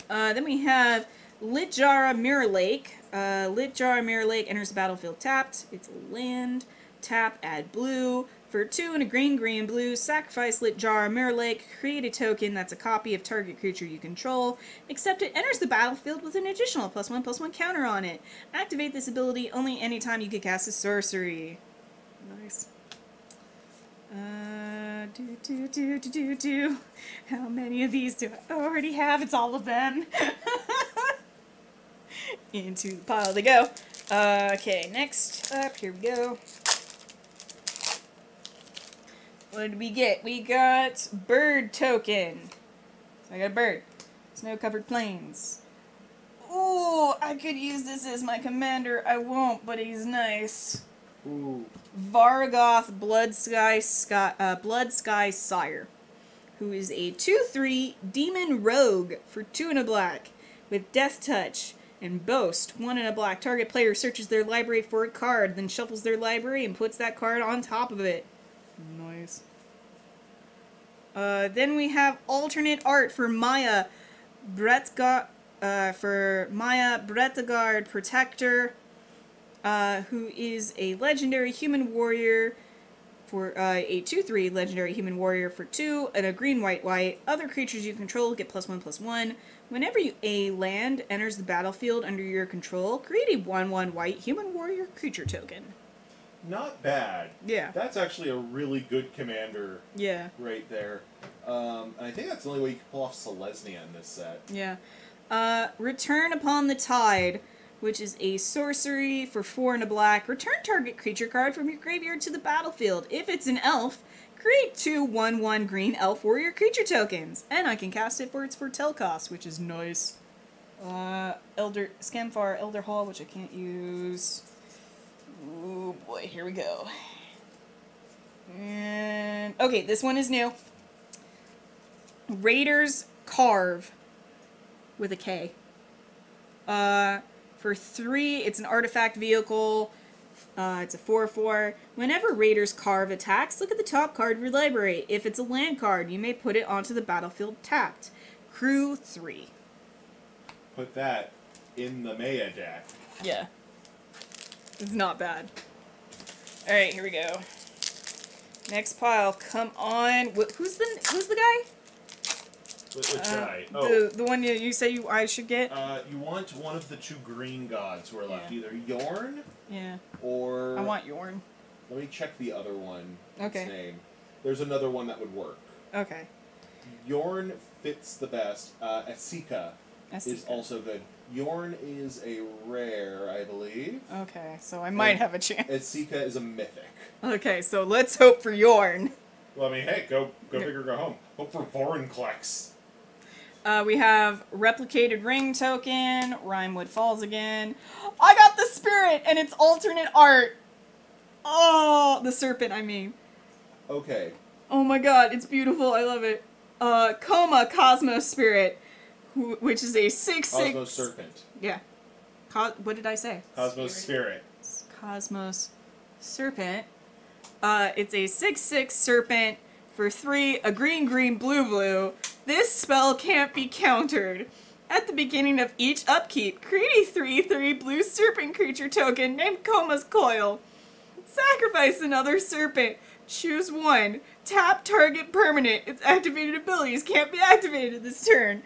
Then we have Litjara Mirror Lake. Litjara Mirror Lake enters the battlefield tapped. It's a land. Tap, add blue. For 2 and a green, blue, sacrifice Litjara Mirror Lake, create a token that's a copy of target creature you control, except it enters the battlefield with an additional +1/+1 counter on it. Activate this ability only anytime you can cast a sorcery. Nice. How many of these do I already have? It's all of them. Into the pile they go. Okay, next up, here we go. What did we get? We got Bird Token. So I got a bird. Snow-covered plains. Ooh, I could use this as my commander. I won't, but he's nice. Ooh. Vargoth Blood Sky Sire, who is a 2/3 demon rogue for 2 and a black with Death Touch and Boast. 1 and a black. Target player searches their library for a card, then shuffles their library and puts that card on top of it. Nice. Then we have alternate art for Maya Bretgard, Protector, who is a legendary human warrior for a 2/3 legendary human warrior for 2 and a green/white/white. Other creatures you control get +1/+1. Whenever a land enters the battlefield under your control, create a 1/1 white human warrior creature token. Not bad. Yeah. That's actually a really good commander. Yeah. Right there. And I think that's the only way you can pull off Selesnya in this set. Yeah. Return Upon the Tide, which is a sorcery for 4 and a black. Return target creature card from your graveyard to the battlefield. If it's an elf, create 2 1/1 green elf warrior creature tokens. And I can cast it for its Foretell cost, which is nice. Scamfar Elder Hall, which I can't use. Oh boy, here we go. And okay, this one is new. Raiders Carve with a K. For 3, it's an artifact vehicle. It's a 4/4. Whenever Raiders Carve attacks, look at the top card of your library. If it's a land card, you may put it onto the battlefield tapped. Crew 3. Put that in the Maya deck. Yeah. It's not bad. Alright, here we go. Next pile, come on. Who's the guy? Which guy? Oh. The one you say I should get? You want one of the 2 green gods who are left. Yeah. Either Yorn Yeah. or... I want Yorn. Let me check the other one. Okay. Its name. There's another one that would work. Okay. Yorn fits the best. Asika is also good. Yorn is a rare, I believe. Okay, so I might have a chance. Asika is a mythic. Okay, so let's hope for Yorn. Well, I mean, hey, go big or go home. Hope for Vorinclex. We have Replicated Ring token, Rhymewood Falls again. I got the Spirit, and it's alternate art! Oh, the Serpent, I mean. Okay. Oh my god, it's beautiful, I love it. Coma Cosmos Spirit, which is a 6/6... Cosmos Serpent. Yeah. What did I say? Cosmos Spirit. Cosmos Serpent. It's a 6/6 Serpent for 3, a green, blue. This spell can't be countered. At the beginning of each upkeep, create a 3/3 blue serpent creature token named Coma's Coil. Sacrifice another serpent. Choose 1. Tap target permanent. Its activated abilities can't be activated this turn.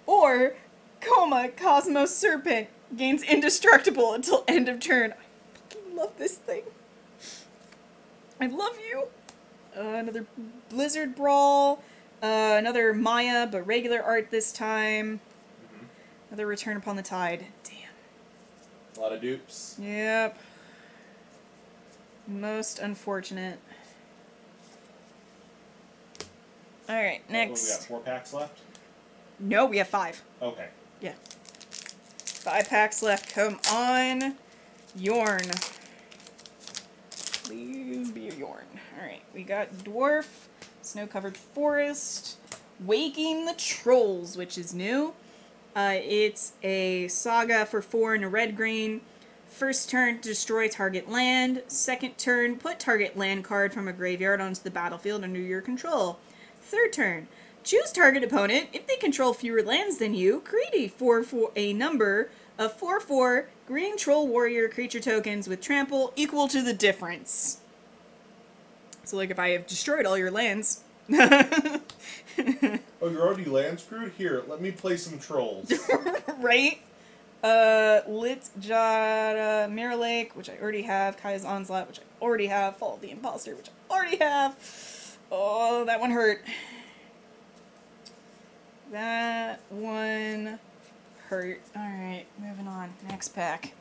Or, Coma Cosmos Serpent gains indestructible until end of turn. I fucking love this thing. I love you. Another Blizzard Brawl. Another Maya, but regular art this time. Mm-hmm. Another Return Upon the Tide. Damn. A lot of dupes. Yep. Most unfortunate. Alright, next. We got 4 packs left? No, we have 5. Okay. Yeah. 5 packs left. Come on. Yorn. Please be a Yorn. Alright, we got Dwarf, Snow-Covered Forest, Waking the Trolls, which is new. It's a saga for 4 and a red-green. First turn, destroy target land. Second turn, put target land card from a graveyard onto the battlefield under your control. Third turn, choose target opponent. If they control fewer lands than you, create a number of 4/4 green troll warrior creature tokens with trample equal to the difference. So, like, if I have destroyed all your lands... Oh, you're already land screwed? Here, let me play some trolls. Right? Litjada Mirror Lake, which I already have. Kaya's Onslaught, which I already have. Fall of the Imposter, which I already have. Oh, that one hurt. That one hurt. Alright, moving on. Next pack.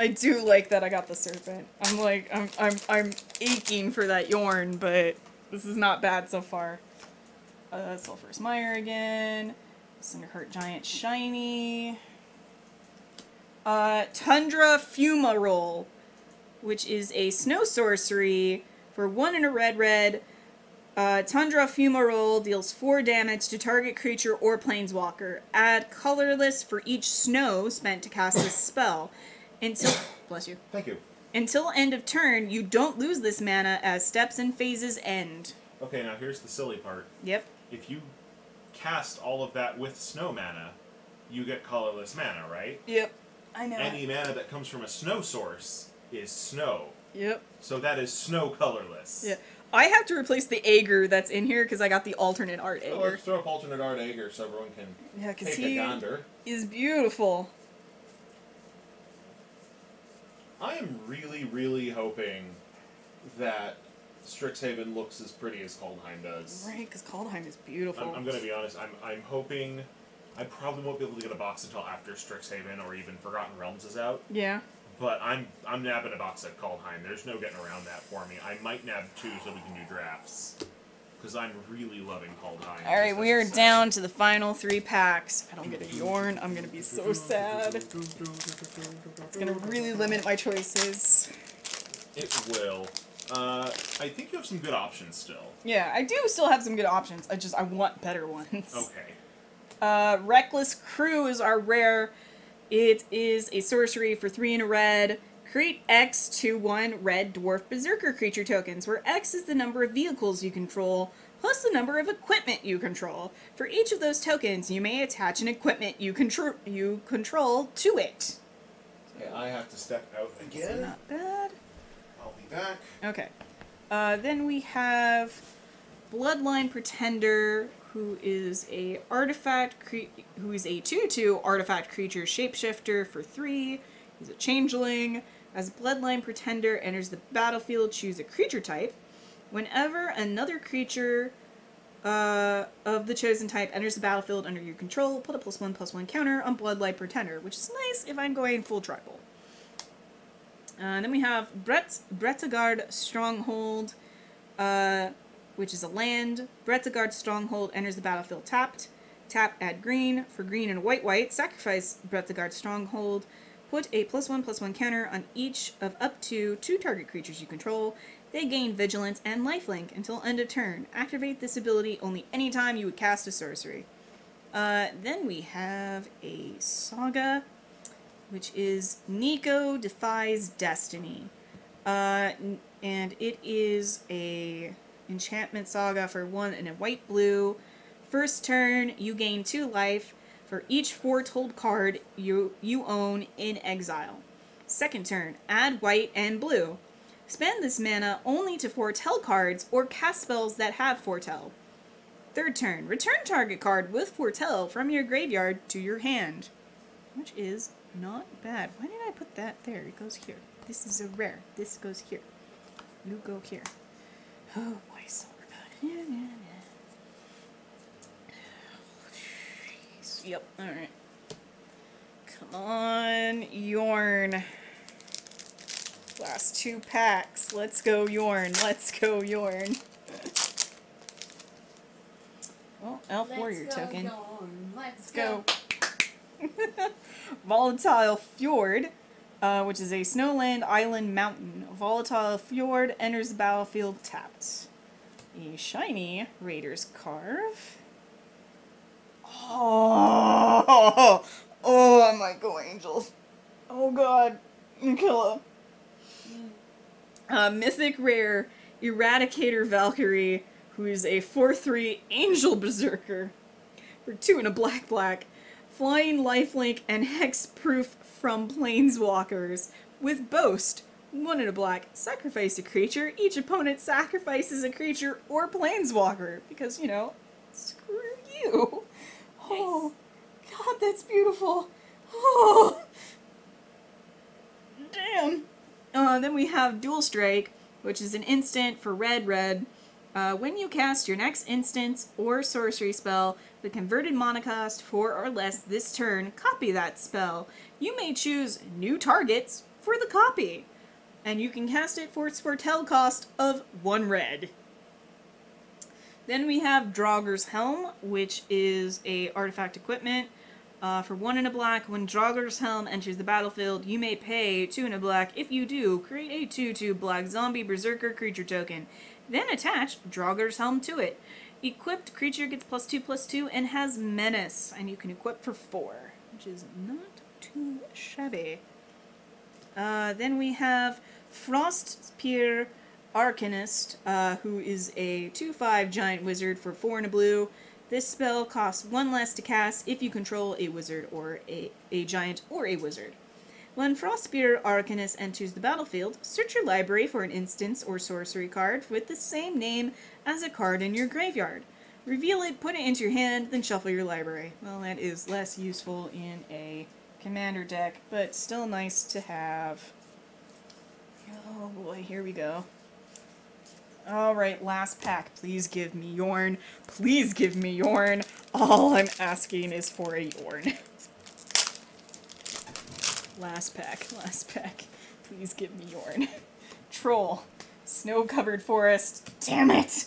I do like that I got the serpent. I'm like, I'm aching for that Yorn, but this is not bad so far. Sulphurous Mire again. Cinderheart Giant Shiny. Tundra Fumarole, which is a snow sorcery for 1 and a red. Tundra Fumarole deals 4 damage to target creature or planeswalker. Add colorless for each snow spent to cast this spell. Until bless you. Thank you. Until end of turn, you don't lose this mana as steps and phases end. Okay, now here's the silly part. Yep. If you cast all of that with snow mana, you get colorless mana, right? Yep. I know. Any mana that comes from a snow source is snow. Yep. So that is snow colorless. Yeah. I have to replace the Aegir that's in here because I got the alternate art So Aegir. let's throw up alternate art Aegir so everyone can take a gander. Is beautiful. I am really, really hoping that Strixhaven looks as pretty as Kaldheim does. Right, because Kaldheim is beautiful. I'm going to be honest, I'm hoping... I probably won't be able to get a box until after Strixhaven or even Forgotten Realms is out. Yeah. But I'm nabbing a box at Kaldheim. There's no getting around that for me. I might nab 2 so we can do drafts. Because I'm really loving Kaldheim. Alright, we are down to the final 3 packs. If I don't get a Yorn, I'm going to be so sad. It's going to really limit my choices. It will. I think you have some good options still. Yeah, I do still have some good options. I want better ones. Okay. Reckless Crew is our rare. It is a sorcery for 3 and a red. Create X to 1 red Dwarf Berserker creature tokens, where X is the number of vehicles you control, plus the number of equipment you control. For each of those tokens, you may attach an equipment you control to it. Okay, I have to step out again. So not bad. I'll be back. Okay. Then we have Bloodline Pretender, who is a who is a 2/2 artifact creature shapeshifter for 3. He's a changeling. As Bloodline Pretender enters the battlefield, choose a creature type. Whenever another creature of the chosen type enters the battlefield under your control, put a +1/+1 counter on Bloodline Pretender, which is nice if I'm going full tribal. Then we have Bretagard Stronghold, which is a land. Bretagard Stronghold enters the battlefield tapped. Tap, add green. For green and white, sacrifice Bretagard Stronghold. Put a +1/+1 counter on each of up to 2 target creatures you control. They gain Vigilance and Lifelink until end of turn. Activate this ability only anytime you would cast a sorcery. Then we have a Saga, which is Nico Defies Destiny. And it is a enchantment saga for 1 and a white-blue. First turn, you gain 2 life for each foretold card you own in exile. Second turn, add white and blue. Spend this mana only to foretell cards or cast spells that have foretell. Third turn, return target card with foretell from your graveyard to your hand, which is not bad. Why did I put that there? It goes here. This is a rare. This goes here. You go here. Oh boy, so we're good. Yep, alright. Come on, Yorn. Last 2 packs. Let's go, Yorn. Let's go, Yorn. Oh, Elf Warrior token. Yorn. Let's go. Volatile Fjord, which is a snowland island mountain. Volatile Fjord enters the battlefield tapped. A shiny Raider's Carve. Oh, I might go Angels. Oh god, Mikella. Mythic Rare Eradicator Valkyrie, who is a 4/3 Angel Berserker for 2 and a black. Flying lifelink and hexproof from Planeswalkers with Boast. 1 and a black. Sacrifice a creature. Each opponent sacrifices a creature or Planeswalker because, you know, screw you. Oh, God, that's beautiful. Oh, damn. Then we have Dual Strike, which is an instant for red. When you cast your next instant or sorcery spell, the converted mana cost 4 or less this turn, copy that spell. You may choose new targets for the copy, and you can cast it for its foretell cost of 1 red. Then we have Draugr's Helm, which is a artifact equipment. For 1 and a black, when Draugr's Helm enters the battlefield, you may pay 2 and a black. If you do, create a 2/2 black zombie berserker creature token. Then attach Draugr's Helm to it. Equipped creature gets +2/+2 and has menace, and you can equip for 4, which is not too shabby. Then we have Frostspear Arcanist, who is a 2/5 giant wizard for 4 and a blue. This spell costs 1 less to cast if you control a wizard or a giant or a wizard. When Frostspear Arcanist enters the battlefield, search your library for an instance or sorcery card with the same name as a card in your graveyard. Reveal it, put it into your hand, then shuffle your library. Well, that is less useful in a commander deck, but still nice to have. Oh boy, here we go. Alright, last pack. Please give me Yorn. Please give me Yorn. All I'm asking is for a Yorn. Last pack. Please give me Yorn. Troll. Snow-covered forest. Damn it!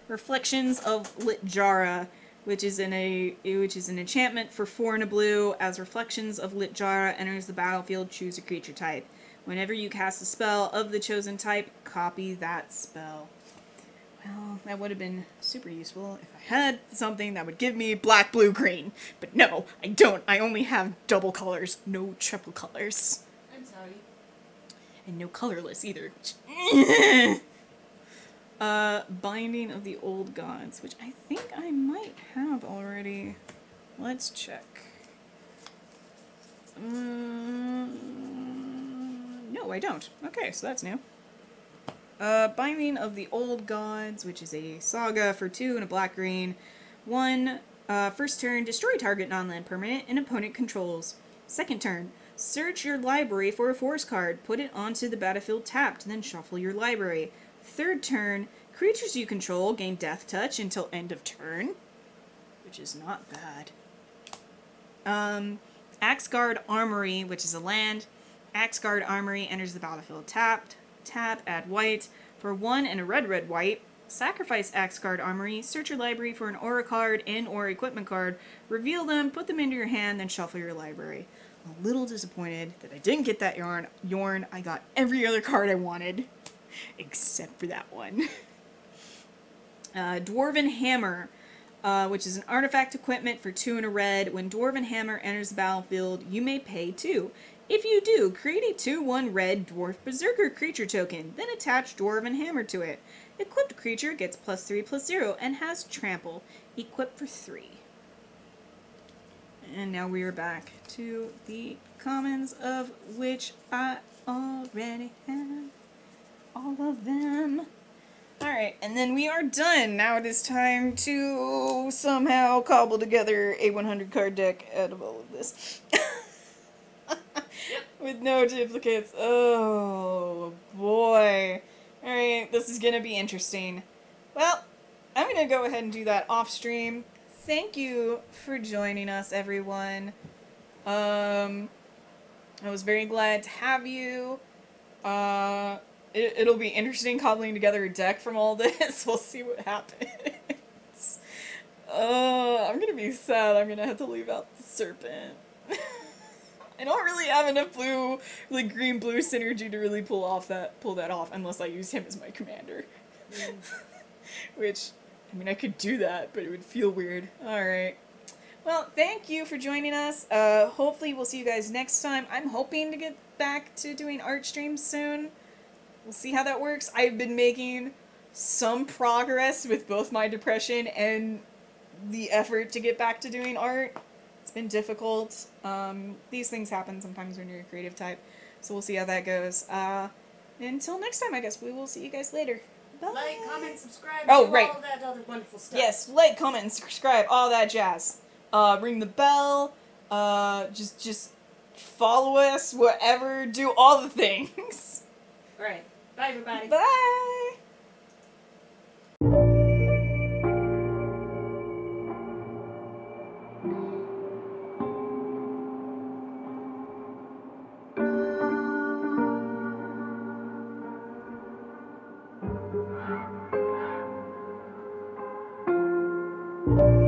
Reflections of Litjara, which is an enchantment for 4 and a blue. As Reflections of Litjara enters the battlefield, choose a creature type. Whenever you cast a spell of the chosen type, copy that spell. Well, that would have been super useful if I had something that would give me black, blue, green. But no, I don't. I only have double colors, no triple colors. I'm sorry. And no colorless either. Binding of the Old Gods, which I think I might have already. Let's check. No, I don't. Okay, so that's new. Binding of the Old Gods, which is a saga for 2 and a black-green. 1, first turn, destroy target non-land permanent an opponent controls. Second turn, search your library for a force card, put it onto the battlefield tapped, then shuffle your library. Third turn, creatures you control gain Death Touch until end of turn, which is not bad. Axeguard Armory, which is a land. Axeguard Armory enters the battlefield tapped. Tap, add white. For 1 and a red, white, sacrifice Axeguard Armory, search your library for an aura card and or equipment card, reveal them, put them into your hand, then shuffle your library. A little disappointed that I didn't get that Yorn. I got every other card I wanted, except for that one. Dwarven Hammer, which is an artifact equipment for 2 and a red. When Dwarven Hammer enters the battlefield, you may pay 2. If you do, create a 2/1 red Dwarf Berserker creature token, then attach Dwarven Hammer to it. Equipped creature gets +3/+0 and has trample. Equip for 3. And now we are back to the commons, of which I already have all of them. Alright, and then we are done. Now it is time to somehow cobble together a 100 card deck out of all of this. With no duplicates. Oh boy. Alright, this is gonna be interesting. Well, I'm gonna go ahead and do that off stream. Thank you for joining us, everyone. I was very glad to have you. It'll be interesting cobbling together a deck from all this. We'll see what happens. I'm gonna be sad. I'm gonna have to leave out the serpent. I don't really have enough blue, like green-blue synergy to really pull that off, unless I use him as my commander. Which, I mean, I could do that, but it would feel weird. Alright. Well, thank you for joining us. Hopefully we'll see you guys next time. I'm hoping to get back to doing art streams soon. We'll see how that works. I've been making some progress with both my depression and the effort to get back to doing art. It's been difficult. These things happen sometimes when you're a creative type. So we'll see how that goes. Until next time, I guess we will see you guys later. Bye. Like, comment, subscribe, oh, do right. all that other wonderful stuff. Yes, like, comment, and subscribe, all that jazz. Ring the bell. Just follow us, whatever. Do all the things. Alright. Bye, everybody. Bye. Bye.